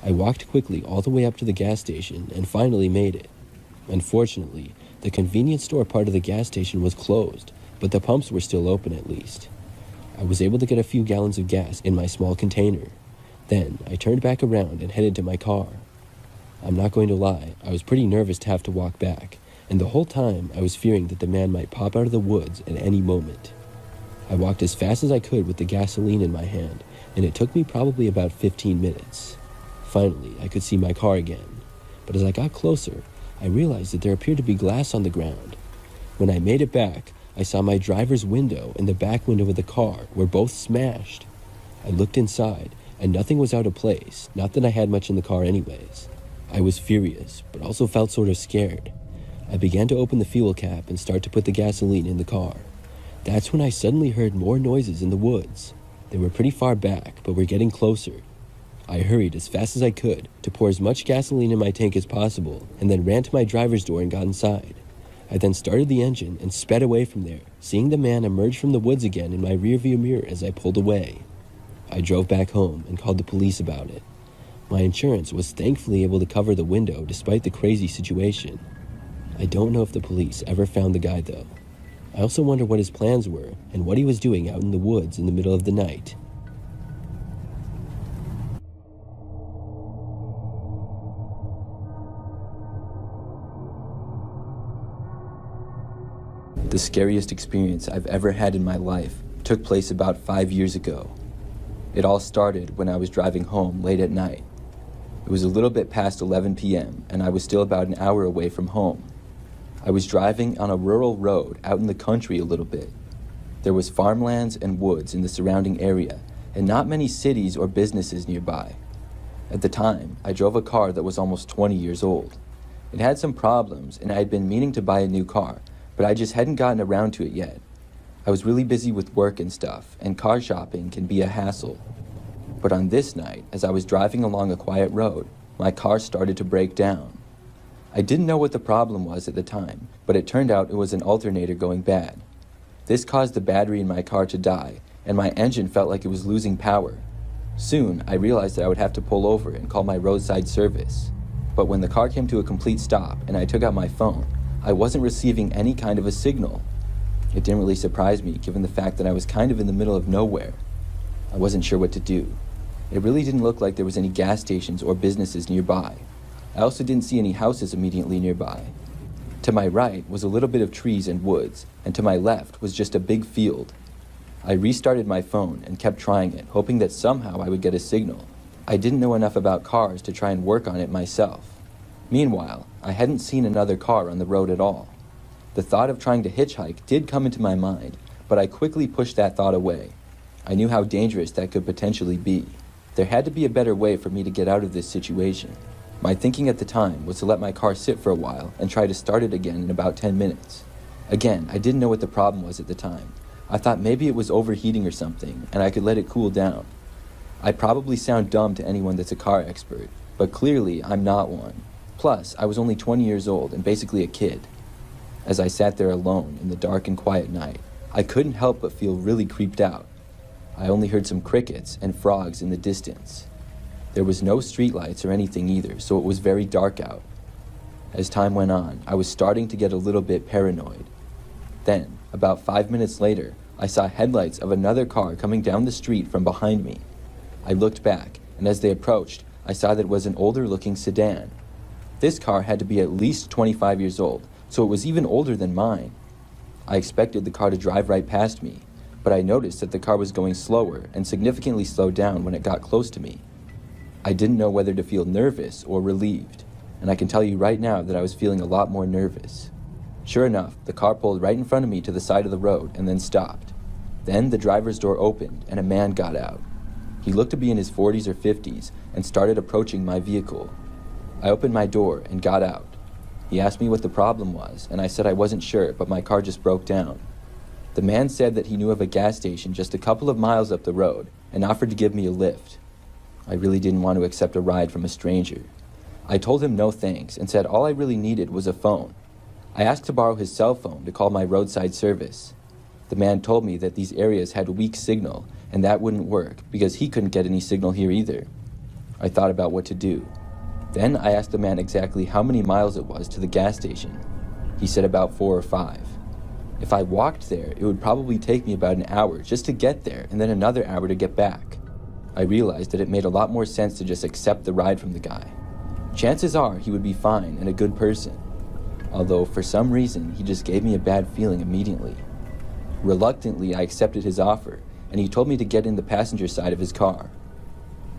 I walked quickly all the way up to the gas station and finally made it. Unfortunately, the convenience store part of the gas station was closed, but the pumps were still open at least. I was able to get a few gallons of gas in my small container. Then, I turned back around and headed to my car. I'm not going to lie, I was pretty nervous to have to walk back, and the whole time I was fearing that the man might pop out of the woods at any moment. I walked as fast as I could with the gasoline in my hand, and it took me probably about 15 minutes. Finally, I could see my car again, but as I got closer, I realized that there appeared to be glass on the ground. When I made it back, I saw my driver's window and the back window of the car were both smashed. I looked inside, and nothing was out of place, not that I had much in the car anyways. I was furious, but also felt sort of scared. I began to open the fuel cap and start to put the gasoline in the car. That's when I suddenly heard more noises in the woods. They were pretty far back, but were getting closer. I hurried as fast as I could to pour as much gasoline in my tank as possible, and then ran to my driver's door and got inside. I then started the engine and sped away from there, seeing the man emerge from the woods again in my rearview mirror as I pulled away. I drove back home and called the police about it. My insurance was thankfully able to cover the window despite the crazy situation. I don't know if the police ever found the guy though. I also wonder what his plans were and what he was doing out in the woods in the middle of the night. The scariest experience I've ever had in my life took place about 5 years ago. It all started when I was driving home late at night. It was a little bit past 11 p.m. and I was still about an hour away from home. I was driving on a rural road out in the country a little bit. There was farmlands and woods in the surrounding area and not many cities or businesses nearby. At the time, I drove a car that was almost 20 years old. It had some problems and I had been meaning to buy a new car, but I just hadn't gotten around to it yet. I was really busy with work and stuff, and car shopping can be a hassle. But on this night, as I was driving along a quiet road, my car started to break down. I didn't know what the problem was at the time, but it turned out it was an alternator going bad. This caused the battery in my car to die, and my engine felt like it was losing power. Soon, I realized that I would have to pull over and call my roadside service. But when the car came to a complete stop and I took out my phone, I wasn't receiving any kind of a signal. It didn't really surprise me, given the fact that I was kind of in the middle of nowhere. I wasn't sure what to do. It really didn't look like there was any gas stations or businesses nearby. I also didn't see any houses immediately nearby. To my right was a little bit of trees and woods, and to my left was just a big field. I restarted my phone and kept trying it, hoping that somehow I would get a signal. I didn't know enough about cars to try and work on it myself. Meanwhile, I hadn't seen another car on the road at all. The thought of trying to hitchhike did come into my mind, but I quickly pushed that thought away. I knew how dangerous that could potentially be. There had to be a better way for me to get out of this situation. My thinking at the time was to let my car sit for a while and try to start it again in about 10 minutes. Again, I didn't know what the problem was at the time. I thought maybe it was overheating or something, and I could let it cool down. I probably sound dumb to anyone that's a car expert, but clearly I'm not one. Plus, I was only 20 years old and basically a kid. As I sat there alone in the dark and quiet night, I couldn't help but feel really creeped out. I only heard some crickets and frogs in the distance. There was no streetlights or anything either, so it was very dark out. As time went on, I was starting to get a little bit paranoid. Then, about 5 minutes later, I saw headlights of another car coming down the street from behind me. I looked back, and as they approached, I saw that it was an older-looking sedan. This car had to be at least 25 years old, so it was even older than mine. I expected the car to drive right past me, but I noticed that the car was going slower and significantly slowed down when it got close to me. I didn't know whether to feel nervous or relieved, and I can tell you right now that I was feeling a lot more nervous. Sure enough, the car pulled right in front of me to the side of the road and then stopped. Then the driver's door opened and a man got out. He looked to be in his 40s or 50s and started approaching my vehicle. I opened my door and got out. He asked me what the problem was, and I said I wasn't sure, but my car just broke down. The man said that he knew of a gas station just a couple of miles up the road and offered to give me a lift. I really didn't want to accept a ride from a stranger. I told him no thanks and said all I really needed was a phone. I asked to borrow his cell phone to call my roadside service. The man told me that these areas had weak signal and that wouldn't work because he couldn't get any signal here either. I thought about what to do. Then I asked the man exactly how many miles it was to the gas station. He said about 4 or 5. If I walked there, it would probably take me about an hour just to get there and then another hour to get back. I realized that it made a lot more sense to just accept the ride from the guy. Chances are he would be fine and a good person. Although for some reason, he just gave me a bad feeling immediately. Reluctantly, I accepted his offer, and he told me to get in the passenger side of his car.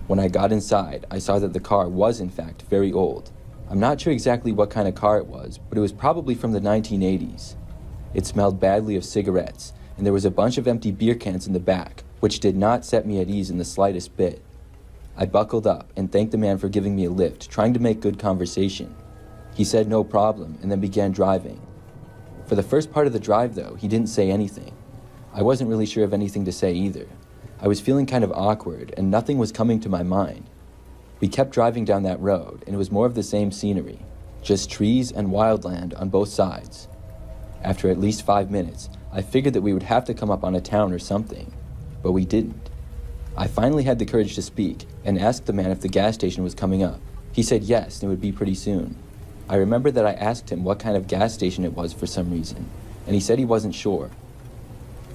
When I got inside, I saw that the car was in fact very old. I'm not sure exactly what kind of car it was, but it was probably from the 1980s. It smelled badly of cigarettes, and there was a bunch of empty beer cans in the back, which did not set me at ease in the slightest bit. I buckled up and thanked the man for giving me a lift, trying to make good conversation. He said no problem and then began driving. For the first part of the drive, though, he didn't say anything. I wasn't really sure of anything to say either. I was feeling kind of awkward and nothing was coming to my mind. We kept driving down that road and it was more of the same scenery, just trees and wildland on both sides. After at least 5 minutes, I figured that we would have to come up on a town or something, but we didn't. I finally had the courage to speak and asked the man if the gas station was coming up. He said yes, and it would be pretty soon. I remember that I asked him what kind of gas station it was for some reason, and he said he wasn't sure.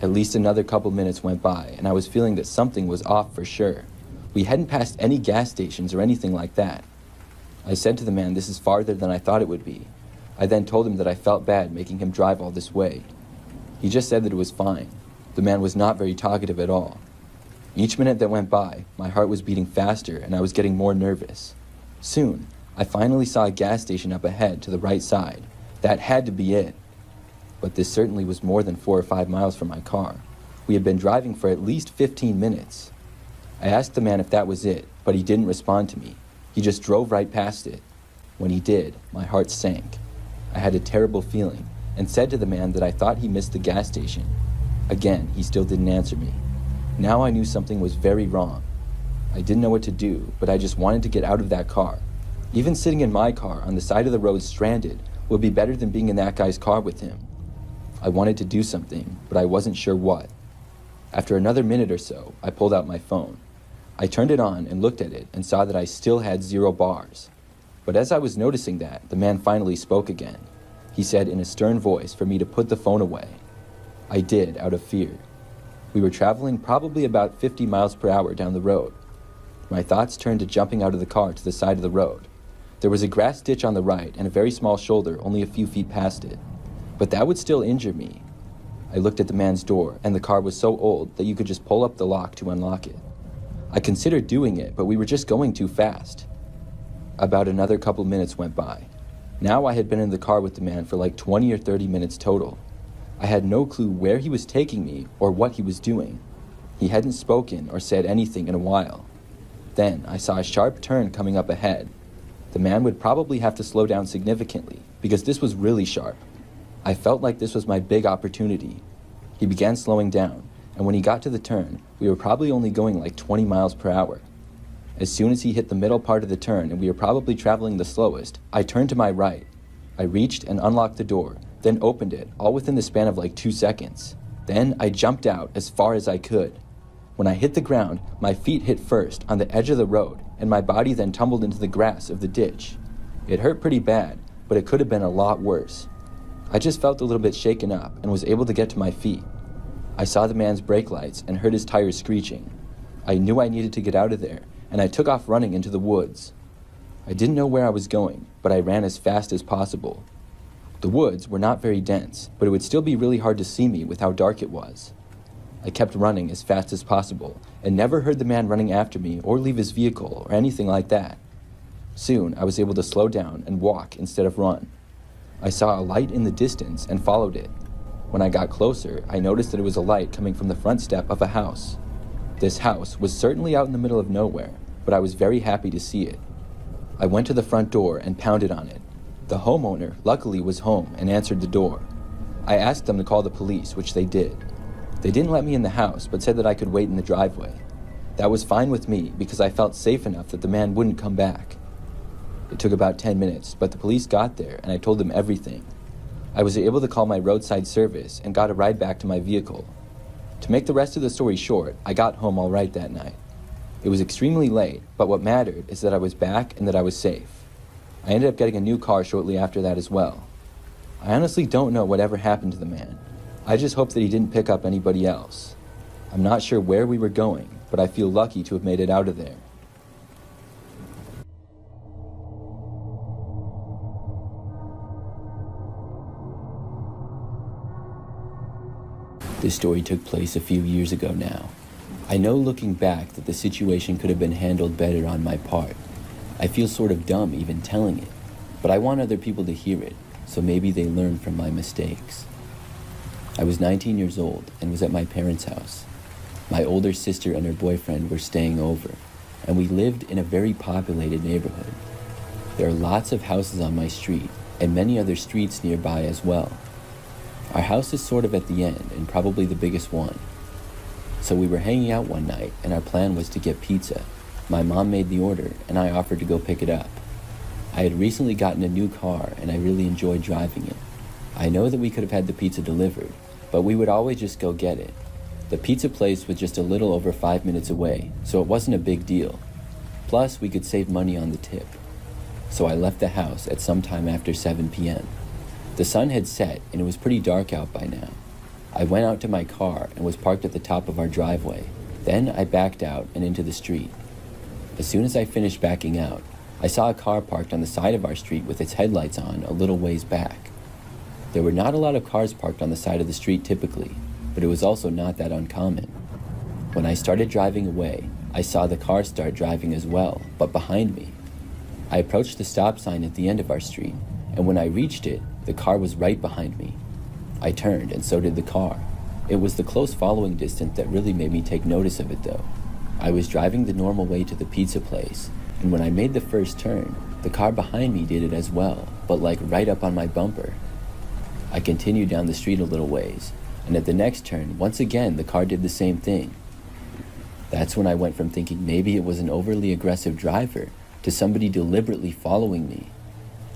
At least another couple minutes went by, and I was feeling that something was off for sure. We hadn't passed any gas stations or anything like that. I said to the man this is farther than I thought it would be. I then told him that I felt bad making him drive all this way. He just said that it was fine. The man was not very talkative at all. Each minute that went by, my heart was beating faster and I was getting more nervous. Soon, I finally saw a gas station up ahead to the right side. That had to be it. But this certainly was more than 4 or 5 miles from my car. We had been driving for at least 15 minutes. I asked the man if that was it, but he didn't respond to me. He just drove right past it. When he did, my heart sank. I had a terrible feeling and said to the man that I thought he missed the gas station. Again, he still didn't answer me. Now I knew something was very wrong. I didn't know what to do, but I just wanted to get out of that car. Even sitting in my car on the side of the road stranded would be better than being in that guy's car with him. I wanted to do something, but I wasn't sure what. After another minute or so, I pulled out my phone. I turned it on and looked at it and saw that I still had 0 bars. But as I was noticing that, the man finally spoke again. He said in a stern voice for me to put the phone away. I did, out of fear. We were traveling probably about 50 miles per hour down the road. My thoughts turned to jumping out of the car to the side of the road. There was a grass ditch on the right and a very small shoulder only a few feet past it. But that would still injure me. I looked at the man's door, and the car was so old that you could just pull up the lock to unlock it. I considered doing it, but we were just going too fast. About another couple minutes went by. Now I had been in the car with the man for like 20 or 30 minutes total. I had no clue where he was taking me or what he was doing. He hadn't spoken or said anything in a while. Then I saw a sharp turn coming up ahead. The man would probably have to slow down significantly because this was really sharp. I felt like this was my big opportunity. He began slowing down, and when he got to the turn, we were probably only going like 20 miles per hour. As soon as he hit the middle part of the turn and we were probably traveling the slowest, I turned to my right. I reached and unlocked the door, then opened it, all within the span of like 2 seconds. Then I jumped out as far as I could. When I hit the ground, my feet hit first on the edge of the road, and my body then tumbled into the grass of the ditch. It hurt pretty bad, but it could have been a lot worse. I just felt a little bit shaken up and was able to get to my feet. I saw the man's brake lights and heard his tires screeching. I knew I needed to get out of there, and I took off running into the woods. I didn't know where I was going, but I ran as fast as possible. The woods were not very dense, but it would still be really hard to see me with how dark it was. I kept running as fast as possible and never heard the man running after me or leave his vehicle or anything like that. Soon, I was able to slow down and walk instead of run. I saw a light in the distance and followed it. When I got closer, I noticed that it was a light coming from the front step of a house. This house was certainly out in the middle of nowhere, but I was very happy to see it. I went to the front door and pounded on it. The homeowner, luckily, was home and answered the door. I asked them to call the police, which they did. They didn't let me in the house, but said that I could wait in the driveway. That was fine with me because I felt safe enough that the man wouldn't come back. It took about 10 minutes, but the police got there and I told them everything. I was able to call my roadside service and got a ride back to my vehicle. To make the rest of the story short, I got home all right that night. It was extremely late, but what mattered is that I was back and that I was safe. I ended up getting a new car shortly after that as well. I honestly don't know whatever happened to the man. I just hope that he didn't pick up anybody else. I'm not sure where we were going, but I feel lucky to have made it out of there. This story took place a few years ago now. I know looking back that the situation could have been handled better on my part. I feel sort of dumb even telling it, but I want other people to hear it, so maybe they learn from my mistakes. I was 19 years old and was at my parents' house. My older sister and her boyfriend were staying over, and we lived in a very populated neighborhood. There are lots of houses on my street, and many other streets nearby as well. Our house is sort of at the end, and probably the biggest one. So we were hanging out one night, and our plan was to get pizza. My mom made the order, and I offered to go pick it up. I had recently gotten a new car, and I really enjoyed driving it. I know that we could have had the pizza delivered, but we would always just go get it. The pizza place was just a little over 5 minutes away, so it wasn't a big deal. Plus, we could save money on the tip. So I left the house at some time after 7 p.m. The sun had set, and it was pretty dark out by now. I went out to my car and was parked at the top of our driveway. Then I backed out and into the street. As soon as I finished backing out, I saw a car parked on the side of our street with its headlights on a little ways back. There were not a lot of cars parked on the side of the street typically, but it was also not that uncommon. When I started driving away, I saw the car start driving as well, but behind me. I approached the stop sign at the end of our street, and when I reached it, the car was right behind me. I turned, and so did the car. It was the close following distance that really made me take notice of it though. I was driving the normal way to the pizza place, and when I made the first turn, the car behind me did it as well, but like right up on my bumper. I continued down the street a little ways, and at the next turn, once again, the car did the same thing. That's when I went from thinking maybe it was an overly aggressive driver to somebody deliberately following me.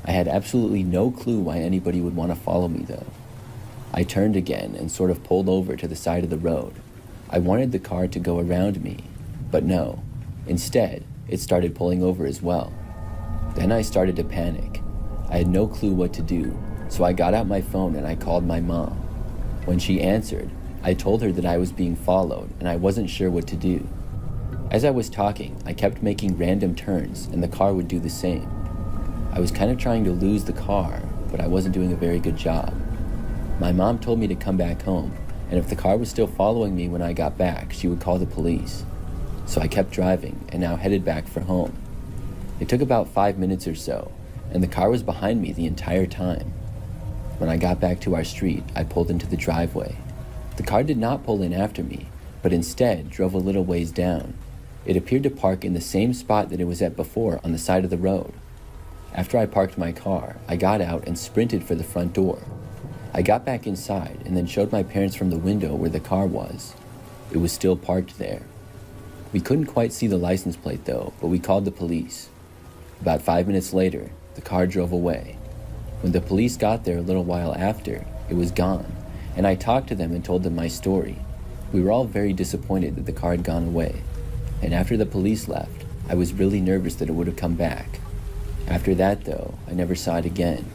I had absolutely no clue why anybody would want to follow me though. I turned again and sort of pulled over to the side of the road. I wanted the car to go around me, but no. Instead, it started pulling over as well. Then I started to panic. I had no clue what to do, so I got out my phone and I called my mom. When she answered, I told her that I was being followed and I wasn't sure what to do. As I was talking, I kept making random turns and the car would do the same. I was kind of trying to lose the car, but I wasn't doing a very good job. My mom told me to come back home, and if the car was still following me when I got back, she would call the police. So I kept driving and now headed back for home. It took about 5 minutes or so, and the car was behind me the entire time. When I got back to our street, I pulled into the driveway. The car did not pull in after me, but instead drove a little ways down. It appeared to park in the same spot that it was at before on the side of the road. After I parked my car, I got out and sprinted for the front door. I got back inside and then showed my parents from the window where the car was. It was still parked there. We couldn't quite see the license plate though, but we called the police. About 5 minutes later, the car drove away. When the police got there a little while after, it was gone, and I talked to them and told them my story. We were all very disappointed that the car had gone away, and after the police left, I was really nervous that it would have come back. After that though, I never saw it again.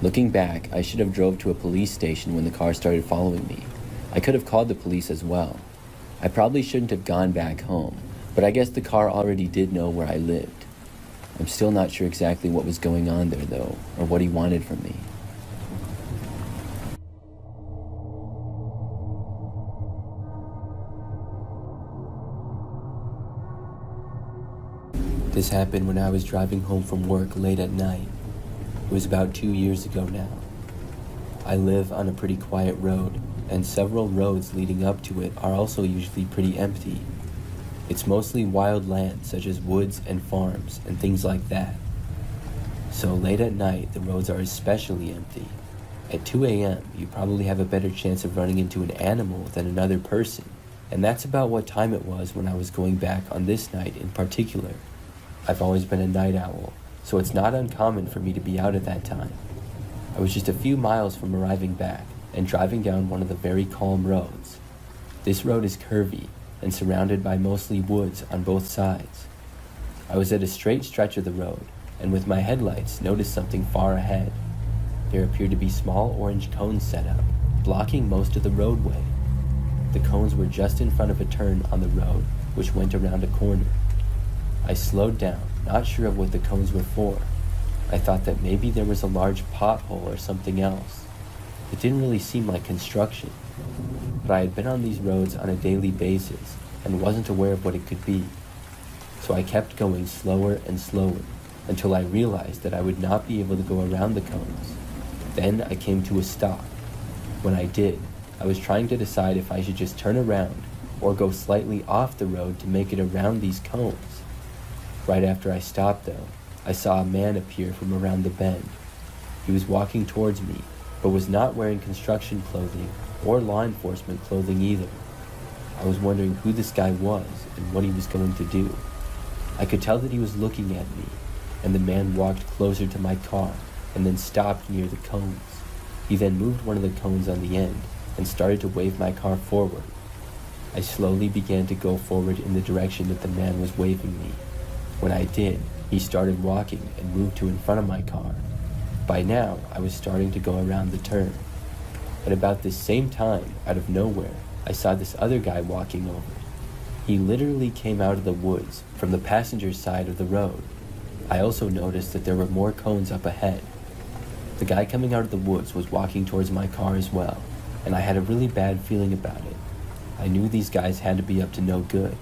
Looking back, I should have drove to a police station when the car started following me. I could have called the police as well. I probably shouldn't have gone back home, but I guess the car already did know where I lived. I'm still not sure exactly what was going on there though, or what he wanted from me. This happened when I was driving home from work late at night. It was about 2 years ago now. I live on a pretty quiet road, and several roads leading up to it are also usually pretty empty. It's mostly wild land such as woods and farms and things like that. So late at night, the roads are especially empty. At 2 a.m., you probably have a better chance of running into an animal than another person, and that's about what time it was when I was going back on this night in particular. I've always been a night owl, so it's not uncommon for me to be out at that time. I was just a few miles from arriving back and driving down one of the very calm roads. This road is curvy and surrounded by mostly woods on both sides. I was at a straight stretch of the road, and with my headlights noticed something far ahead. There appeared to be small orange cones set up, blocking most of the roadway. The cones were just in front of a turn on the road, which went around a corner. I slowed down, not sure of what the cones were for. I thought that maybe there was a large pothole or something else. It didn't really seem like construction, but I had been on these roads on a daily basis and wasn't aware of what it could be. So I kept going slower and slower until I realized that I would not be able to go around the cones. Then I came to a stop. When I did, I was trying to decide if I should just turn around or go slightly off the road to make it around these cones. Right after I stopped though, I saw a man appear from around the bend. He was walking towards me, but was not wearing construction clothing or law enforcement clothing either. I was wondering who this guy was and what he was going to do. I could tell that he was looking at me, and the man walked closer to my car and then stopped near the cones. He then moved one of the cones on the end and started to wave my car forward. I slowly began to go forward in the direction that the man was waving me. When I did, he started walking and moved to in front of my car. By now, I was starting to go around the turn. At about this same time, out of nowhere, I saw this other guy walking over. He literally came out of the woods from the passenger side of the road. I also noticed that there were more cones up ahead. The guy coming out of the woods was walking towards my car as well, and I had a really bad feeling about it. I knew these guys had to be up to no good.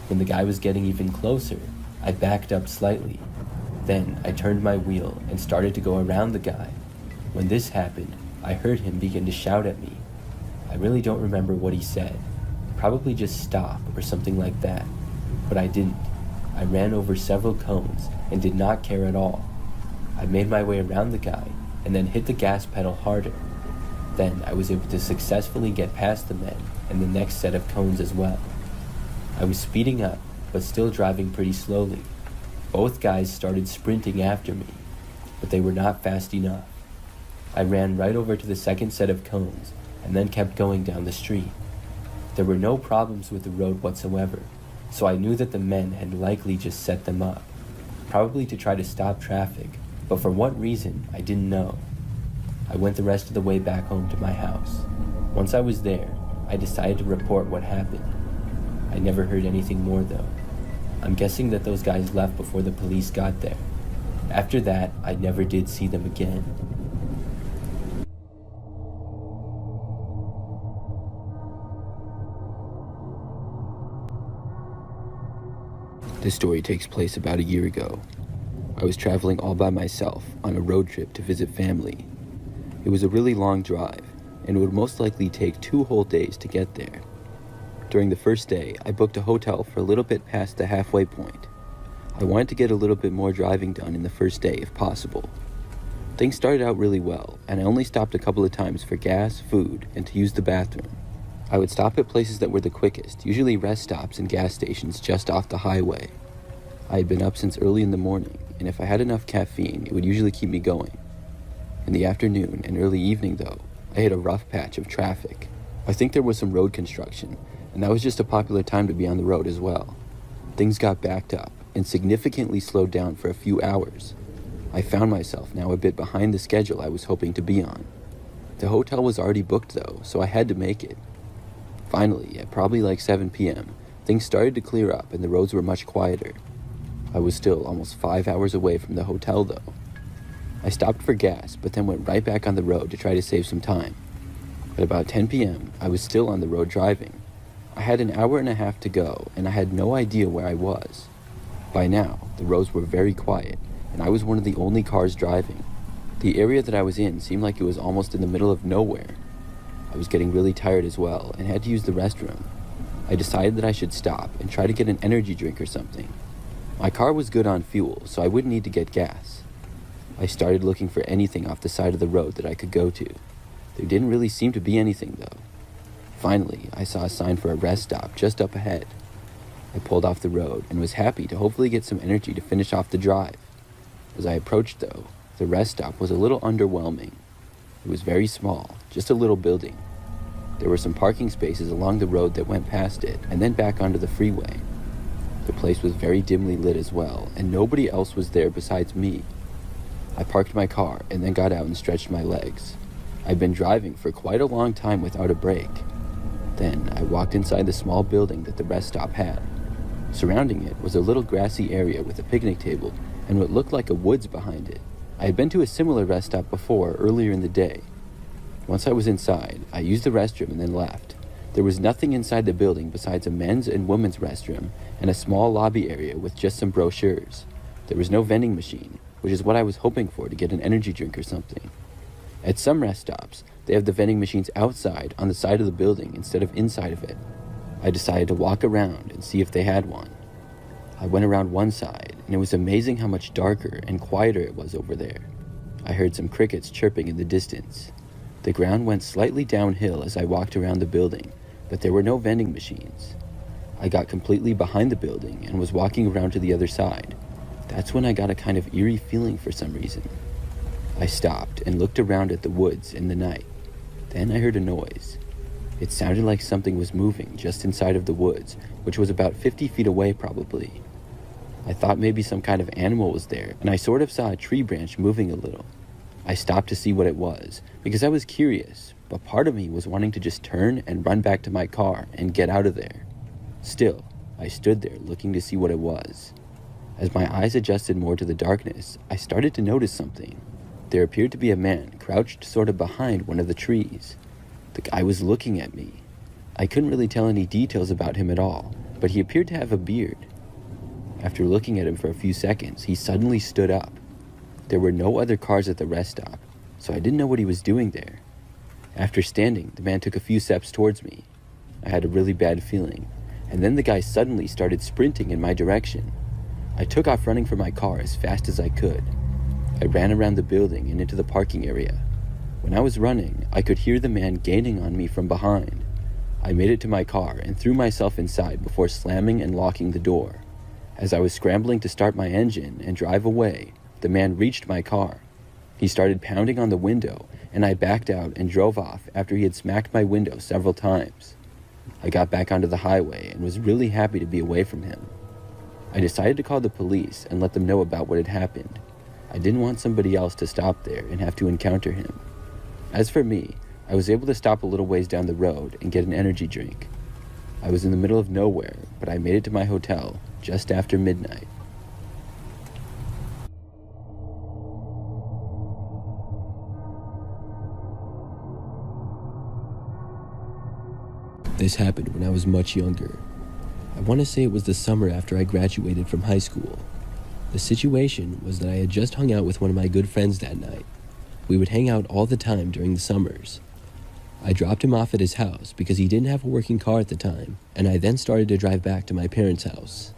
When the guy was getting even closer, I backed up slightly. Then I turned my wheel and started to go around the guy. When this happened, I heard him begin to shout at me. I really don't remember what he said. Probably just stop or something like that. But I didn't. I ran over several cones and did not care at all. I made my way around the guy and then hit the gas pedal harder. Then I was able to successfully get past the men and the next set of cones as well. I was speeding up, but still driving pretty slowly. Both guys started sprinting after me, but they were not fast enough. I ran right over to the second set of cones and then kept going down the street. There were no problems with the road whatsoever, so I knew that the men had likely just set them up, probably to try to stop traffic, but for what reason, I didn't know. I went the rest of the way back home to my house. Once I was there, I decided to report what happened. I never heard anything more though. I'm guessing that those guys left before the police got there. After that, I never did see them again. This story takes place about a year ago. I was traveling all by myself on a road trip to visit family. It was a really long drive, and it would most likely take 2 whole days to get there. During the first day, I booked a hotel for a little bit past the halfway point. I wanted to get a little bit more driving done in the first day if possible. Things started out really well, and I only stopped a couple of times for gas, food, and to use the bathroom. I would stop at places that were the quickest, usually rest stops and gas stations just off the highway. I had been up since early in the morning, and if I had enough caffeine, it would usually keep me going. In the afternoon and early evening, though, I hit a rough patch of traffic. I think there was some road construction, and that was just a popular time to be on the road as well. Things got backed up and significantly slowed down for a few hours. I found myself now a bit behind the schedule I was hoping to be on. The hotel was already booked though, so I had to make it. Finally, at probably like 7 p.m., things started to clear up and the roads were much quieter. I was still almost 5 hours away from the hotel though. I stopped for gas, but then went right back on the road to try to save some time. At about 10 p.m., I was still on the road driving. I had an hour and a half to go, and I had no idea where I was. By now, the roads were very quiet, and I was one of the only cars driving. The area that I was in seemed like it was almost in the middle of nowhere. I was getting really tired as well, and had to use the restroom. I decided that I should stop and try to get an energy drink or something. My car was good on fuel, so I wouldn't need to get gas. I started looking for anything off the side of the road that I could go to. There didn't really seem to be anything though. Finally, I saw a sign for a rest stop just up ahead. I pulled off the road and was happy to hopefully get some energy to finish off the drive. As I approached though, the rest stop was a little underwhelming. It was very small, just a little building. There were some parking spaces along the road that went past it and then back onto the freeway. The place was very dimly lit as well, and nobody else was there besides me. I parked my car and then got out and stretched my legs. I'd been driving for quite a long time without a break. Then I walked inside the small building that the rest stop had. Surrounding it was a little grassy area with a picnic table and what looked like a woods behind it. I had been to a similar rest stop before earlier in the day. Once I was inside, I used the restroom and then left. There was nothing inside the building besides a men's and women's restroom and a small lobby area with just some brochures. There was no vending machine, which is what I was hoping for to get an energy drink or something. At some rest stops, they have the vending machines outside on the side of the building instead of inside of it. I decided to walk around and see if they had one. I went around one side, and it was amazing how much darker and quieter it was over there. I heard some crickets chirping in the distance. The ground went slightly downhill as I walked around the building, but there were no vending machines. I got completely behind the building and was walking around to the other side. That's when I got a kind of eerie feeling for some reason. I stopped and looked around at the woods in the night. Then I heard a noise. It sounded like something was moving just inside of the woods, which was about 50 feet away probably. I thought maybe some kind of animal was there, and I sort of saw a tree branch moving a little. I stopped to see what it was, because I was curious, but part of me was wanting to just turn and run back to my car and get out of there. Still, I stood there looking to see what it was. As my eyes adjusted more to the darkness, I started to notice something. There appeared to be a man crouched sort of behind one of the trees. The guy was looking at me. I couldn't really tell any details about him at all, but he appeared to have a beard. After looking at him for a few seconds, he suddenly stood up. There were no other cars at the rest stop, so I didn't know what he was doing there. After standing, the man took a few steps towards me. I had a really bad feeling, and then the guy suddenly started sprinting in my direction. I took off running for my car as fast as I could. I ran around the building and into the parking area. When I was running, I could hear the man gaining on me from behind. I made it to my car and threw myself inside before slamming and locking the door. As I was scrambling to start my engine and drive away, the man reached my car. He started pounding on the window, and I backed out and drove off after he had smacked my window several times. I got back onto the highway and was really happy to be away from him. I decided to call the police and let them know about what had happened. I didn't want somebody else to stop there and have to encounter him. As for me, I was able to stop a little ways down the road and get an energy drink. I was in the middle of nowhere, but I made it to my hotel just after midnight. This happened when I was much younger. I want to say it was the summer after I graduated from high school. The situation was that I had just hung out with one of my good friends that night. We would hang out all the time during the summers. I dropped him off at his house because he didn't have a working car at the time, and I then started to drive back to my parents' house.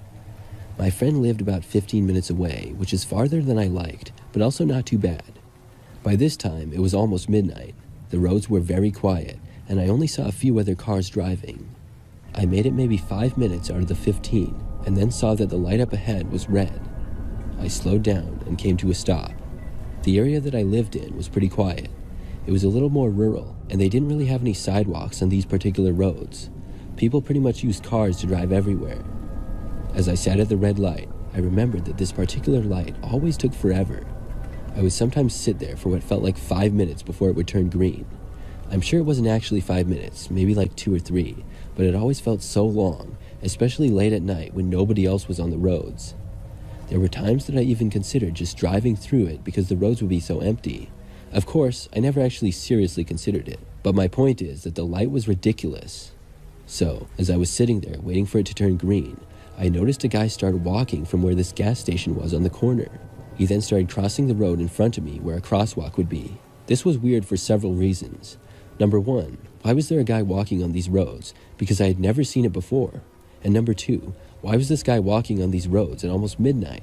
My friend lived about 15 minutes away, which is farther than I liked, but also not too bad. By this time, it was almost midnight. The roads were very quiet, and I only saw a few other cars driving. I made it maybe 5 minutes out of the 15, and then saw that the light up ahead was red. I slowed down and came to a stop. The area that I lived in was pretty quiet. It was a little more rural, and they didn't really have any sidewalks on these particular roads. People pretty much used cars to drive everywhere. As I sat at the red light, I remembered that this particular light always took forever. I would sometimes sit there for what felt like 5 minutes before it would turn green. I'm sure it wasn't actually 5 minutes, maybe like 2 or 3, but it always felt so long, especially late at night when nobody else was on the roads. There were times that I even considered just driving through it because the roads would be so empty. Of course, I never actually seriously considered it, but my point is that the light was ridiculous. So, as I was sitting there waiting for it to turn green, I noticed a guy start walking from where this gas station was on the corner. He then started crossing the road in front of me where a crosswalk would be. This was weird for several reasons. Number one, why was there a guy walking on these roads? Because I had never seen it before. And number two, why was this guy walking on these roads at almost midnight?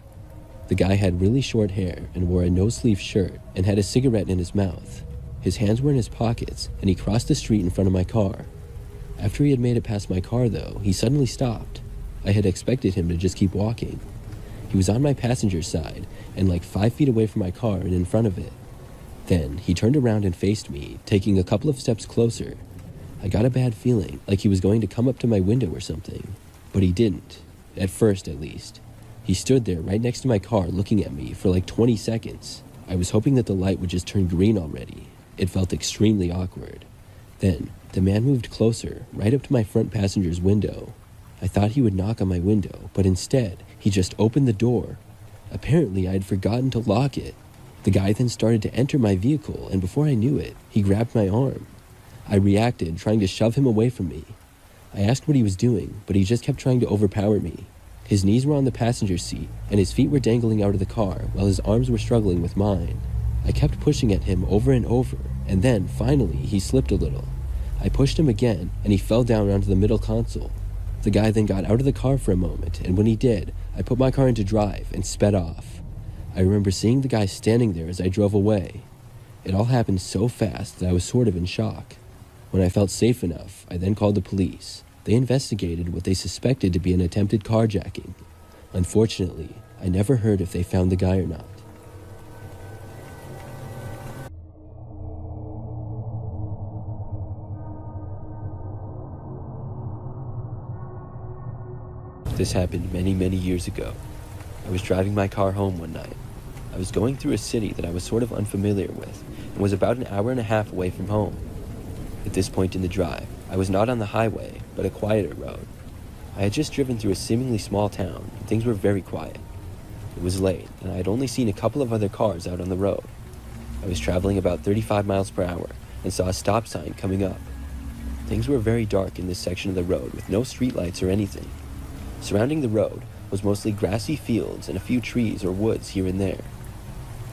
The guy had really short hair and wore a no-sleeve shirt and had a cigarette in his mouth. His hands were in his pockets, and he crossed the street in front of my car. After he had made it past my car, though, he suddenly stopped. I had expected him to just keep walking. He was on my passenger side and like 5 feet away from my car and in front of it. Then he turned around and faced me, taking a couple of steps closer. I got a bad feeling, like he was going to come up to my window or something. But he didn't, at first at least. He stood there right next to my car looking at me for like 20 seconds. I was hoping that the light would just turn green already. It felt extremely awkward. Then, the man moved closer, right up to my front passenger's window. I thought he would knock on my window, but instead, he just opened the door. Apparently, I had forgotten to lock it. The guy then started to enter my vehicle, and before I knew it, he grabbed my arm. I reacted, trying to shove him away from me. I asked what he was doing, but he just kept trying to overpower me. His knees were on the passenger seat, and his feet were dangling out of the car, while his arms were struggling with mine. I kept pushing at him over and over, and then, finally, he slipped a little. I pushed him again, and he fell down onto the middle console. The guy then got out of the car for a moment, and when he did, I put my car into drive and sped off. I remember seeing the guy standing there as I drove away. It all happened so fast that I was sort of in shock. When I felt safe enough, I then called the police. They investigated what they suspected to be an attempted carjacking. Unfortunately, I never heard if they found the guy or not. This happened many, many years ago. I was driving my car home one night. I was going through a city that I was sort of unfamiliar with and was about an hour and a half away from home. At this point in the drive, I was not on the highway, but a quieter road. I had just driven through a seemingly small town, and things were very quiet. It was late, and I had only seen a couple of other cars out on the road. I was traveling about 35 miles per hour and saw a stop sign coming up. Things were very dark in this section of the road with no streetlights or anything. Surrounding the road was mostly grassy fields and a few trees or woods here and there.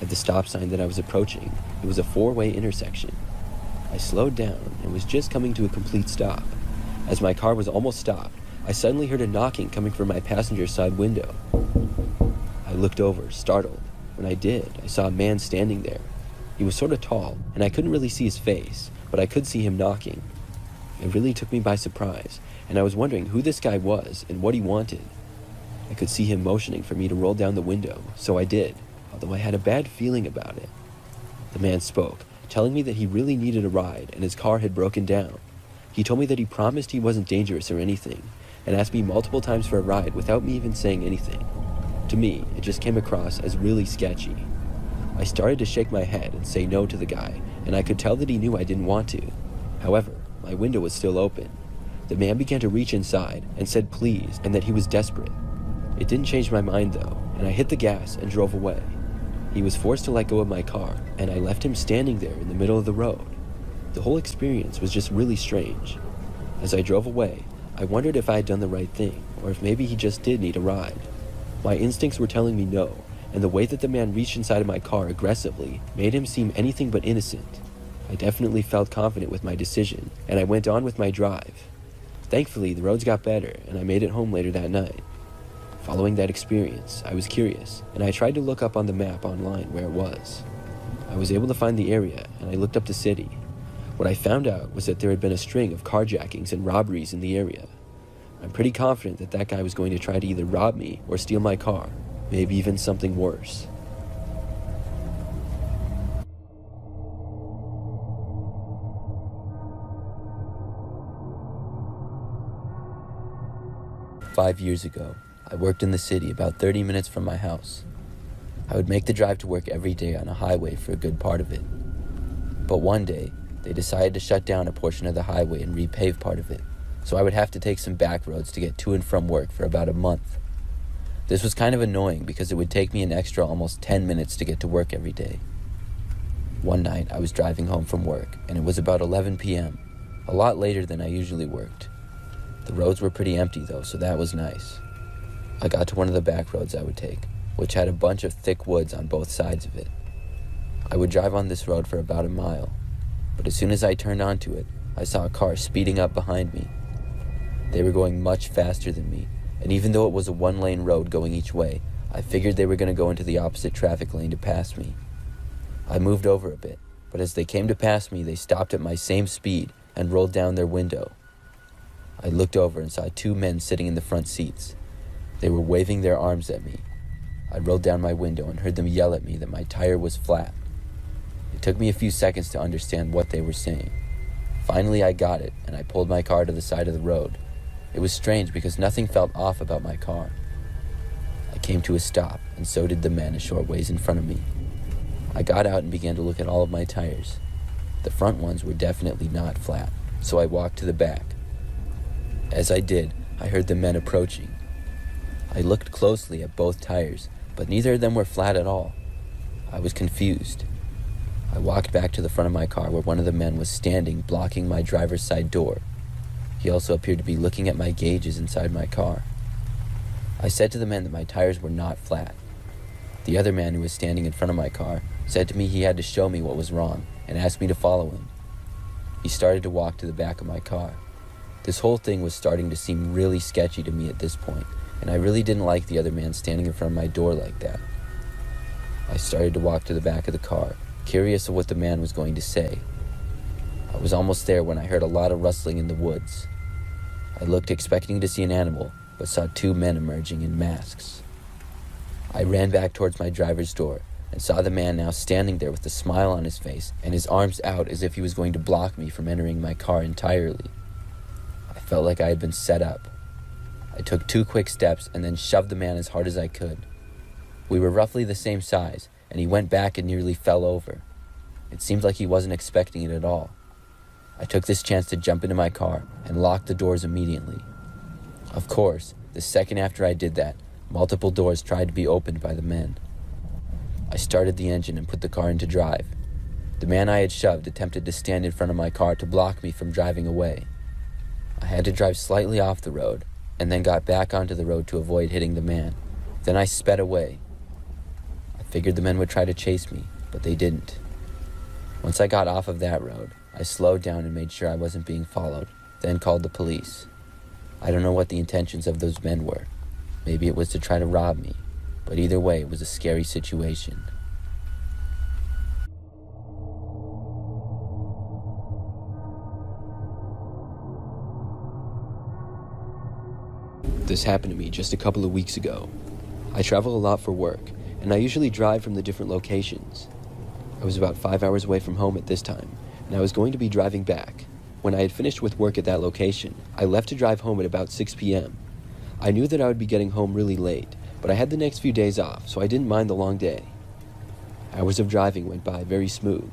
At the stop sign that I was approaching, it was a 4-way intersection. I slowed down and was just coming to a complete stop. As my car was almost stopped, I suddenly heard a knocking coming from my passenger side window. I looked over, startled. When I did, I saw a man standing there. He was sort of tall, and I couldn't really see his face, but I could see him knocking. It really took me by surprise, and I was wondering who this guy was and what he wanted. I could see him motioning for me to roll down the window, so I did, although I had a bad feeling about it. The man spoke, telling me that he really needed a ride and his car had broken down. He told me that he promised he wasn't dangerous or anything, and asked me multiple times for a ride without me even saying anything. To me, it just came across as really sketchy. I started to shake my head and say no to the guy, and I could tell that he knew I didn't want to. However, my window was still open. The man began to reach inside and said please and that he was desperate. It didn't change my mind though, and I hit the gas and drove away. He was forced to let go of my car, and I left him standing there in the middle of the road. The whole experience was just really strange. As I drove away, I wondered if I had done the right thing, or if maybe he just did need a ride. My instincts were telling me no, and the way that the man reached inside of my car aggressively made him seem anything but innocent. I definitely felt confident with my decision, and I went on with my drive. Thankfully, the roads got better, and I made it home later that night. Following that experience, I was curious, and I tried to look up on the map online where it was. I was able to find the area, and I looked up the city. What I found out was that there had been a string of carjackings and robberies in the area. I'm pretty confident that that guy was going to try to either rob me or steal my car, maybe even something worse. "5 years ago, I worked in the city about 30 minutes from my house. I would make the drive to work every day on a highway for a good part of it. But one day, they decided to shut down a portion of the highway and repave part of it, so I would have to take some back roads to get to and from work for about a month. This was kind of annoying because it would take me an extra almost 10 minutes to get to work every day. One night, I was driving home from work, and it was about 11 p.m., a lot later than I usually worked. The roads were pretty empty though, so that was nice. I got to one of the back roads I would take, which had a bunch of thick woods on both sides of it. I would drive on this road for about a mile, but as soon as I turned onto it, I saw a car speeding up behind me. They were going much faster than me, and even though it was a one-lane road going each way, I figured they were going to go into the opposite traffic lane to pass me. I moved over a bit, but as they came to pass me, they stopped at my same speed and rolled down their window. I looked over and saw two men sitting in the front seats. They were waving their arms at me. I rolled down my window and heard them yell at me that my tire was flat. It took me a few seconds to understand what they were saying. Finally, I got it, and I pulled my car to the side of the road. It was strange because nothing felt off about my car. I came to a stop, and so did the men a short ways in front of me. I got out and began to look at all of my tires. The front ones were definitely not flat, so I walked to the back. As I did, I heard the men approaching. I looked closely at both tires, but neither of them were flat at all. I was confused. I walked back to the front of my car where one of the men was standing, blocking my driver's side door. He also appeared to be looking at my gauges inside my car. I said to the men that my tires were not flat. The other man who was standing in front of my car said to me he had to show me what was wrong and asked me to follow him. He started to walk to the back of my car. This whole thing was starting to seem really sketchy to me at this point, and I really didn't like the other man standing in front of my door like that. I started to walk to the back of the car, curious of what the man was going to say. I was almost there when I heard a lot of rustling in the woods. I looked expecting to see an animal, but saw two men emerging in masks. I ran back towards my driver's door and saw the man now standing there with a smile on his face and his arms out as if he was going to block me from entering my car entirely. I felt like I had been set up. I took 2 quick steps and then shoved the man as hard as I could. We were roughly the same size, and he went back and nearly fell over. It seemed like he wasn't expecting it at all. I took this chance to jump into my car and lock the doors immediately. Of course, the second after I did that, multiple doors tried to be opened by the men. I started the engine and put the car into drive. The man I had shoved attempted to stand in front of my car to block me from driving away. I had to drive slightly off the road and then got back onto the road to avoid hitting the man. Then I sped away. I figured the men would try to chase me, but they didn't. Once I got off of that road, I slowed down and made sure I wasn't being followed, then called the police. I don't know what the intentions of those men were. Maybe it was to try to rob me, but either way, it was a scary situation. This happened to me just a couple of weeks ago. I travel a lot for work, and I usually drive from the different locations. I was about 5 hours away from home at this time, and I was going to be driving back. When I had finished with work at that location, I left to drive home at about 6 p.m. I knew that I would be getting home really late, but I had the next few days off, so I didn't mind the long day. Hours of driving went by very smooth.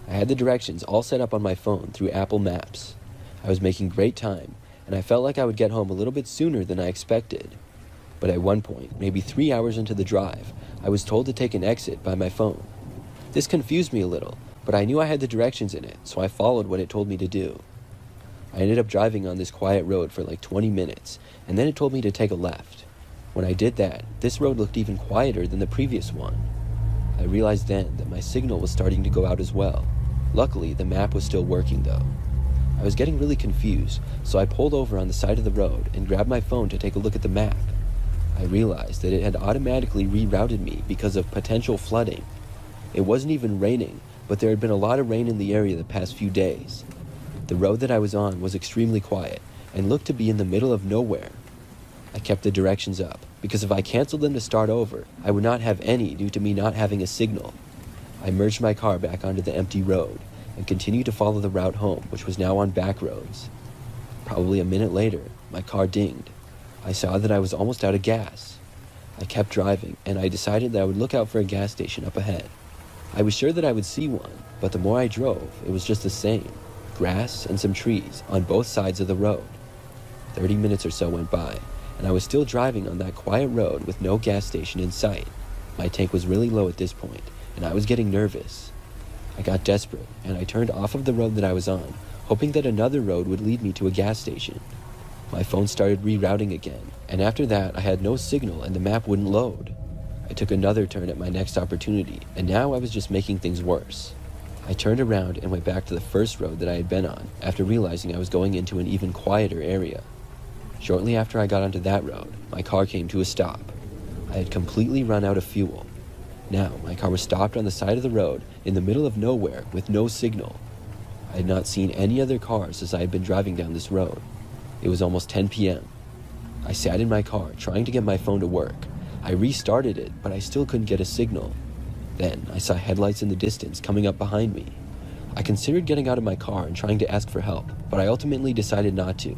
I had the directions all set up on my phone through Apple Maps. I was making great time, and I felt like I would get home a little bit sooner than I expected. But at one point, maybe 3 hours into the drive, I was told to take an exit by my phone. This confused me a little, but I knew I had the directions in it, so I followed what it told me to do. I ended up driving on this quiet road for like 20 minutes, and then it told me to take a left. When I did that, this road looked even quieter than the previous one. I realized then that my signal was starting to go out as well. Luckily, the map was still working though. I was getting really confused, so I pulled over on the side of the road and grabbed my phone to take a look at the map. I realized that it had automatically rerouted me because of potential flooding. It wasn't even raining, but there had been a lot of rain in the area the past few days. The road that I was on was extremely quiet and looked to be in the middle of nowhere. I kept the directions up, because if I canceled them to start over, I would not have any due to me not having a signal. I merged my car back onto the empty road and continued to follow the route home, which was now on back roads. Probably a minute later, my car dinged. I saw that I was almost out of gas. I kept driving, and I decided that I would look out for a gas station up ahead. I was sure that I would see one, but the more I drove, it was just the same. Grass and some trees on both sides of the road. 30 minutes or so went by, and I was still driving on that quiet road with no gas station in sight. My tank was really low at this point, and I was getting nervous. I got desperate, and I turned off of the road that I was on, hoping that another road would lead me to a gas station. My phone started rerouting again, and after that I had no signal and the map wouldn't load. I took another turn at my next opportunity, and now I was just making things worse. I turned around and went back to the first road that I had been on, after realizing I was going into an even quieter area. Shortly after I got onto that road, my car came to a stop. I had completely run out of fuel. Now, my car was stopped on the side of the road in the middle of nowhere with no signal. I had not seen any other cars as I had been driving down this road. It was almost 10 p.m. I sat in my car trying to get my phone to work. I restarted it, but I still couldn't get a signal. Then I saw headlights in the distance coming up behind me. I considered getting out of my car and trying to ask for help, but I ultimately decided not to.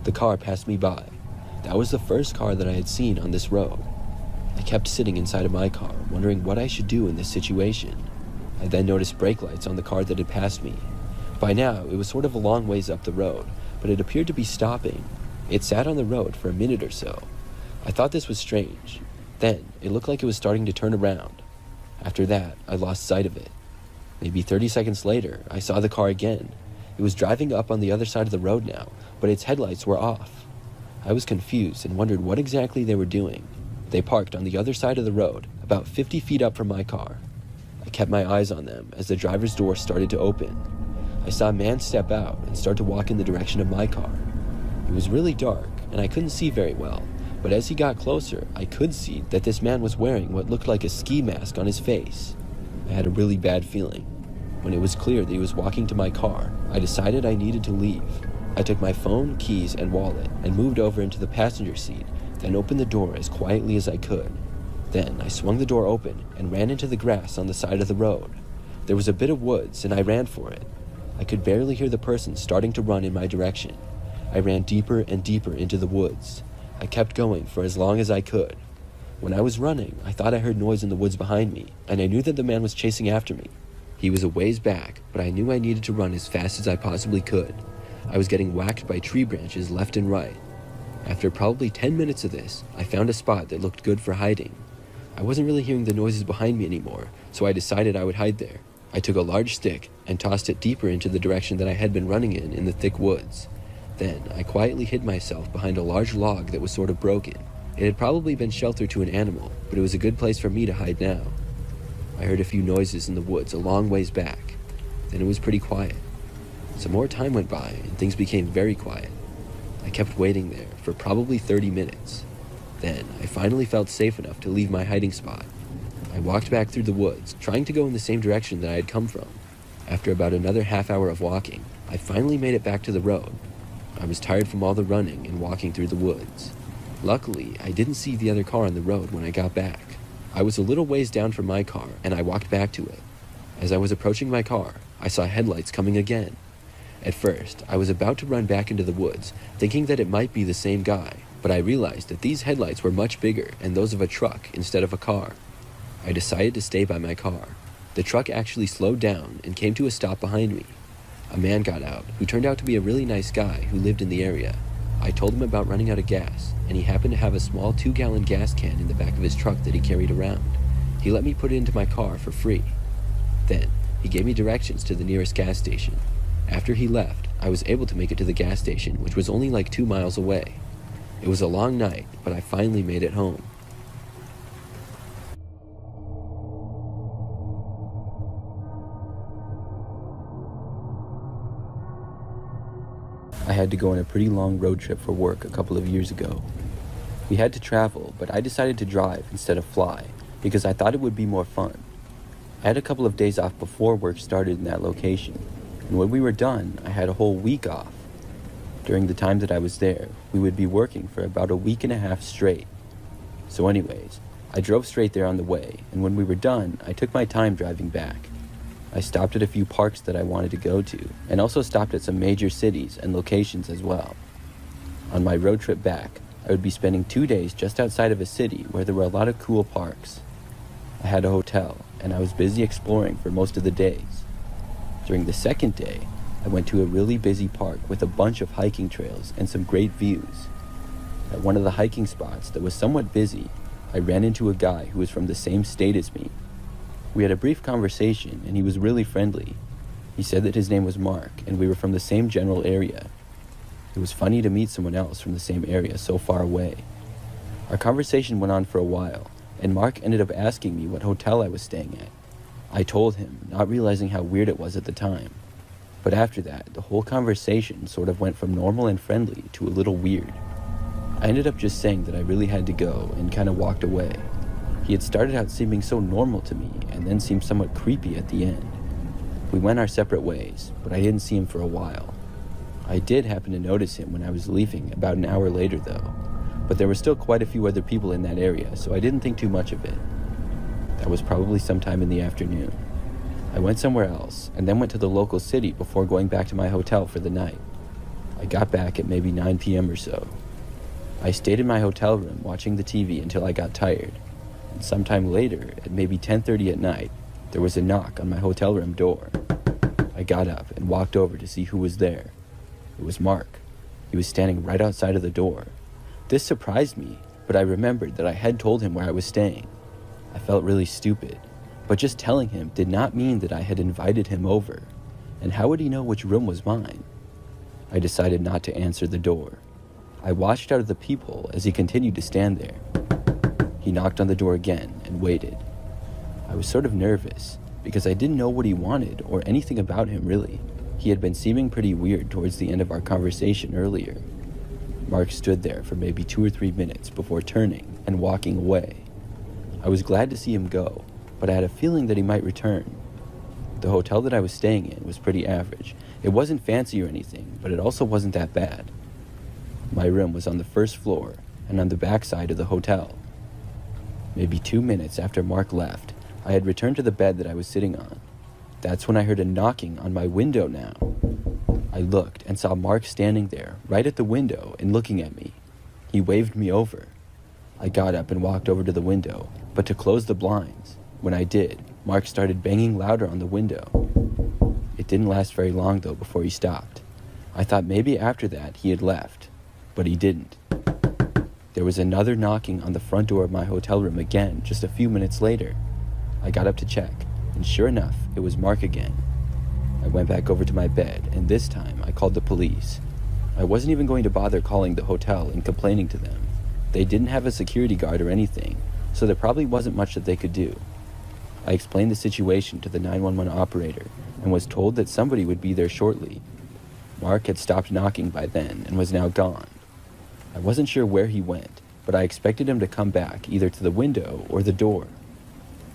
The car passed me by. That was the first car that I had seen on this road. I kept sitting inside of my car, wondering what I should do in this situation. I then noticed brake lights on the car that had passed me. By now, it was sort of a long ways up the road, but it appeared to be stopping. It sat on the road for a minute or so. I thought this was strange. Then, it looked like it was starting to turn around. After that, I lost sight of it. Maybe 30 seconds later, I saw the car again. It was driving up on the other side of the road now, but its headlights were off. I was confused and wondered what exactly they were doing. They parked on the other side of the road, about 50 feet up from my car. I kept my eyes on them as the driver's door started to open. I saw a man step out and start to walk in the direction of my car. It was really dark, and I couldn't see very well, but as he got closer, I could see that this man was wearing what looked like a ski mask on his face. I had a really bad feeling. When it was clear that he was walking to my car, I decided I needed to leave. I took my phone, keys, and wallet and moved over into the passenger seat, then opened the door as quietly as I could. Then I swung the door open and ran into the grass on the side of the road. There was a bit of woods, and I ran for it. I could barely hear the person starting to run in my direction. I ran deeper and deeper into the woods. I kept going for as long as I could. When I was running, I thought I heard noise in the woods behind me, and I knew that the man was chasing after me. He was a ways back, but I knew I needed to run as fast as I possibly could. I was getting whacked by tree branches left and right. After probably 10 minutes of this, I found a spot that looked good for hiding. I wasn't really hearing the noises behind me anymore, so I decided I would hide there. I took a large stick and tossed it deeper into the direction that I had been running in the thick woods. Then I quietly hid myself behind a large log that was sort of broken. It had probably been shelter to an animal, but it was a good place for me to hide now. I heard a few noises in the woods a long ways back. Then it was pretty quiet. Some more time went by and things became very quiet. I kept waiting there for probably 30 minutes. Then I finally felt safe enough to leave my hiding spot. I walked back through the woods, trying to go in the same direction that I had come from. After about another half hour of walking, I finally made it back to the road. I was tired from all the running and walking through the woods. Luckily, I didn't see the other car on the road when I got back. I was a little ways down from my car, and I walked back to it. As I was approaching my car, I saw headlights coming again. At first, I was about to run back into the woods, thinking that it might be the same guy, but I realized that these headlights were much bigger and those of a truck instead of a car. I decided to stay by my car. The truck actually slowed down and came to a stop behind me. A man got out, who turned out to be a really nice guy who lived in the area. I told him about running out of gas, and he happened to have a small 2-gallon gas can in the back of his truck that he carried around. He let me put it into my car for free. Then, he gave me directions to the nearest gas station. After he left, I was able to make it to the gas station, which was only like 2 miles away. It was a long night, but I finally made it home. I had to go on a pretty long road trip for work a couple of years ago. We had to travel, but I decided to drive instead of fly because I thought it would be more fun. I had a couple of days off before work started in that location, and when we were done, I had a whole week off. During the time that I was there, we would be working for about a week and a half straight. So anyways, I drove straight there on the way, and when we were done, I took my time driving back. I stopped at a few parks that I wanted to go to, and also stopped at some major cities and locations as well. On my road trip back, I would be spending 2 days just outside of a city where there were a lot of cool parks. I had a hotel, and I was busy exploring for most of the days. During the second day, I went to a really busy park with a bunch of hiking trails and some great views. At one of the hiking spots that was somewhat busy, I ran into a guy who was from the same state as me. We had a brief conversation, and he was really friendly. He said that his name was Mark, and we were from the same general area. It was funny to meet someone else from the same area so far away. Our conversation went on for a while, and Mark ended up asking me what hotel I was staying at. I told him, not realizing how weird it was at the time. But after that, the whole conversation sort of went from normal and friendly to a little weird. I ended up just saying that I really had to go and kind of walked away. He had started out seeming so normal to me and then seemed somewhat creepy at the end. We went our separate ways, but I didn't see him for a while. I did happen to notice him when I was leaving about an hour later though, but there were still quite a few other people in that area, so I didn't think too much of it. That was probably sometime in the afternoon. I went somewhere else and then went to the local city before going back to my hotel for the night. I got back at maybe 9 p.m. or so. I stayed in my hotel room watching the TV until I got tired. And sometime later, at maybe 10:30 at night, there was a knock on my hotel room door. I got up and walked over to see who was there. It was Mark. He was standing right outside of the door. This surprised me, but I remembered that I had told him where I was staying. I felt really stupid, but just telling him did not mean that I had invited him over. And how would he know which room was mine? I decided not to answer the door. I watched out of the peephole as he continued to stand there. He knocked on the door again and waited. I was sort of nervous because I didn't know what he wanted or anything about him really. He had been seeming pretty weird towards the end of our conversation earlier. Mark stood there for maybe 2 or 3 minutes before turning and walking away. I was glad to see him go, but I had a feeling that he might return. The hotel that I was staying in was pretty average. It wasn't fancy or anything, but it also wasn't that bad. My room was on the first floor and on the back side of the hotel. Maybe 2 minutes after Mark left, I had returned to the bed that I was sitting on. That's when I heard a knocking on my window now. I looked and saw Mark standing there, right at the window and looking at me. He waved me over. I got up and walked over to the window, but to close the blinds. When I did, Mark started banging louder on the window. It didn't last very long though before he stopped. I thought maybe after that he had left, but he didn't. There was another knocking on the front door of my hotel room again just a few minutes later. I got up to check, and sure enough, it was Mark again. I went back over to my bed, and this time I called the police. I wasn't even going to bother calling the hotel and complaining to them. They didn't have a security guard or anything, so there probably wasn't much that they could do. I explained the situation to the 911 operator and was told that somebody would be there shortly. Mark had stopped knocking by then and was now gone. I wasn't sure where he went, but I expected him to come back either to the window or the door.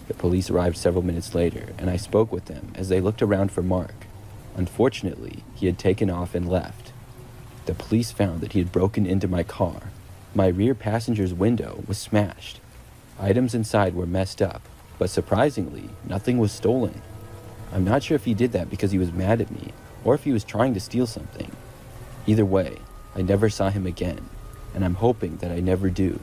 The police arrived several minutes later, and I spoke with them as they looked around for Mark. Unfortunately, he had taken off and left. The police found that he had broken into my car. My rear passenger's window was smashed. Items inside were messed up, but surprisingly, nothing was stolen. I'm not sure if he did that because he was mad at me, or if he was trying to steal something. Either way, I never saw him again, and I'm hoping that I never do.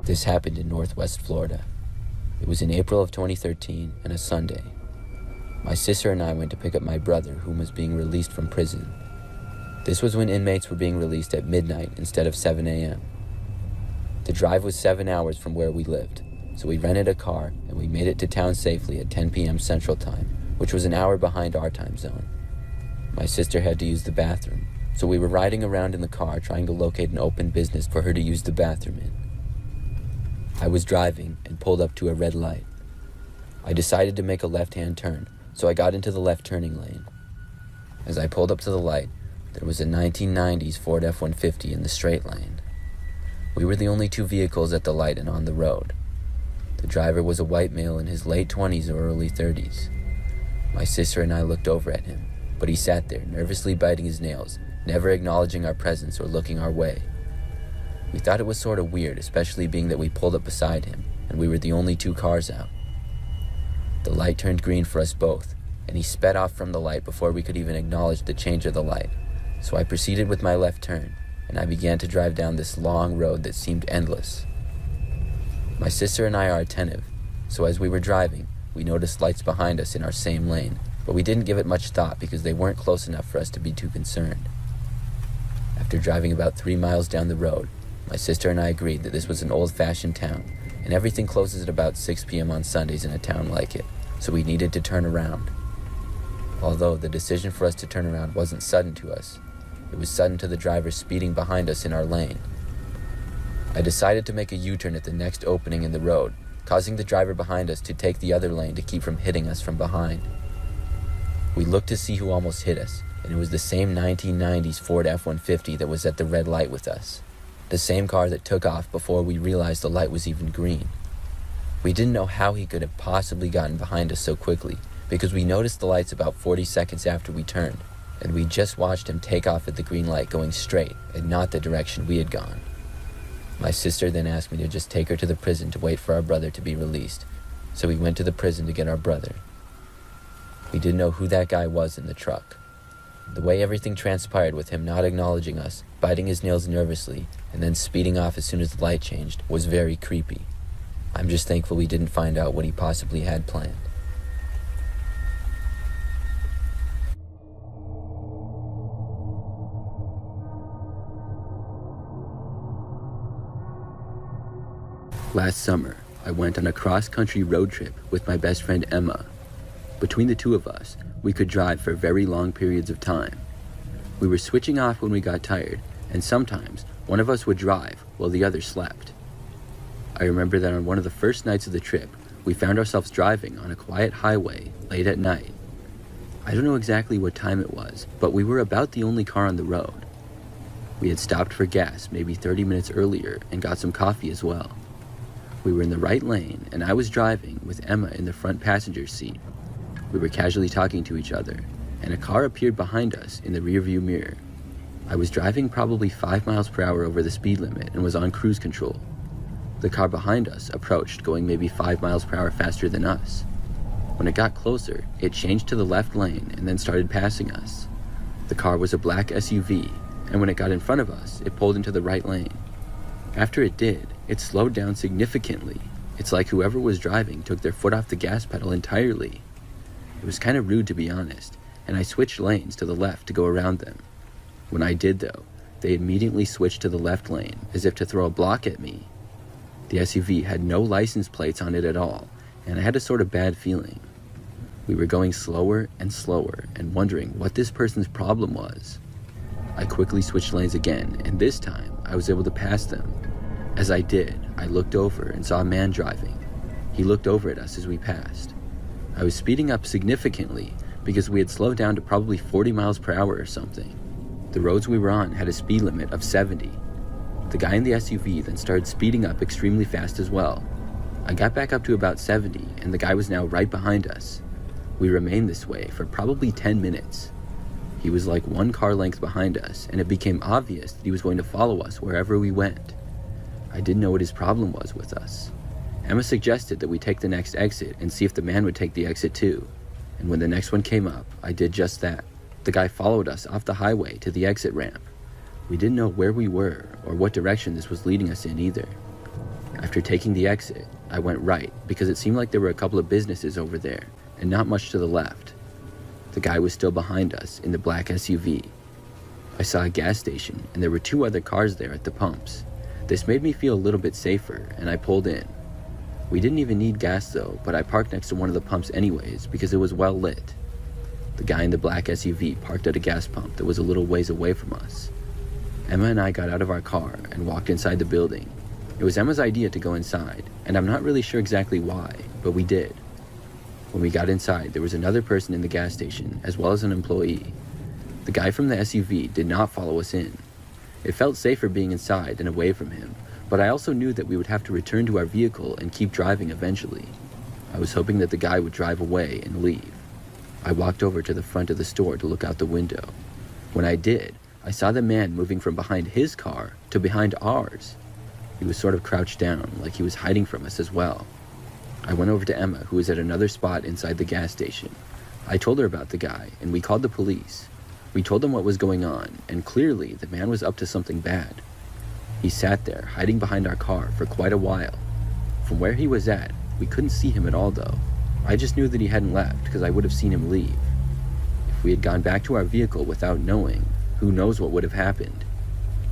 This happened in Northwest Florida. It was in April of 2013 and a Sunday. My sister and I went to pick up my brother, whom was being released from prison. This was when inmates were being released at midnight instead of 7 a.m. The drive was 7 hours from where we lived, so we rented a car and we made it to town safely at 10 p.m. Central Time, which was an hour behind our time zone. My sister had to use the bathroom, so we were riding around in the car trying to locate an open business for her to use the bathroom in. I was driving and pulled up to a red light. I decided to make a left-hand turn, so I got into the left turning lane. As I pulled up to the light, there was a 1990s Ford F-150 in the straight lane. We were the only two vehicles at the light and on the road. The driver was a white male in his late 20s or early 30s. My sister and I looked over at him, but he sat there nervously biting his nails, never acknowledging our presence or looking our way. We thought it was sort of weird, especially being that we pulled up beside him and we were the only two cars out. The light turned green for us both, and he sped off from the light before we could even acknowledge the change of the light. So I proceeded with my left turn, and I began to drive down this long road that seemed endless. My sister and I are attentive, so as we were driving, we noticed lights behind us in our same lane, but we didn't give it much thought because they weren't close enough for us to be too concerned. After driving about 3 miles down the road, my sister and I agreed that this was an old-fashioned town, and everything closes at about 6 p.m. on Sundays in a town like it, so we needed to turn around. Although the decision for us to turn around wasn't sudden to us, it was sudden to the driver speeding behind us in our lane. I decided to make a U-turn at the next opening in the road, causing the driver behind us to take the other lane to keep from hitting us from behind. We looked to see who almost hit us, and it was the same 1990s Ford F-150 that was at the red light with us. The same car that took off before we realized the light was even green. We didn't know how he could have possibly gotten behind us so quickly, because we noticed the lights about 40 seconds after we turned, and we just watched him take off at the green light going straight and not the direction we had gone. My sister then asked me to just take her to the prison to wait for our brother to be released, so we went to the prison to get our brother. We didn't know who that guy was in the truck. The way everything transpired with him not acknowledging us, biting his nails nervously, and then speeding off as soon as the light changed was very creepy. I'm just thankful we didn't find out what he possibly had planned. Last summer, I went on a cross-country road trip with my best friend Emma. Between the two of us, we could drive for very long periods of time. We were switching off when we got tired, and sometimes one of us would drive while the other slept. I remember that on one of the first nights of the trip, we found ourselves driving on a quiet highway late at night. I don't know exactly what time it was, but we were about the only car on the road. We had stopped for gas maybe 30 minutes earlier and got some coffee as well. We were in the right lane, and I was driving with Emma in the front passenger seat. We were casually talking to each other, and a car appeared behind us in the rearview mirror. I was driving probably 5 miles per hour over the speed limit and was on cruise control. The car behind us approached, going maybe 5 miles per hour faster than us. When it got closer, it changed to the left lane and then started passing us. The car was a black SUV, and when it got in front of us, it pulled into the right lane. After it did, it slowed down significantly. It's like whoever was driving took their foot off the gas pedal entirely. It was kind of rude, to be honest, and I switched lanes to the left to go around them. When I did, though, they immediately switched to the left lane, as if to throw a block at me. The SUV had no license plates on it at all, and I had a sort of bad feeling. We were going slower and slower, and wondering what this person's problem was. I quickly switched lanes again, and this time, I was able to pass them. As I did, I looked over and saw a man driving. He looked over at us as we passed. I was speeding up significantly because we had slowed down to probably 40 miles per hour or something. The roads we were on had a speed limit of 70. The guy in the SUV then started speeding up extremely fast as well. I got back up to about 70, and the guy was now right behind us. We remained this way for probably 10 minutes. He was like one car length behind us, and it became obvious that he was going to follow us wherever we went. I didn't know what his problem was with us. Emma suggested that we take the next exit and see if the man would take the exit too. And when the next one came up, I did just that. The guy followed us off the highway to the exit ramp. We didn't know where we were or what direction this was leading us in either. After taking the exit, I went right because it seemed like there were a couple of businesses over there and not much to the left. The guy was still behind us in the black SUV. I saw a gas station and there were 2 other cars there at the pumps. This made me feel a little bit safer, and I pulled in. We didn't even need gas though, but I parked next to one of the pumps anyways because it was well lit. The guy in the black SUV parked at a gas pump that was a little ways away from us. Emma and I got out of our car and walked inside the building. It was Emma's idea to go inside, and I'm not really sure exactly why, but we did. When we got inside, there was another person in the gas station, as well as an employee. The guy from the SUV did not follow us in. It felt safer being inside and away from him, but I also knew that we would have to return to our vehicle and keep driving eventually. I was hoping that the guy would drive away and leave. I walked over to the front of the store to look out the window. When I did, I saw the man moving from behind his car to behind ours. He was sort of crouched down, like he was hiding from us as well. I went over to Emma, who was at another spot inside the gas station. I told her about the guy, and we called the police. We told them what was going on, and clearly the man was up to something bad. He sat there, hiding behind our car for quite a while. From where he was at, we couldn't see him at all though. I just knew that he hadn't left because I would have seen him leave. If we had gone back to our vehicle without knowing, who knows what would have happened.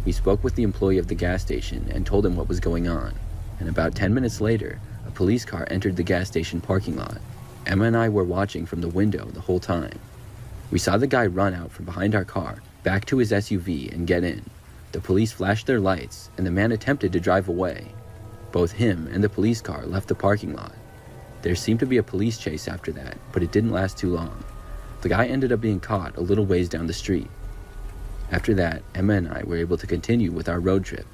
We spoke with the employee of the gas station and told him what was going on, and about 10 minutes later, a police car entered the gas station parking lot. Emma and I were watching from the window the whole time. We saw the guy run out from behind our car, back to his SUV and get in. The police flashed their lights, and the man attempted to drive away. Both him and the police car left the parking lot. There seemed to be a police chase after that, but it didn't last too long. The guy ended up being caught a little ways down the street. After that, Emma and I were able to continue with our road trip.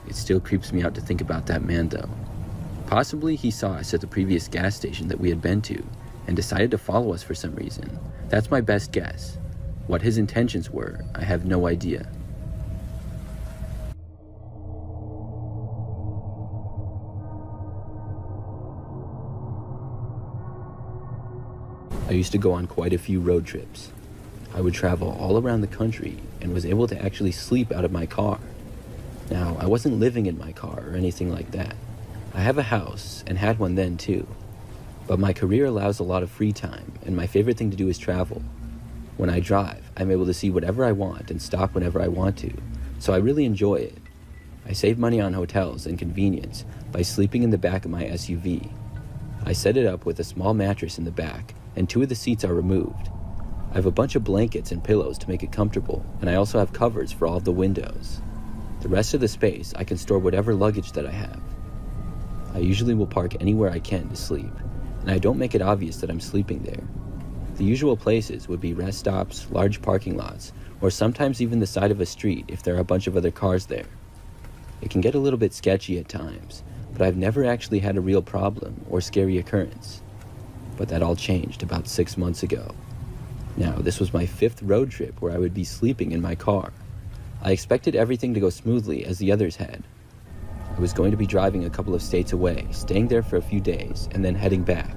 It still creeps me out to think about that man though. Possibly he saw us at the previous gas station that we had been to, and decided to follow us for some reason. That's my best guess. What his intentions were, I have no idea. I used to go on quite a few road trips. I would travel all around the country and was able to actually sleep out of my car. Now, I wasn't living in my car or anything like that. I have a house and had one then too. But my career allows a lot of free time, and my favorite thing to do is travel. When I drive, I'm able to see whatever I want and stop whenever I want to, so I really enjoy it. I save money on hotels and convenience by sleeping in the back of my SUV. I set it up with a small mattress in the back, and 2 of the seats are removed. I have a bunch of blankets and pillows to make it comfortable, and I also have covers for all of the windows. The rest of the space, I can store whatever luggage that I have. I usually will park anywhere I can to sleep, and I don't make it obvious that I'm sleeping there. The usual places would be rest stops, large parking lots, or sometimes even the side of a street if there are a bunch of other cars there. It can get a little bit sketchy at times, but I've never actually had a real problem or scary occurrence. But that all changed about 6 months ago. Now, this was my 5th road trip where I would be sleeping in my car. I expected everything to go smoothly as the others had. I was going to be driving a couple of states away, staying there for a few days, and then heading back.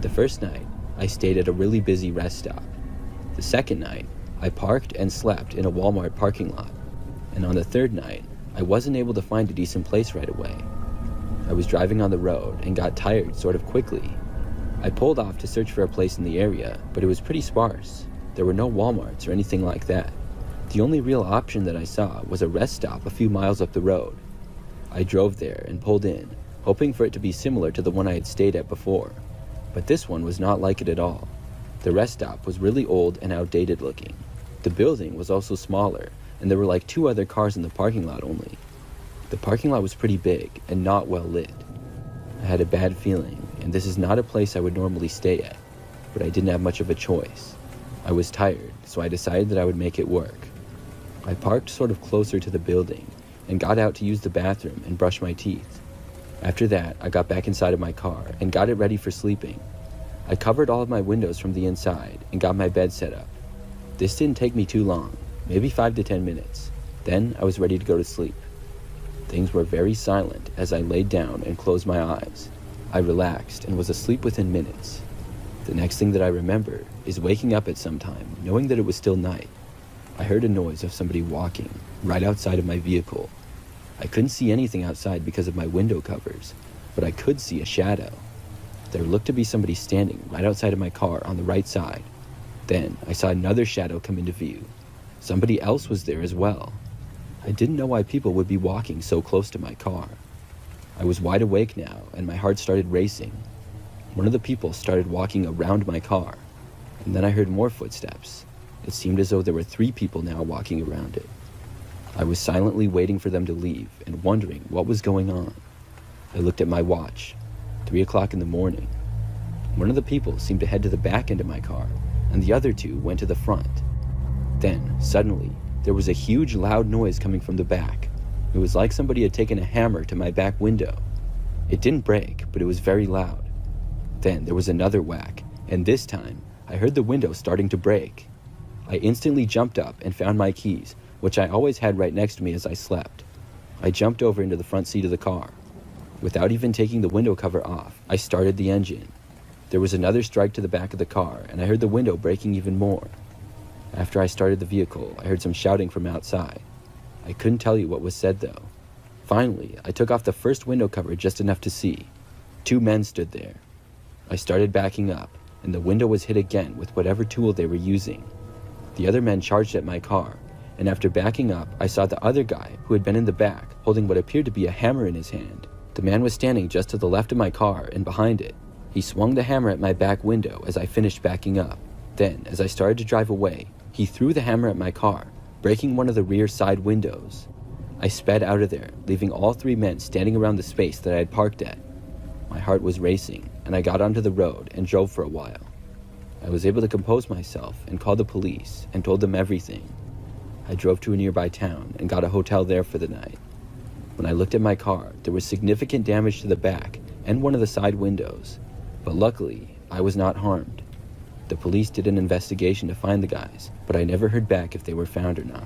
The first night, I stayed at a really busy rest stop. The second night, I parked and slept in a Walmart parking lot. And on the third night, I wasn't able to find a decent place right away. I was driving on the road and got tired sort of quickly. I pulled off to search for a place in the area, but it was pretty sparse. There were no Walmarts or anything like that. The only real option that I saw was a rest stop a few miles up the road. I drove there and pulled in, hoping for it to be similar to the one I had stayed at before. But this one was not like it at all. The rest stop was really old and outdated looking. The building was also smaller, and there were like 2 other cars in the parking lot only. The parking lot was pretty big and not well lit. I had a bad feeling, and this is not a place I would normally stay at, but I didn't have much of a choice. I was tired, so I decided that I would make it work. I parked sort of closer to the building and got out to use the bathroom and brush my teeth. After that, I got back inside of my car and got it ready for sleeping. I covered all of my windows from the inside and got my bed set up. This didn't take me too long, maybe 5 to 10 minutes. Then I was ready to go to sleep. Things were very silent as I laid down and closed my eyes. I relaxed and was asleep within minutes. The next thing that I remember is waking up at some time, knowing that it was still night. I heard a noise of somebody walking right outside of my vehicle. I couldn't see anything outside because of my window covers, but I could see a shadow. There looked to be somebody standing right outside of my car on the right side. Then I saw another shadow come into view. Somebody else was there as well. I didn't know why people would be walking so close to my car. I was wide awake now, and my heart started racing. One of the people started walking around my car, and then I heard more footsteps. It seemed as though there were 3 people now walking around it. I was silently waiting for them to leave and wondering what was going on. I looked at my watch, 3 o'clock in the morning. One of the people seemed to head to the back end of my car, and the other 2 went to the front. Then, suddenly, there was a huge loud noise coming from the back. It was like somebody had taken a hammer to my back window. It didn't break, but it was very loud. Then there was another whack, and this time, I heard the window starting to break. I instantly jumped up and found my keys, which I always had right next to me as I slept. I jumped over into the front seat of the car. Without even taking the window cover off, I started the engine. There was another strike to the back of the car, and I heard the window breaking even more. After I started the vehicle, I heard some shouting from outside. I couldn't tell you what was said though. Finally, I took off the first window cover just enough to see. 2 men stood there. I started backing up, and the window was hit again with whatever tool they were using. The other men charged at my car, and after backing up, I saw the other guy, who had been in the back, holding what appeared to be a hammer in his hand. The man was standing just to the left of my car and behind it. He swung the hammer at my back window as I finished backing up. Then, as I started to drive away, he threw the hammer at my car, breaking one of the rear side windows. I sped out of there, leaving all 3 men standing around the space that I had parked at. My heart was racing, and I got onto the road and drove for a while. I was able to compose myself and called the police and told them everything. I drove to a nearby town and got a hotel there for the night. When I looked at my car, there was significant damage to the back and one of the side windows, but luckily, I was not harmed. The police did an investigation to find the guys, but I never heard back if they were found or not.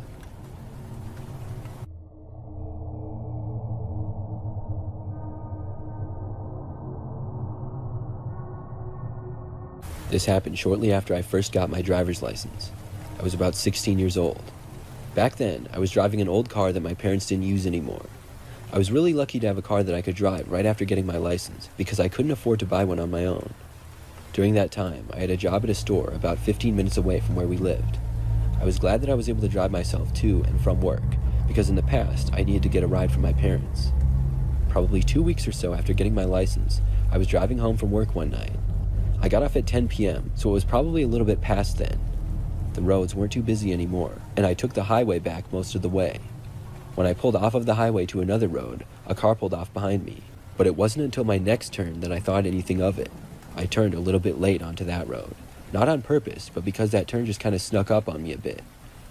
This happened shortly after I first got my driver's license. I was about 16 years old. Back then, I was driving an old car that my parents didn't use anymore. I was really lucky to have a car that I could drive right after getting my license because I couldn't afford to buy one on my own. During that time, I had a job at a store about 15 minutes away from where we lived. I was glad that I was able to drive myself to and from work because in the past, I needed to get a ride from my parents. Probably 2 weeks or so after getting my license, I was driving home from work one night. I got off at 10 p.m., so it was probably a little bit past then. The roads weren't too busy anymore, and I took the highway back most of the way. When I pulled off of the highway to another road, a car pulled off behind me, but it wasn't until my next turn that I thought anything of it. I turned a little bit late onto that road. Not on purpose, but because that turn just kind of snuck up on me a bit.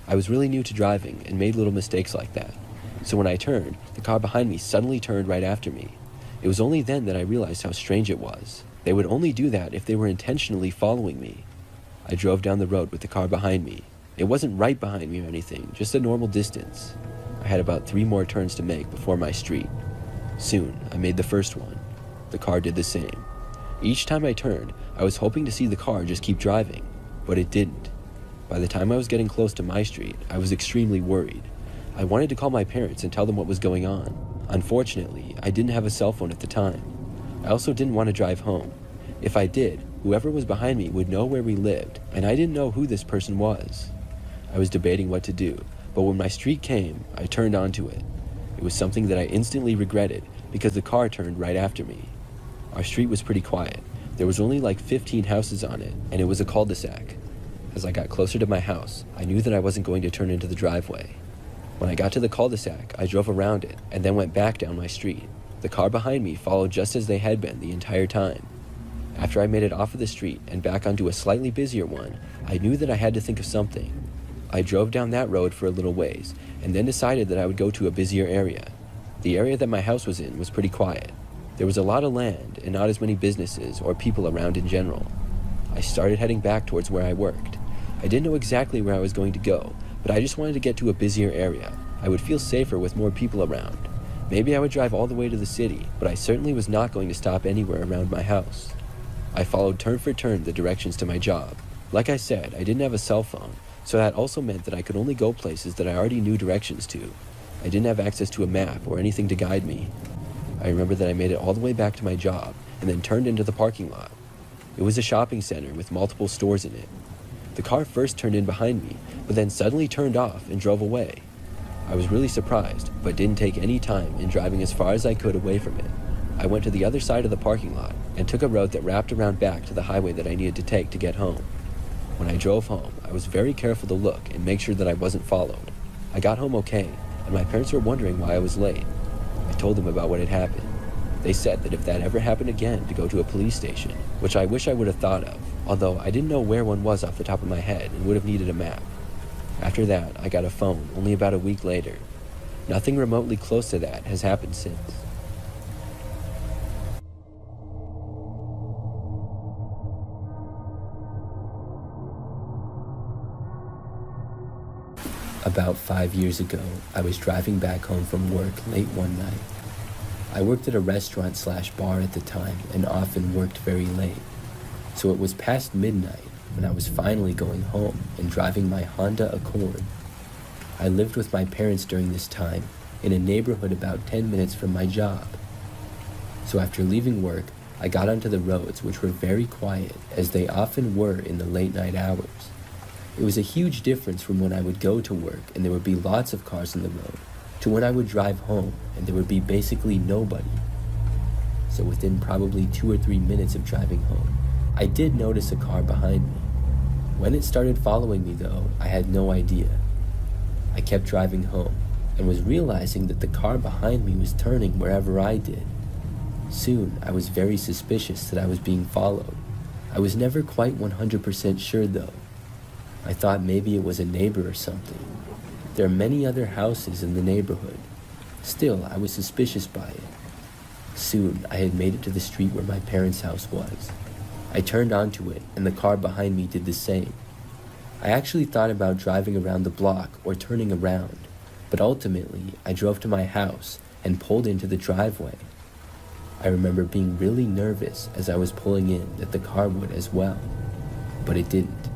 I was really new to driving and made little mistakes like that. So when I turned, the car behind me suddenly turned right after me. It was only then that I realized how strange it was. They would only do that if they were intentionally following me. I drove down the road with the car behind me. It wasn't right behind me or anything, just a normal distance. I had about 3 more turns to make before my street. Soon, I made the first one. The car did the same. Each time I turned, I was hoping to see the car just keep driving, but it didn't. By the time I was getting close to my street, I was extremely worried. I wanted to call my parents and tell them what was going on. Unfortunately, I didn't have a cell phone at the time. I also didn't want to drive home. If I did, whoever was behind me would know where we lived, and I didn't know who this person was. I was debating what to do, but when my street came, I turned onto it. It was something that I instantly regretted because the car turned right after me. Our street was pretty quiet. There was only like 15 houses on it, and it was a cul-de-sac. As I got closer to my house, I knew that I wasn't going to turn into the driveway. When I got to the cul-de-sac, I drove around it and then went back down my street. The car behind me followed just as they had been the entire time. After I made it off of the street and back onto a slightly busier one, I knew that I had to think of something. I drove down that road for a little ways and then decided that I would go to a busier area. The area that my house was in was pretty quiet. There was a lot of land and not as many businesses or people around in general. I started heading back towards where I worked. I didn't know exactly where I was going to go, but I just wanted to get to a busier area. I would feel safer with more people around. Maybe I would drive all the way to the city, but I certainly was not going to stop anywhere around my house. I followed turn for turn the directions to my job. Like I said, I didn't have a cell phone, so that also meant that I could only go places that I already knew directions to. I didn't have access to a map or anything to guide me. I remember that I made it all the way back to my job and then turned into the parking lot. It was a shopping center with multiple stores in it. The car first turned in behind me, but then suddenly turned off and drove away. I was really surprised, but didn't take any time in driving as far as I could away from it. I went to the other side of the parking lot and took a road that wrapped around back to the highway that I needed to take to get home. When I drove home, I was very careful to look and make sure that I wasn't followed. I got home okay, and my parents were wondering why I was late. I told them about what had happened. They said that if that ever happened again, to go to a police station, which I wish I would have thought of, although I didn't know where one was off the top of my head and would have needed a map. After that, I got a phone only about a week later. Nothing remotely close to that has happened since. About 5 years ago, I was driving back home from work late one night. I worked at a restaurant/bar at the time and often worked very late. So it was past midnight when I was finally going home and driving my Honda Accord. I lived with my parents during this time in a neighborhood about 10 minutes from my job. So after leaving work, I got onto the roads, which were very quiet, as they often were in the late night hours. It was a huge difference from when I would go to work and there would be lots of cars on the road, to when I would drive home and there would be basically nobody. So within probably 2 or 3 minutes of driving home, I did notice a car behind me. When it started following me though, I had no idea. I kept driving home and was realizing that the car behind me was turning wherever I did. Soon, I was very suspicious that I was being followed. I was never quite 100% sure though. I thought maybe it was a neighbor or something. There are many other houses in the neighborhood. Still, I was suspicious by it. Soon, I had made it to the street where my parents' house was. I turned onto it, and the car behind me did the same. I actually thought about driving around the block or turning around, but ultimately, I drove to my house and pulled into the driveway. I remember being really nervous as I was pulling in that the car would as well, but it didn't.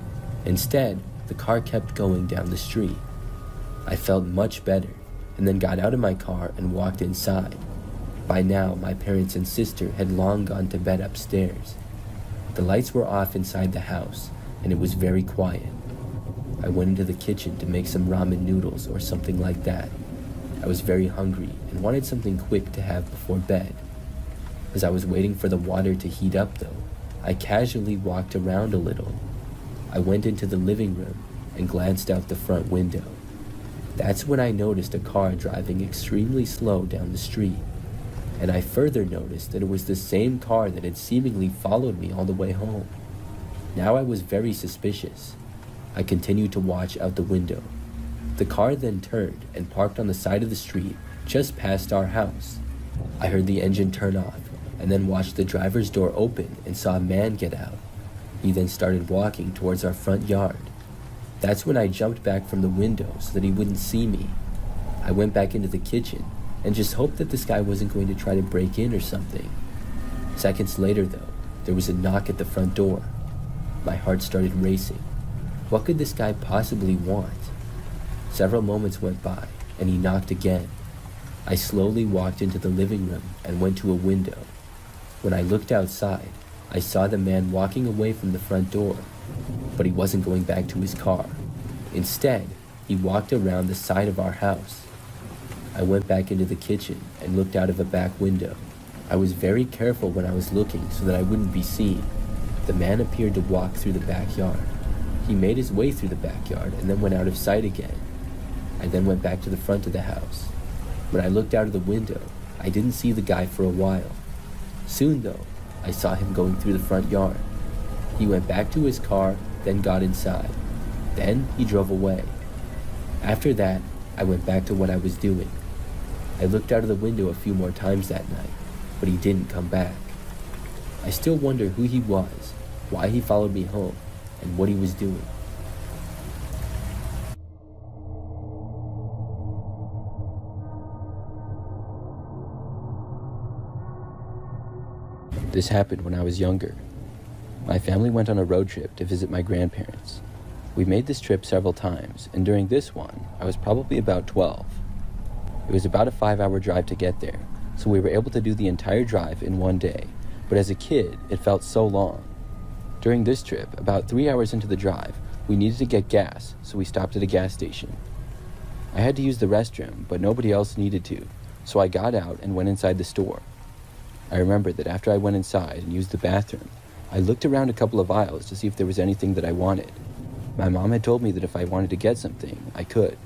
Instead, the car kept going down the street. I felt much better, and then got out of my car and walked inside. By now, my parents and sister had long gone to bed upstairs. The lights were off inside the house, and it was very quiet. I went into the kitchen to make some ramen noodles or something like that. I was very hungry and wanted something quick to have before bed. As I was waiting for the water to heat up though, I casually walked around a little. I went into the living room and glanced out the front window. That's when I noticed a car driving extremely slow down the street. And I further noticed that it was the same car that had seemingly followed me all the way home. Now I was very suspicious. I continued to watch out the window. The car then turned and parked on the side of the street just past our house. I heard the engine turn off and then watched the driver's door open and saw a man get out. He then started walking towards our front yard. That's when I jumped back from the window so that he wouldn't see me. I went back into the kitchen and just hoped that this guy wasn't going to try to break in or something. Seconds later though, there was a knock at the front door. My heart started racing. What could this guy possibly want? Several moments went by and he knocked again. I slowly walked into the living room and went to a window. When I looked outside, I saw the man walking away from the front door, but he wasn't going back to his car. Instead, he walked around the side of our house. I went back into the kitchen and looked out of a back window. I was very careful when I was looking so that I wouldn't be seen. The man appeared to walk through the backyard. He made his way through the backyard and then went out of sight again. I then went back to the front of the house. When I looked out of the window, I didn't see the guy for a while. Soon though, I saw him going through the front yard. He went back to his car, then got inside. Then he drove away. After that, I went back to what I was doing. I looked out of the window a few more times that night, but he didn't come back. I still wonder who he was, why he followed me home, and what he was doing. This happened when I was younger. My family went on a road trip to visit my grandparents. We made this trip several times, and during this one, I was probably about 12. It was about a 5-hour drive to get there, so we were able to do the entire drive in one day, but as a kid, it felt so long. During this trip, about 3 hours into the drive, we needed to get gas, so we stopped at a gas station. I had to use the restroom, but nobody else needed to, so I got out and went inside the store. I remember that after I went inside and used the bathroom, I looked around a couple of aisles to see if there was anything that I wanted. My mom had told me that if I wanted to get something, I could.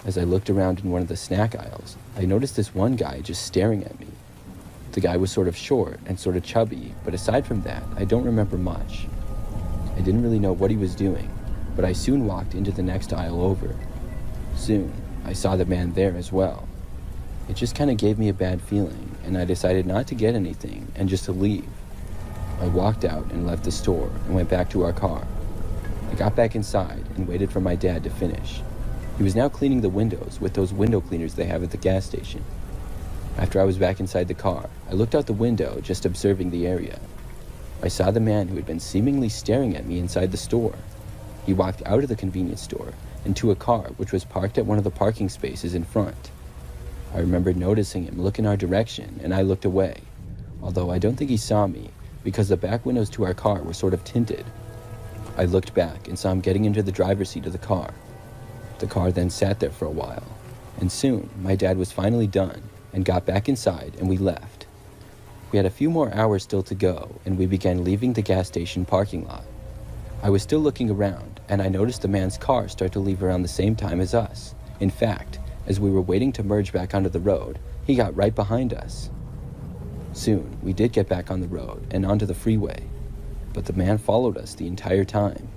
As I looked around in one of the snack aisles, I noticed this one guy just staring at me. The guy was sort of short and sort of chubby, but aside from that, I don't remember much. I didn't really know what he was doing, but I soon walked into the next aisle over. Soon, I saw the man there as well. It just kind of gave me a bad feeling, and I decided not to get anything and just to leave. I walked out and left the store and went back to our car. I got back inside and waited for my dad to finish. He was now cleaning the windows with those window cleaners they have at the gas station. After I was back inside the car, I looked out the window, just observing the area. I saw the man who had been seemingly staring at me inside the store. He walked out of the convenience store and to a car which was parked at one of the parking spaces in front. I remember noticing him look in our direction, and I looked away, although I don't think he saw me because the back windows to our car were sort of tinted. I looked back and saw him getting into the driver's seat of the car. The car then sat there for a while, and soon my dad was finally done and got back inside, and we left. We had a few more hours still to go, and we began leaving the gas station parking lot. I was still looking around, and I noticed the man's car start to leave around the same time as us. In fact, as we were waiting to merge back onto the road, he got right behind us. Soon, we did get back on the road and onto the freeway, but the man followed us the entire time.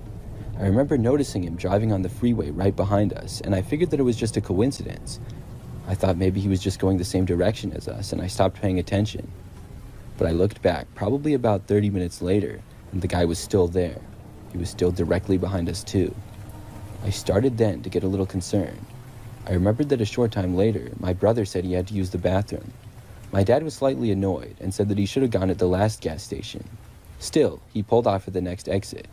I remember noticing him driving on the freeway right behind us, and I figured that it was just a coincidence. I thought maybe he was just going the same direction as us, and I stopped paying attention. But I looked back probably about 30 minutes later, and the guy was still there. He was still directly behind us too. I started then to get a little concerned. I remembered that a short time later, my brother said he had to use the bathroom. My dad was slightly annoyed and said that he should have gone at the last gas station. Still, he pulled off at the next exit.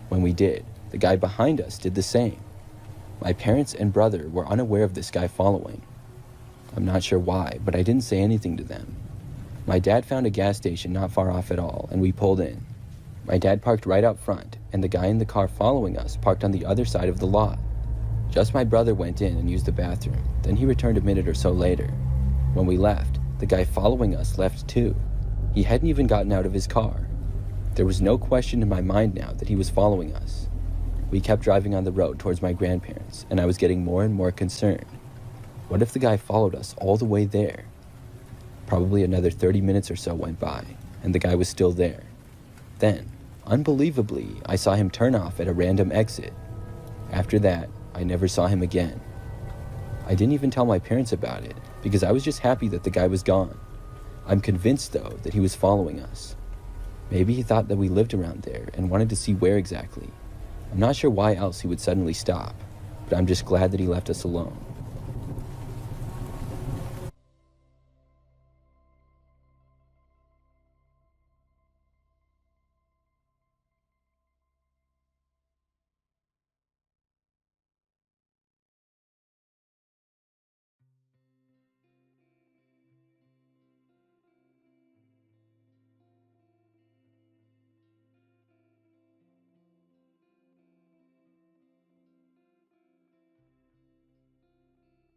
When we did, the guy behind us did the same. My parents and brother were unaware of this guy following. I'm not sure why, but I didn't say anything to them. My dad found a gas station not far off at all, and we pulled in. My dad parked right out front, and the guy in the car following us parked on the other side of the lot. Just my brother went in and used the bathroom, then he returned a minute or so later. When we left, the guy following us left too. He hadn't even gotten out of his car. There was no question in my mind now that he was following us. We kept driving on the road towards my grandparents, and I was getting more and more concerned. What if the guy followed us all the way there? Probably another 30 minutes or so went by, and the guy was still there. Then, unbelievably, I saw him turn off at a random exit. After that, I never saw him again. I didn't even tell my parents about it, because I was just happy that the guy was gone. I'm convinced, though, that he was following us. Maybe he thought that we lived around there and wanted to see where exactly. I'm not sure why else he would suddenly stop, but I'm just glad that he left us alone.